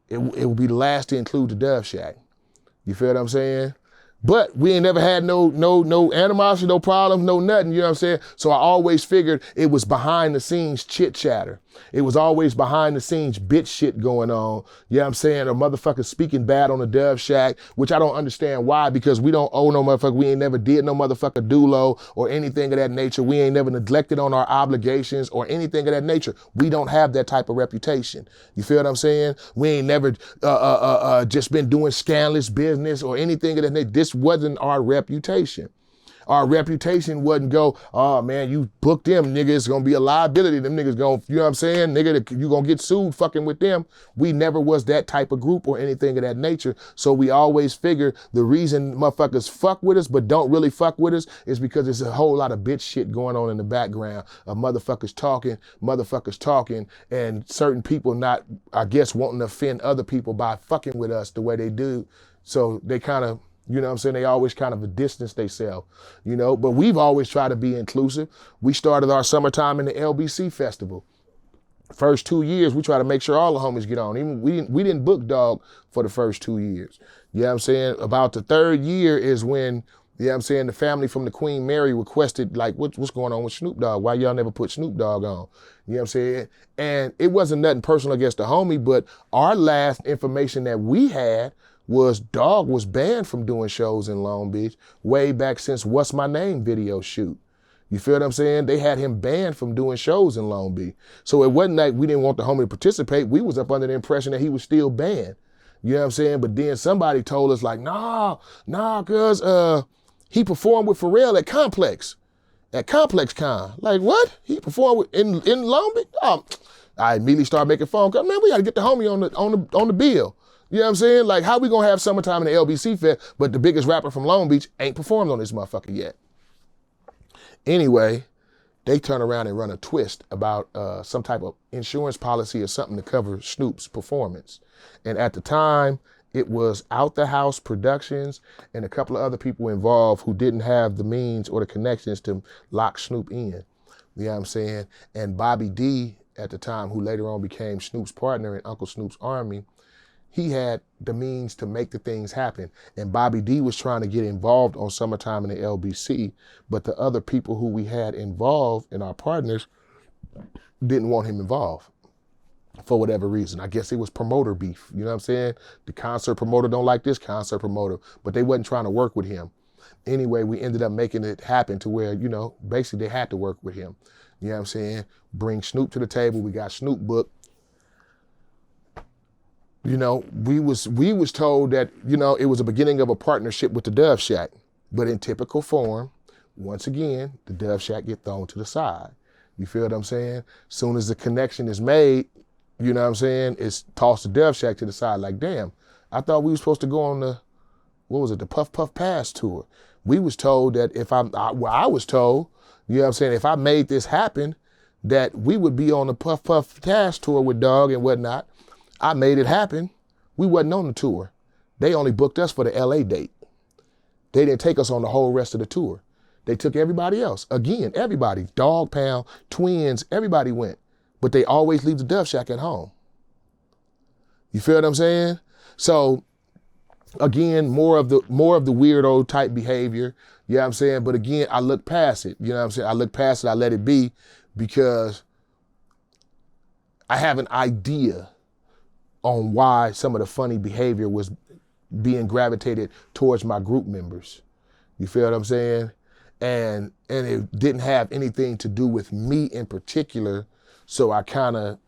it will be the last to include the Dove Shack. You feel what I'm saying? But we ain't never had no animosity, no problem, no nothing, you know what I'm saying? So I always figured it was behind the scenes chit chatter. It was always behind the scenes bitch shit going on, you know what I'm saying? Or motherfuckers speaking bad on the Dove Shack, which I don't understand why, because we don't owe no motherfucker, we ain't never did no motherfucker dulo or anything of that nature. We ain't never neglected on our obligations or anything of that nature. We don't have that type of reputation. You feel what I'm saying? We ain't never just been doing scandalous business or anything of that nature. This wasn't our reputation. Our reputation wouldn't go, oh man, you booked them, nigga, it's gonna be a liability. Them niggas gonna, you know what I'm saying? Nigga, you gonna get sued fucking with them. We never was that type of group or anything of that nature. So we always figure the reason motherfuckers fuck with us but don't really fuck with us is because there's a whole lot of bitch shit going on in the background of motherfuckers talking, and certain people not, I guess, wanting to offend other people by fucking with us the way they do. So they kind of, you know what I'm saying, they always kind of a distance themselves, you know, but we've always tried to be inclusive. We started our summertime in the LBC festival. First 2 years, we try to make sure all the homies get on. Even we didn't book Dog for the first 2 years. You know what I'm saying? About the third year is when, you know what I'm saying, the family from the Queen Mary requested, like, what's going on with Snoop Dogg? Why y'all never put Snoop Dogg on? You know what I'm saying? And it wasn't nothing personal against the homie, but our last information that we had was Dog was banned from doing shows in Long Beach way back since What's My Name video shoot. You feel what I'm saying? They had him banned from doing shows in Long Beach. So it wasn't like we didn't want the homie to participate. We was up under the impression that he was still banned. You know what I'm saying? But then somebody told us like, nah, cause he performed with Pharrell at Complex Con. Like what? He performed with, in Long Beach? Oh, I immediately started making phone calls. Man, we gotta get the homie on the bill. You know what I'm saying? Like, how we gonna have summertime in the LBC Fest, but the biggest rapper from Long Beach ain't performed on this motherfucker yet? Anyway, they turn around and run a twist about some type of insurance policy or something to cover Snoop's performance. And at the time, it was Out the House Productions and a couple of other people involved who didn't have the means or the connections to lock Snoop in. You know what I'm saying? And Bobby D at the time, who later on became Snoop's partner in Uncle Snoop's Army, he had the means to make the things happen. And Bobby D was trying to get involved on Summertime in the LBC, but the other people who we had involved and our partners didn't want him involved for whatever reason. I guess it was promoter beef, you know what I'm saying? The concert promoter don't like this concert promoter, but they wasn't trying to work with him. Anyway, we ended up making it happen to where, you know, basically they had to work with him. You know what I'm saying? Bring Snoop to the table. We got Snoop booked. You know, we was told that, you know, it was a beginning of a partnership with the Dove Shack, but in typical form, once again, the Dove Shack get thrown to the side. You feel what I'm saying? Soon as the connection is made, you know what I'm saying, it's tossed the Dove Shack to the side. Like, damn, I thought we were supposed to go on the, what was it, the Puff Puff Pass tour. We was told that I was told, you know what I'm saying, if I made this happen, that we would be on the Puff Puff Pass tour with Dog and whatnot. I made it happen. We wasn't on the tour. They only booked us for the LA date. They didn't take us on the whole rest of the tour. They took everybody else. Again, everybody, Dog Pound, Twins, everybody went. But they always leave the Dove Shack at home. You feel what I'm saying? So again, more of the weirdo type behavior. You know what I'm saying? But again, I look past it. You know what I'm saying? I look past it, I let it be, because I have an idea on why some of the funny behavior was being gravitated towards my group members. You feel what I'm saying? And it didn't have anything to do with me in particular, so I kind of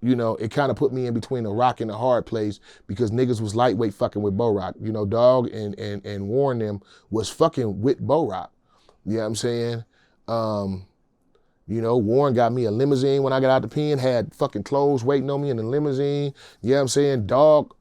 you know, it kind of put me in between a rock and a hard place because niggas was lightweight fucking with Bo Rock. You know, Dog and Warren them was fucking with Bo Rock. You know what I'm saying? You know, Warren got me a limousine when I got out the pen, had fucking clothes waiting on me in the limousine. You know what I'm saying? Dog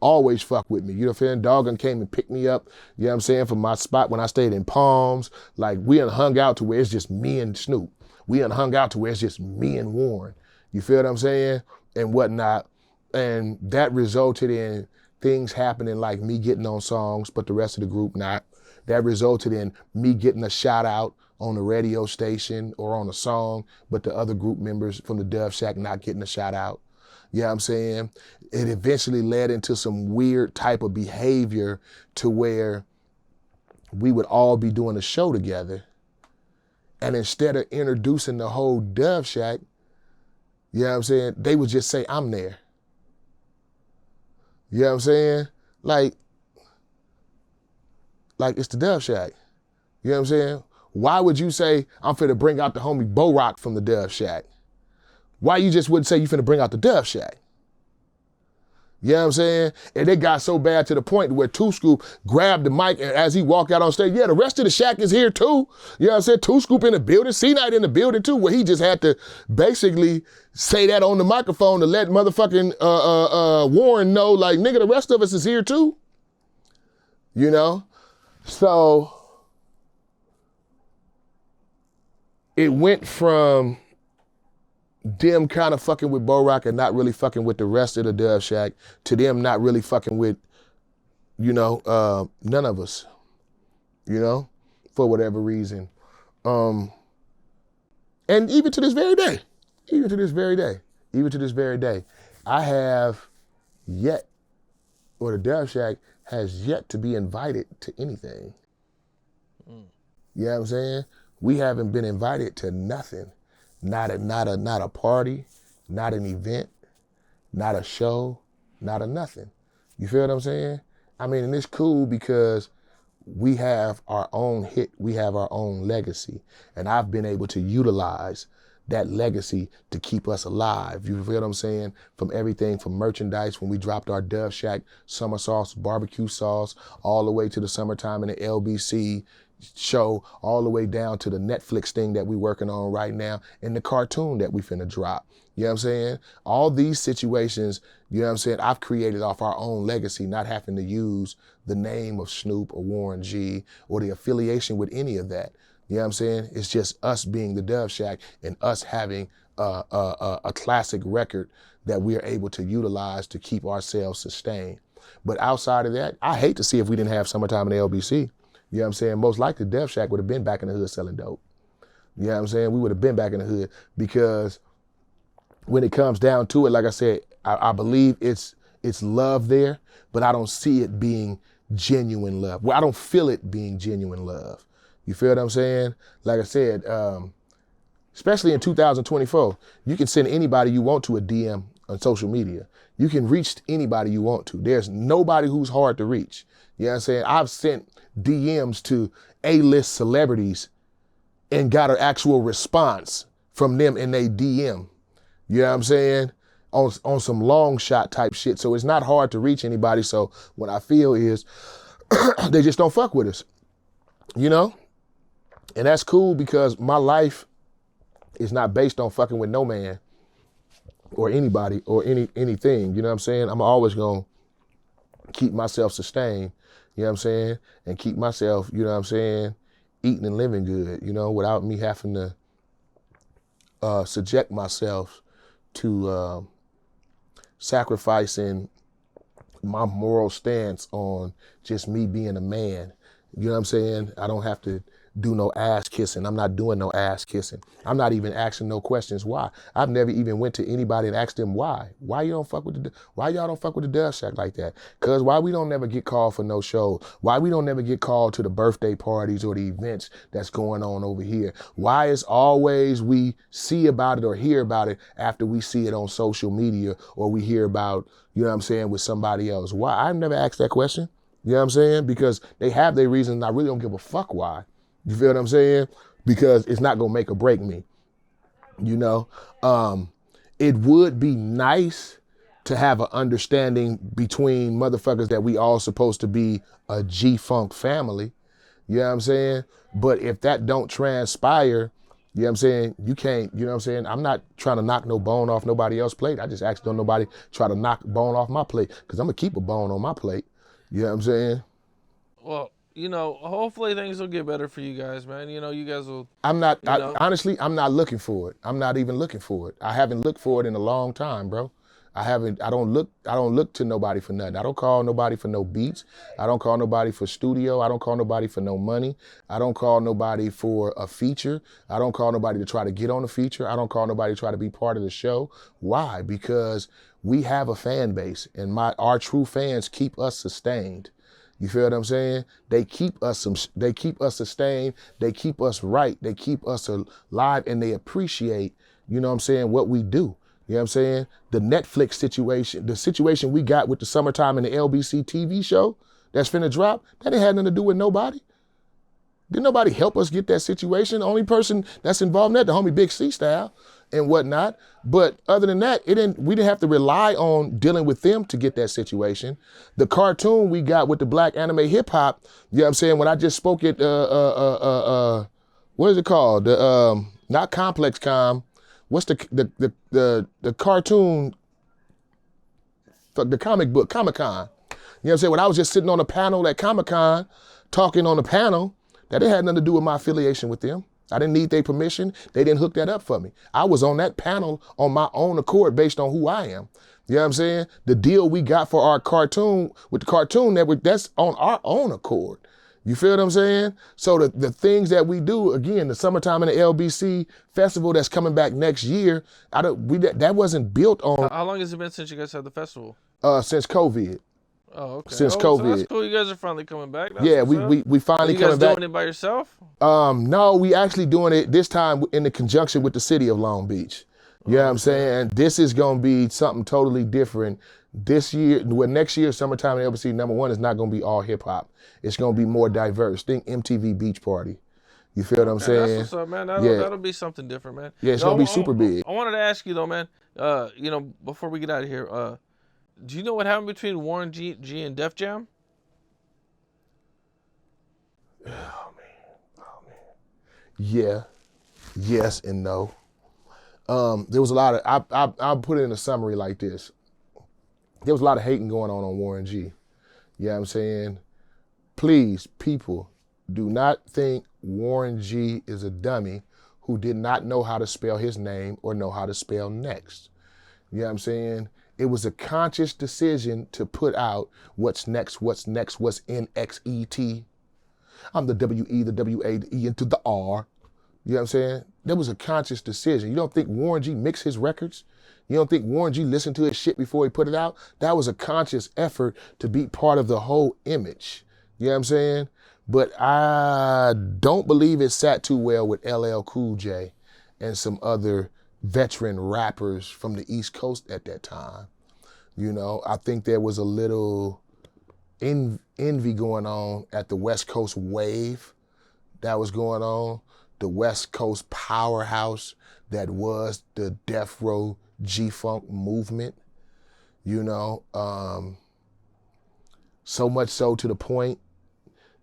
always fuck with me. You know what I'm saying? Dog came and picked me up, you know what I'm saying, from my spot when I stayed in Palms. Like, we done hung out to where it's just me and Snoop. We done hung out to where it's just me and Warren. You feel what I'm saying? And whatnot. And that resulted in things happening like me getting on songs, but the rest of the group not. That resulted in me getting a shout out on the radio station or on a song, but the other group members from the Dove Shack not getting a shout out. You know what I'm saying? It eventually led into some weird type of behavior to where we would all be doing a show together. And instead of introducing the whole Dove Shack, you know what I'm saying, they would just say, I'm there. You know what I'm saying? Like it's the Dove Shack. You know what I'm saying? Why would you say, I'm finna bring out the homie Bo Rock from the Dove Shack? Why you just wouldn't say you finna bring out the Dove Shack? You know what I'm saying? And it got so bad to the point where Two Scoop grabbed the mic and as he walked out on stage, yeah, the rest of the Shack is here too. You know what I'm saying? Two Scoop in the building, Suge Knight in the building too, where he just had to basically say that on the microphone to let motherfucking Warren know, like, nigga, the rest of us is here too. You know? So it went from them kind of fucking with Bo Rock and not really fucking with the rest of the Dove Shack to them not really fucking with, you know, none of us, you know, for whatever reason. And even to this very day, I have yet, or the Dove Shack has yet to be invited to anything. You know what I'm saying? We haven't been invited to nothing. Not a party, not an event, not a show, not a nothing. You feel what I'm saying? I mean, and it's cool because we have our own hit, we have our own legacy, and I've been able to utilize that legacy to keep us alive. You feel what I'm saying? From everything from merchandise, when we dropped our Dove Shack summer sauce, barbecue sauce, all the way to the summertime in the LBC show, all the way down to the Netflix thing that we working on right now, and the cartoon that we finna drop. You know what I'm saying? All these situations, you know what I'm saying, I've created off our own legacy, not having to use the name of Snoop or Warren G or the affiliation with any of that. You know what I'm saying? It's just us being the Dove Shack and us having a classic record that we are able to utilize to keep ourselves sustained. But outside of that, I hate to see if we didn't have summertime in the LBC. You know what I'm saying? Most likely Dove Shack would have been back in the hood selling dope. You know what I'm saying? We would have been back in the hood because when it comes down to it, like I said, I believe it's love there, but I don't see it being genuine love. Well, I don't feel it being genuine love. You feel what I'm saying? Like I said, especially in 2024, you can send anybody you want to a DM on social media. You can reach anybody you want to. There's nobody who's hard to reach. You know what I'm saying? I've sent DMs to A-list celebrities and got an actual response from them in they DM. You know what I'm saying? On some long shot type shit. So it's not hard to reach anybody. So what I feel is they just don't fuck with us, you know? And that's cool because my life is not based on fucking with no man or anybody or anything. You know what I'm saying? I'm always gonna keep myself sustained, you know what I'm saying? And keep myself, you know what I'm saying, eating and living good, you know, without me having to subject myself to sacrificing my moral stance on just me being a man. You know what I'm saying? I don't have to do no ass kissing. I'm not doing no ass kissing. I'm not even asking no questions why. I've never even went to anybody and asked them why. Why y'all don't fuck with the Dove Shack like that? Cause why we don't never get called for no shows? Why we don't never get called to the birthday parties or the events that's going on over here? Why is always we see about it or hear about it after we see it on social media or we hear about, you know what I'm saying, with somebody else? Why? I've never asked that question. You know what I'm saying? Because they have their reasons and I really don't give a fuck why. You feel what I'm saying? Because it's not gonna make or break me, you know? it would be nice to have an understanding between motherfuckers that we all supposed to be a G-Funk family. You know what I'm saying? But if that don't transpire, you know what I'm saying, you can't, you know what I'm saying? I'm not trying to knock no bone off nobody else's plate. I just ask don't nobody try to knock bone off my plate, because I'm going to keep a bone on my plate. You know what I'm saying? Well, hopefully things will get better for you guys, man. You guys will. Honestly, I'm not looking for it. I'm not even looking for it. I haven't looked for it in a long time, bro. I don't look to nobody for nothing. I don't call nobody for no beats. I don't call nobody for studio. I don't call nobody for no money. I don't call nobody for a feature. I don't call nobody to try to get on a feature. I don't call nobody to try to be part of the show. Why? Because we have a fan base, and our true fans keep us sustained. You feel what I'm saying? They keep us sustained. They keep us right. They keep us alive, and they appreciate, you know what I'm saying, what we do. You know what I'm saying? The Netflix situation, the situation we got with the Summertime and the LBC TV show that's finna drop, that ain't had nothing to do with nobody. Didn't nobody help us get that situation? The only person that's involved in that, the homie Big C style and whatnot. But other than that, we didn't have to rely on dealing with them to get that situation. The cartoon we got with the black anime hip hop, you know what I'm saying? When I just spoke at, what is it called? Not Complex Com. What's the cartoon, the comic book, Comic-Con. You know what I'm saying? When I was just sitting on a panel at Comic-Con, talking on the panel, that it had nothing to do with my affiliation with them. I didn't need their permission. They didn't hook that up for me. I was on that panel on my own accord based on who I am. You know what I'm saying? The deal we got for our cartoon, with the Cartoon Network, that's on our own accord. You feel what I'm saying? So the things that we do, again, the Summertime and the LBC festival that's coming back next year, that wasn't built on. How long has it been since you guys had the festival? Since COVID. Oh, okay. Since So COVID. that's cool. You guys are finally coming back. That's Yeah, what's up. we finally you guys coming back. doing it by yourself? No, we actually doing it this time in the conjunction with the city of Long Beach. You know what I'm saying? This is gonna be something totally different. This year, next year, Summertime and LBC, number one, is not gonna be all hip hop. It's gonna be more diverse. Think MTV Beach Party. You feel what I'm saying? That's what's up, man. That'll be something different, man. Yeah, it's gonna be super big. I wanted to ask you though, man. Before we get out of here, do you know what happened between Warren G and Def Jam? Oh man. Yeah. Yes and no. There was a lot of, I'll put it in a summary like this. There was a lot of hating going on Warren G. You know what I'm saying? Please, people, do not think Warren G is a dummy who did not know how to spell his name or know how to spell next. You know what I'm saying? It was a conscious decision to put out what's next, what's NXET. I'm the W-E, the W-A, the E into the R. You know what I'm saying? That was a conscious decision. You don't think Warren G mixed his records? You don't think Warren G listened to his shit before he put it out? That was a conscious effort to be part of the whole image. You know what I'm saying? But I don't believe it sat too well with LL Cool J and some other veteran rappers from the East Coast at that time. You know, I think there was a little envy going on at the West Coast wave that was going on, the West Coast powerhouse that was the Death Row G-Funk movement, you know. So much so to the point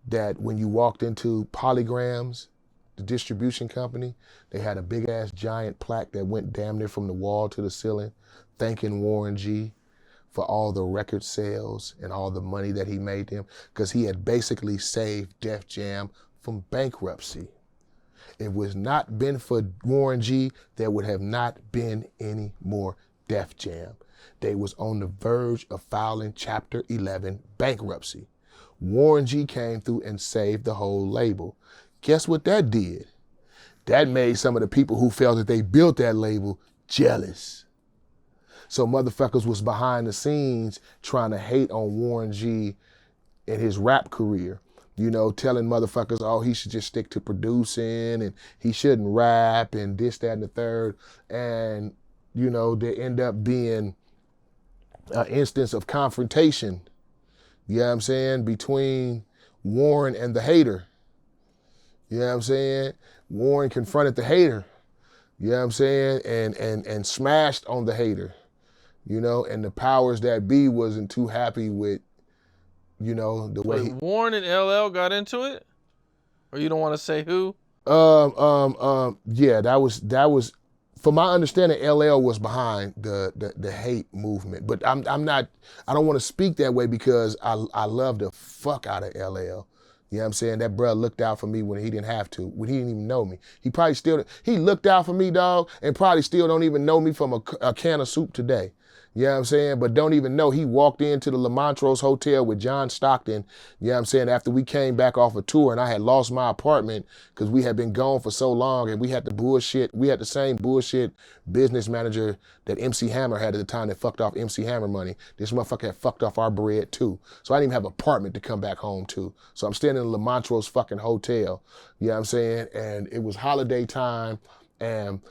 that when you walked into Polygrams, the distribution company, they had a big ass giant plaque that went damn near from the wall to the ceiling, thanking Warren G for all the record sales and all the money that he made them, because he had basically saved Def Jam from bankruptcy. If it was not been for Warren G, there would have not been any more Def Jam. They was on the verge of filing Chapter 11 bankruptcy. Warren G came through and saved the whole label. Guess what that did? That made some of the people who felt that they built that label jealous. So motherfuckers was behind the scenes trying to hate on Warren G in his rap career. You know, telling motherfuckers, oh, he should just stick to producing and he shouldn't rap and this, that, and the third. And, you know, there end up being an instance of confrontation, you know what I'm saying, between Warren and the hater. You know what I'm saying? Warren confronted the hater. You know what I'm saying? And smashed on the hater, you know, and the powers that be wasn't too happy with, you know, the way Wait, Warren and LL got into it? Or you don't want to say who? Yeah, that was, from my understanding, LL was behind the hate movement. But I don't want to speak that way because I love the fuck out of LL. You know what I'm saying? That bruh looked out for me when he didn't have to, when he didn't even know me. He looked out for me, dog, and probably still don't even know me from a can of soup today. You know what I'm saying? But don't even know he walked into the La Montrose Hotel with John Stockton, you know what I'm saying, after we came back off a tour and I had lost my apartment because we had been gone for so long and we had the same bullshit business manager that MC Hammer had at the time that fucked off MC Hammer money. This motherfucker had fucked off our bread too. So I didn't even have an apartment to come back home to. So I'm staying in the La Montrose fucking hotel, you know what I'm saying? And it was holiday time and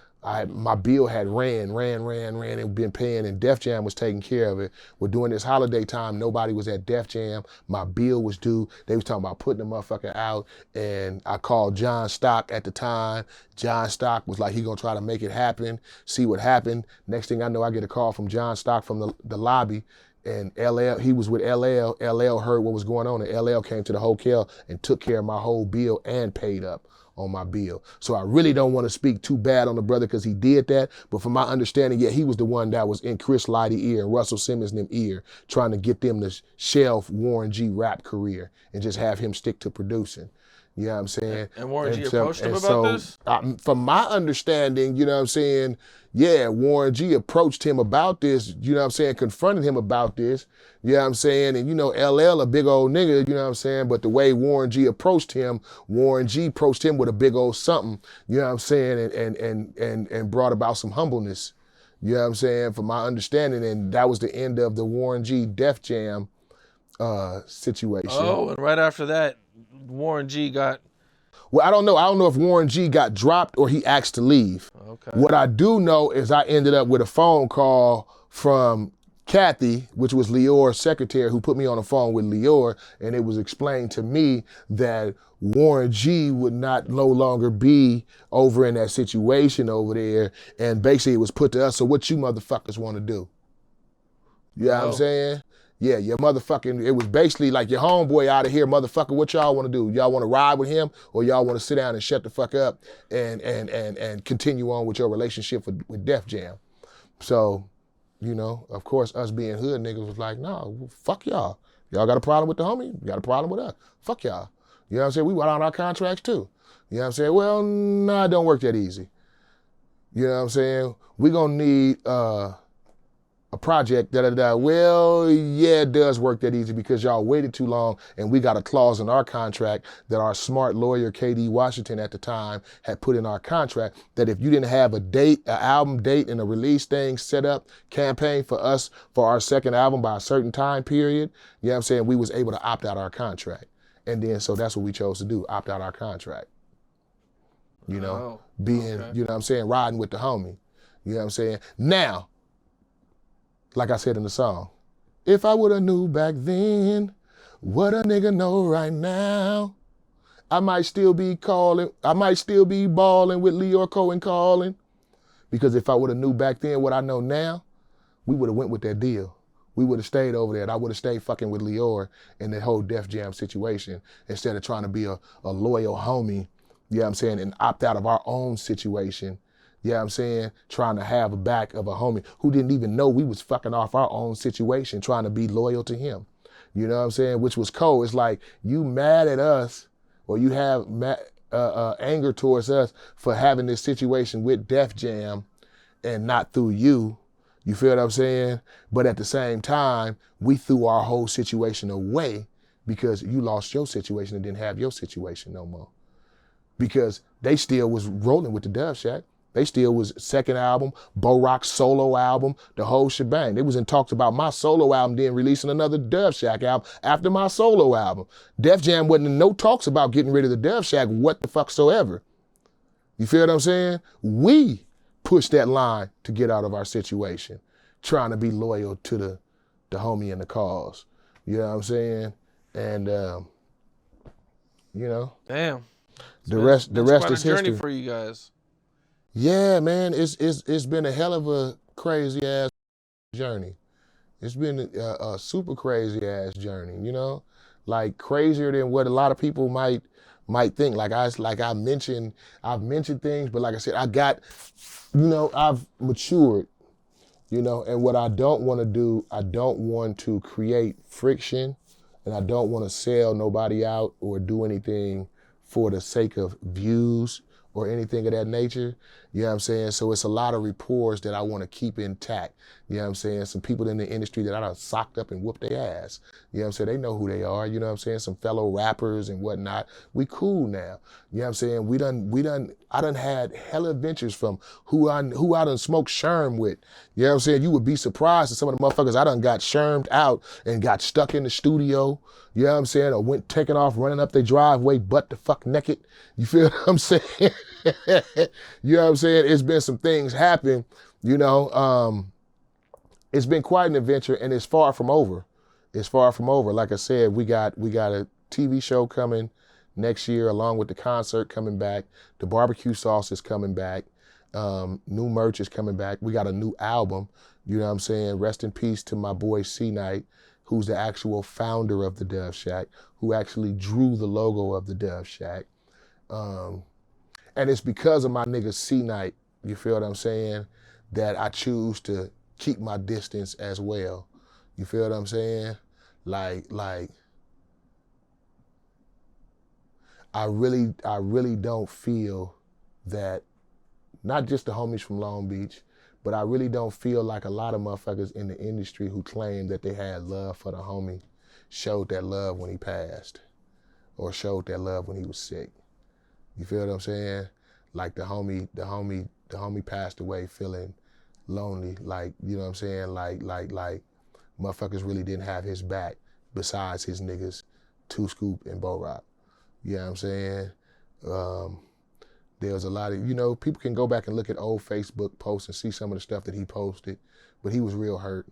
my bill had ran and been paying, and Def Jam was taking care of it. We're doing this holiday time, nobody was at Def Jam. My bill was due. They was talking about putting the motherfucker out, and I called John Stock at the time. John Stock was like, he gonna try to make it happen, see what happened. Next thing I know, I get a call from John Stock from the lobby, and LL, he was with LL. LL heard what was going on, and LL came to the hotel and took care of my whole bill and paid up on my bill. So I really don't want to speak too bad on the brother because he did that. But from my understanding, yeah, he was the one that was in Chris Lighty ear and Russell Simmons' them ear, trying to get them to shelf Warren G rap career and just have him stick to producing. You know what I'm saying? And Warren G approached him about this? From my understanding, you know what I'm saying, yeah, Warren G approached him about this, you know what I'm saying, confronted him about this, you know what I'm saying, and you know, LL a big old nigga, you know what I'm saying, but the way Warren G approached him with a big old something, you know what I'm saying, and brought about some humbleness, you know what I'm saying, from my understanding, and that was the end of the Warren G Def Jam situation. Oh, and right after that, Warren G got... Well, I don't know. I don't know if Warren G got dropped or he asked to leave. Okay. What I do know is I ended up with a phone call from Kathy, which was Leor's secretary, who put me on the phone with Leor, and it was explained to me that Warren G would not no longer be over in that situation over there, and basically it was put to us, so what you motherfuckers want to do? You know what I'm saying? Yeah, your motherfucking, it was basically like your homeboy out of here, motherfucker, what y'all want to do? Y'all want to ride with him or y'all want to sit down and shut the fuck up and continue on with your relationship with Def Jam? So, you know, of course, us being hood niggas was like, no, fuck y'all. Y'all got a problem with the homie? You got a problem with us? Fuck y'all. You know what I'm saying? We went on our contracts too. You know what I'm saying? Well, nah, it don't work that easy. You know what I'm saying? We gonna need, a project, Well, yeah, it does work that easy because y'all waited too long and we got a clause in our contract that our smart lawyer, KD Washington at the time, had put in our contract that if you didn't have a date, an album date and a release thing set up, campaign for us for our second album by a certain time period, you know what I'm saying, we was able to opt out our contract. And then, so that's what we chose to do, opt out our contract. You know, you know what I'm saying, riding with the homie. You know what I'm saying? Now, like I said in the song, if I woulda knew back then what a nigga know right now, I might still be balling with Leor Cohen calling. Because if I woulda knew back then what I know now, we woulda went with that deal. We woulda stayed over there and I woulda stayed fucking with Leor in the whole Def Jam situation instead of trying to be a loyal homie, you know what I'm saying, and opt out of our own situation. You know what I'm saying? Trying to have a back of a homie who didn't even know we was fucking off our own situation, trying to be loyal to him. You know what I'm saying? Which was cold. It's like you mad at us or you have anger towards us for having this situation with Def Jam and not through you. You feel what I'm saying? But at the same time, we threw our whole situation away because you lost your situation and didn't have your situation no more. Because they still was rolling with the Dove Shack. They still was second album, Bo Rock's solo album, the whole shebang. They was in talks about my solo album then releasing another Dove Shack album after my solo album. Def Jam wasn't in no talks about getting rid of the Dove Shack what the fuck soever. You feel what I'm saying? We pushed that line to get out of our situation, trying to be loyal to the homie and the cause. You know what I'm saying? And, you know. Damn. The rest is quite a journey history. for you guys. Yeah, man, it's been a hell of a crazy ass journey. It's been a super crazy ass journey, you know, like crazier than what a lot of people might think. I've mentioned things, but like I said, I've matured, you know, and what I don't want to do, I don't want to create friction, and I don't want to sell nobody out or do anything for the sake of views or anything of that nature. You know what I'm saying? So it's a lot of rapports that I want to keep intact. You know what I'm saying? Some people in the industry that I done socked up and whooped their ass. You know what I'm saying? They know who they are. You know what I'm saying? Some fellow rappers and whatnot. We cool now. You know what I'm saying? I done had hella adventures from who I done smoked sherm with. You know what I'm saying? You would be surprised at some of the motherfuckers I done got shermed out and got stuck in the studio. You know what I'm saying? Or went taking off, running up their driveway, butt the fuck naked. You feel what I'm saying? You know what I'm saying? It's been some things happen, you know. It's been quite an adventure, and it's far from over. It's far from over. Like I said, we got a TV show coming next year, along with the concert coming back. The barbecue sauce is coming back. New merch is coming back. We got a new album. You know what I'm saying? Rest in peace to my boy Suge Knight, who's the actual founder of the Dove Shack, who actually drew the logo of the Dove Shack. And it's because of my nigga Suge Knight, you feel what I'm saying, that I choose to keep my distance as well. You feel what I'm saying? Like I really don't feel that, not just the homies from Long Beach, but I really don't feel like a lot of motherfuckers in the industry who claim that they had love for the homie showed that love when he passed, or showed that love when he was sick. You feel what I'm saying? Like the homie passed away feeling lonely. Like, you know what I'm saying? Like motherfuckers really didn't have his back besides his niggas, Two Scoop and Bo Rock. You know what I'm saying? There was a lot of, you know, people can go back and look at old Facebook posts and see some of the stuff that he posted, but he was real hurt.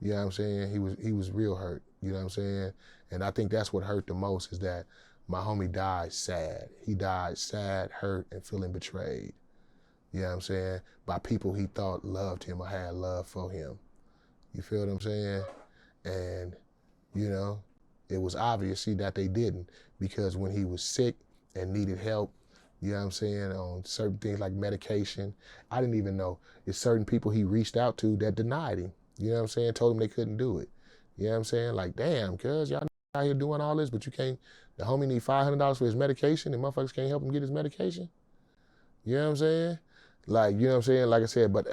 You know what I'm saying? He was real hurt. You know what I'm saying? And I think that's what hurt the most, is that my homie died sad. He died sad, hurt, and feeling betrayed. You know what I'm saying? By people he thought loved him or had love for him. You feel what I'm saying? And, you know, it was obvious, see, that they didn't, because when he was sick and needed help, you know what I'm saying, on certain things like medication, I didn't even know. It's certain people he reached out to that denied him. You know what I'm saying? Told him they couldn't do it. You know what I'm saying? Like, damn, cuz y'all out here doing all this, but you can't, the homie need $500 for his medication and motherfuckers can't help him get his medication? You know what I'm saying? Like, you know what I'm saying? Like I said, but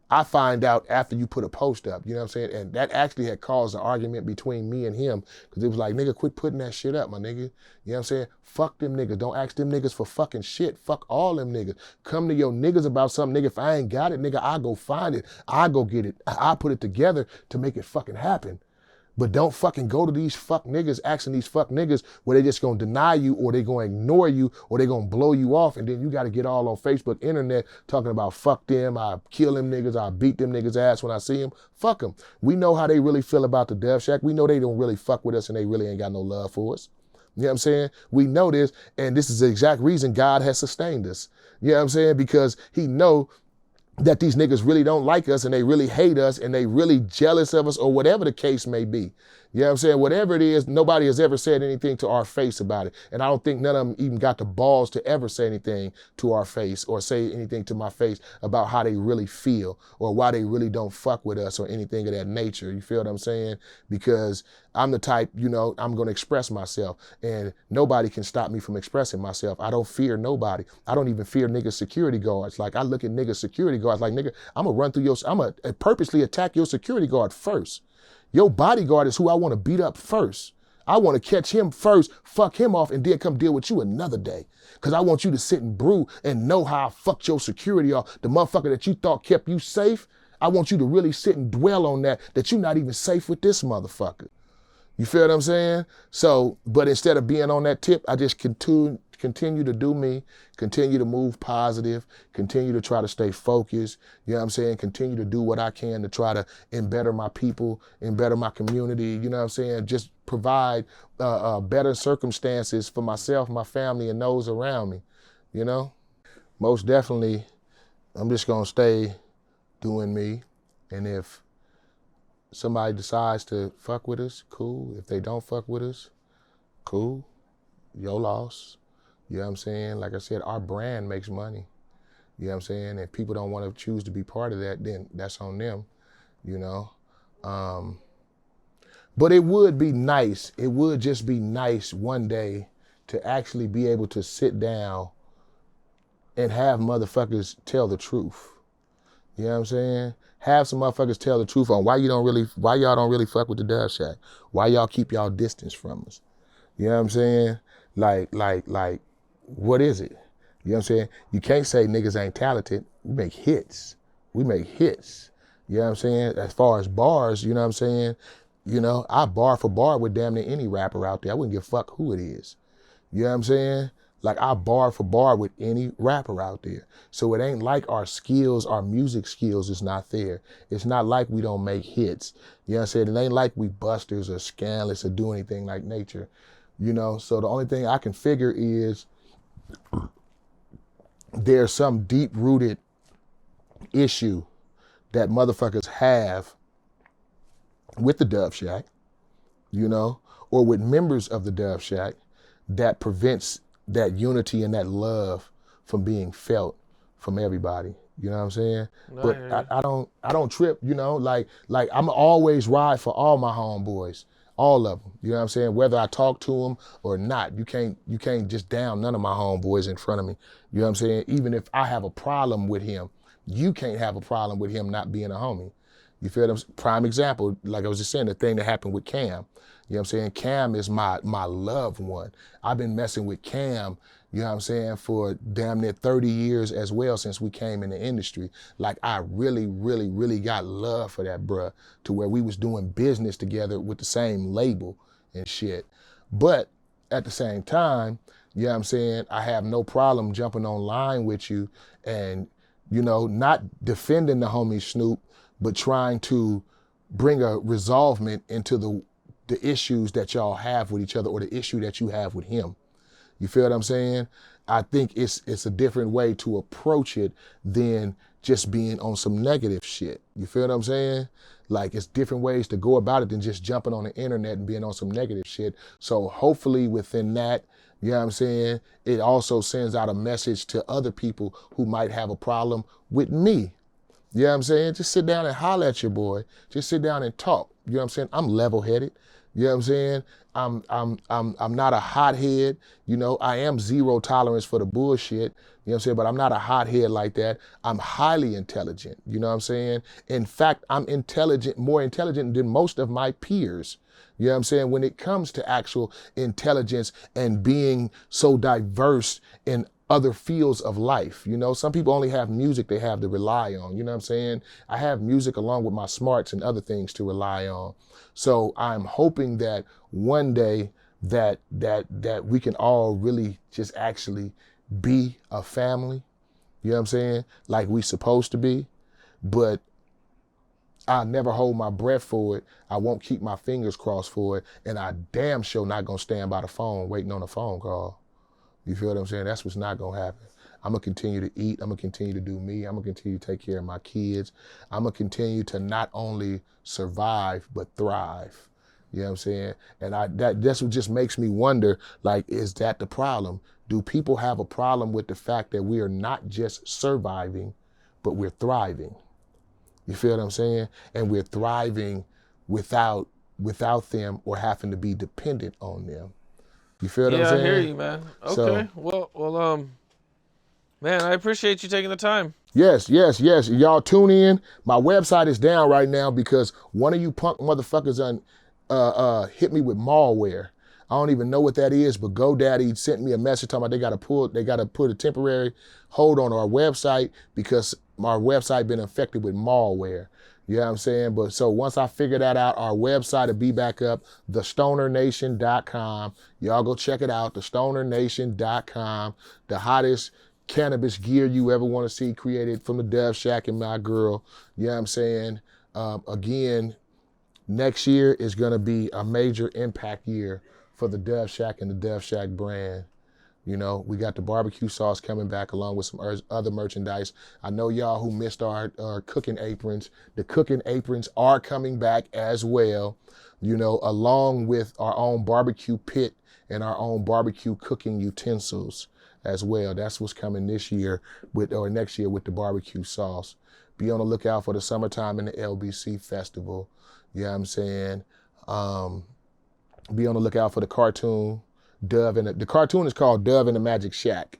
I find out after you put a post up, you know what I'm saying? And that actually had caused an argument between me and him, because it was like, nigga, quit putting that shit up, my nigga. You know what I'm saying? Fuck them niggas. Don't ask them niggas for fucking shit. Fuck all them niggas. Come to your niggas about something, nigga. If I ain't got it, nigga, I go find it. I go get it. I put it together to make it fucking happen. But don't fucking go to these fuck niggas, asking these fuck niggas where they just gonna deny you, or they gonna ignore you, or they gonna blow you off, and then you gotta get all on Facebook, internet, talking about fuck them, I kill them niggas, I beat them niggas ass when I see them. Fuck them. We know how they really feel about the Dove Shack. We know they don't really fuck with us and they really ain't got no love for us. You know what I'm saying? We know this, and this is the exact reason God has sustained us. You know what I'm saying? Because he know that these niggas really don't like us and they really hate us and they really jealous of us, or whatever the case may be. You know what I'm saying? Whatever it is, nobody has ever said anything to our face about it. And I don't think none of them even got the balls to ever say anything to our face, or say anything to my face about how they really feel, or why they really don't fuck with us, or anything of that nature. You feel what I'm saying? Because I'm the type, you know, I'm going to express myself, and nobody can stop me from expressing myself. I don't fear nobody. I don't even fear niggas security guards. Like, I look at niggas security guards like, nigga, I'm going to run through your, I'm going to purposely attack your security guard first. Your bodyguard is who I want to beat up first. I want to catch him first, fuck him off, and then come deal with you another day. Because I want you to sit and brew and know how I fucked your security off. The motherfucker that you thought kept you safe, I want you to really sit and dwell on that you're not even safe with this motherfucker. You feel what I'm saying? So, but instead of being on that tip, I just continue to do me, continue to move positive, continue to try to stay focused, you know what I'm saying? Continue to do what I can to try to better my people, better my community, you know what I'm saying? Just provide better circumstances for myself, my family, and those around me, you know? Most definitely, I'm just gonna stay doing me. And if somebody decides to fuck with us, cool. If they don't fuck with us, cool. Your loss. You know what I'm saying? Like I said, our brand makes money. You know what I'm saying? If people don't want to choose to be part of that, then that's on them, you know? But it would be nice, it would just be nice one day to actually be able to sit down and have motherfuckers tell the truth. You know what I'm saying? Have some motherfuckers tell the truth on why y'all don't really fuck with the Dove Shack. Why y'all keep y'all distance from us. You know what I'm saying? Like, what is it? You know what I'm saying? You can't say niggas ain't talented. We make hits. We make hits. You know what I'm saying? As far as bars, you know what I'm saying? You know, I bar for bar with damn near any rapper out there. I wouldn't give a fuck who it is. You know what I'm saying? Like I bar for bar with any rapper out there. So it ain't like our skills, our music skills is not there. It's not like we don't make hits. You know what I'm saying? It ain't like we busters or scandalous or do anything like nature. You know, so the only thing I can figure is there's some deep-rooted issue that motherfuckers have with the Dove Shack, you know, or with members of the Dove Shack that prevents that unity and that love from being felt from everybody. You know what I'm saying? No, But I don't trip, you know, like I'm always ride for all my homeboys, all of them. You know what I'm saying? Whether I talk to them or not, you can't just down none of my homeboys in front of me. You know what I'm saying? Even if I have a problem with him, you can't have a problem with him not being a homie. You feel them? Prime example, like I was just saying, the thing that happened with Cam. You know what I'm saying? Cam is my loved one. I've been messing with Cam, you know what I'm saying, for damn near 30 years as well since we came in the industry. Like I really, really, really got love for that bruh to where we was doing business together with the same label and shit. But at the same time, you know what I'm saying, I have no problem jumping online with you and, you know, not defending the homie Snoop, but trying to bring a resolvement into the issues that y'all have with each other or the issue that you have with him. You feel what I'm saying? I think it's a different way to approach it than just being on some negative shit. You feel what I'm saying? Like it's different ways to go about it than just jumping on the internet and being on some negative shit. So hopefully within that, you know what I'm saying, it also sends out a message to other people who might have a problem with me. You know what I'm saying? Just sit down and holler at your boy. Just sit down and talk. You know what I'm saying? I'm level-headed. You know what I'm saying? I'm not a hothead. You know, I am zero tolerance for the bullshit. You know what I'm saying? But I'm not a hothead like that. I'm highly intelligent. You know what I'm saying? In fact, I'm intelligent, more intelligent than most of my peers. You know what I'm saying? When it comes to actual intelligence and being so diverse in other fields of life. You know, some people only have music they have to rely on. You know what I'm saying? I have music along with my smarts and other things to rely on. So I'm hoping that one day that we can all really just actually be a family. You know what I'm saying? Like we supposed to be. But I'll never hold my breath for it. I won't keep my fingers crossed for it. And I damn sure not gonna stand by the phone waiting on a phone call. You feel what I'm saying? That's what's not gonna happen. I'm gonna continue to eat. I'm gonna continue to do me. I'm gonna continue to take care of my kids. I'm gonna continue to not only survive, but thrive. You know what I'm saying? And that's what just makes me wonder, like, is that the problem? Do people have a problem with the fact that we are not just surviving, but we're thriving? You feel what I'm saying? And we're thriving without them or having to be dependent on them. You feel what I'm yeah, I hear saying? you, man. So, Okay, well, man, I appreciate you taking the time. yes. Y'all tune in. My website is down right now because one of you punk motherfuckers hit me with malware. I don't even know what that is, but GoDaddy sent me a message talking about they gotta put a temporary hold on our website because our website been infected with malware. You know what I'm saying? But so once I figure that out, our website will be back up, thestonernation.com. Y'all go check it out, thestonernation.com. The hottest cannabis gear you ever want to see created from the Dove Shack and my girl. You know what I'm saying? Again, next year is going to be a major impact year for the Dove Shack and the Dove Shack brand. You know, we got the barbecue sauce coming back along with some other merchandise. I know y'all who missed our cooking aprons. The cooking aprons are coming back as well, you know, along with our own barbecue pit and our own barbecue cooking utensils as well. That's what's coming this year or next year with the barbecue sauce. Be on the lookout for the summertime in the LBC festival. You know what I'm saying? Be on the lookout for the cartoon. The cartoon is called Dove in the Magic Shack.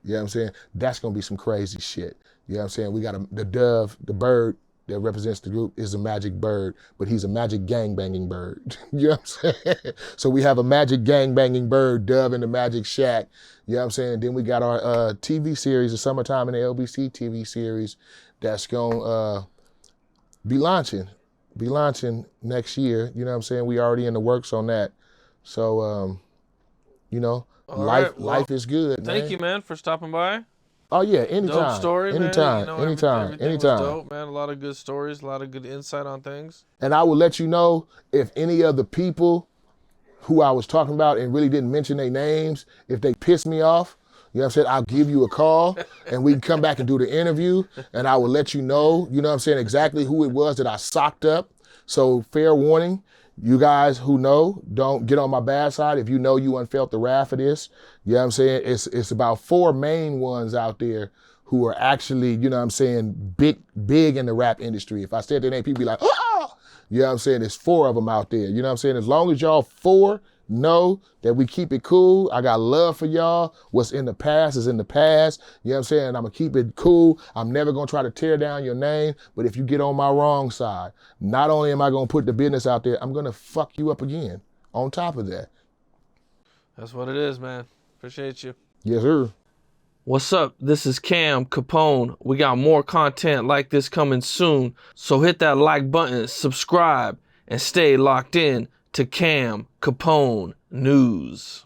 You know what I'm saying? That's gonna be some crazy shit. You know what I'm saying? We got the dove, the bird that represents the group is a magic bird, but he's a magic gangbanging bird. You know what I'm saying? So we have a magic gangbanging bird, Dove in the Magic Shack. You know what I'm saying? Then we got our TV series, the Summertime in the LBC TV series that's gonna be launching next year. You know what I'm saying? We already in the works on that. So, you know, life is good, man. Thank you, man, for stopping by. Oh yeah, anytime. Dope story, anytime, man. You know, anytime, everything anytime. was dope, man. A lot of good stories, a lot of good insight on things. And I will let you know if any of the people who I was talking about and really didn't mention their names, if they piss me off, you know what I'm saying, I'll give you a call and we can come back and do the interview and I will let you know what I'm saying, exactly who it was that I socked up. So fair warning, you guys who know, don't get on my bad side. If you know you unfelt the wrath of this, you know what I'm saying? It's about 4 main ones out there who are actually, you know what I'm saying, big in the rap industry. If I said their name, people be like, oh! You know what I'm saying? There's 4 of them out there. You know what I'm saying? As long as y'all 4 know that we keep it cool, I got love for y'all. What's in the past is in the past. You know what I'm saying? I'm gonna keep it cool. I'm never gonna try to tear down your name, but if you get on my wrong side, not only am I gonna put the business out there, I'm gonna fuck you up again on top of that. That's what it is, man. Appreciate you. Yes, sir. What's up? This is Cam Capone. We got more content like this coming soon, so hit that like button, subscribe, and stay locked in to Cam Capone News.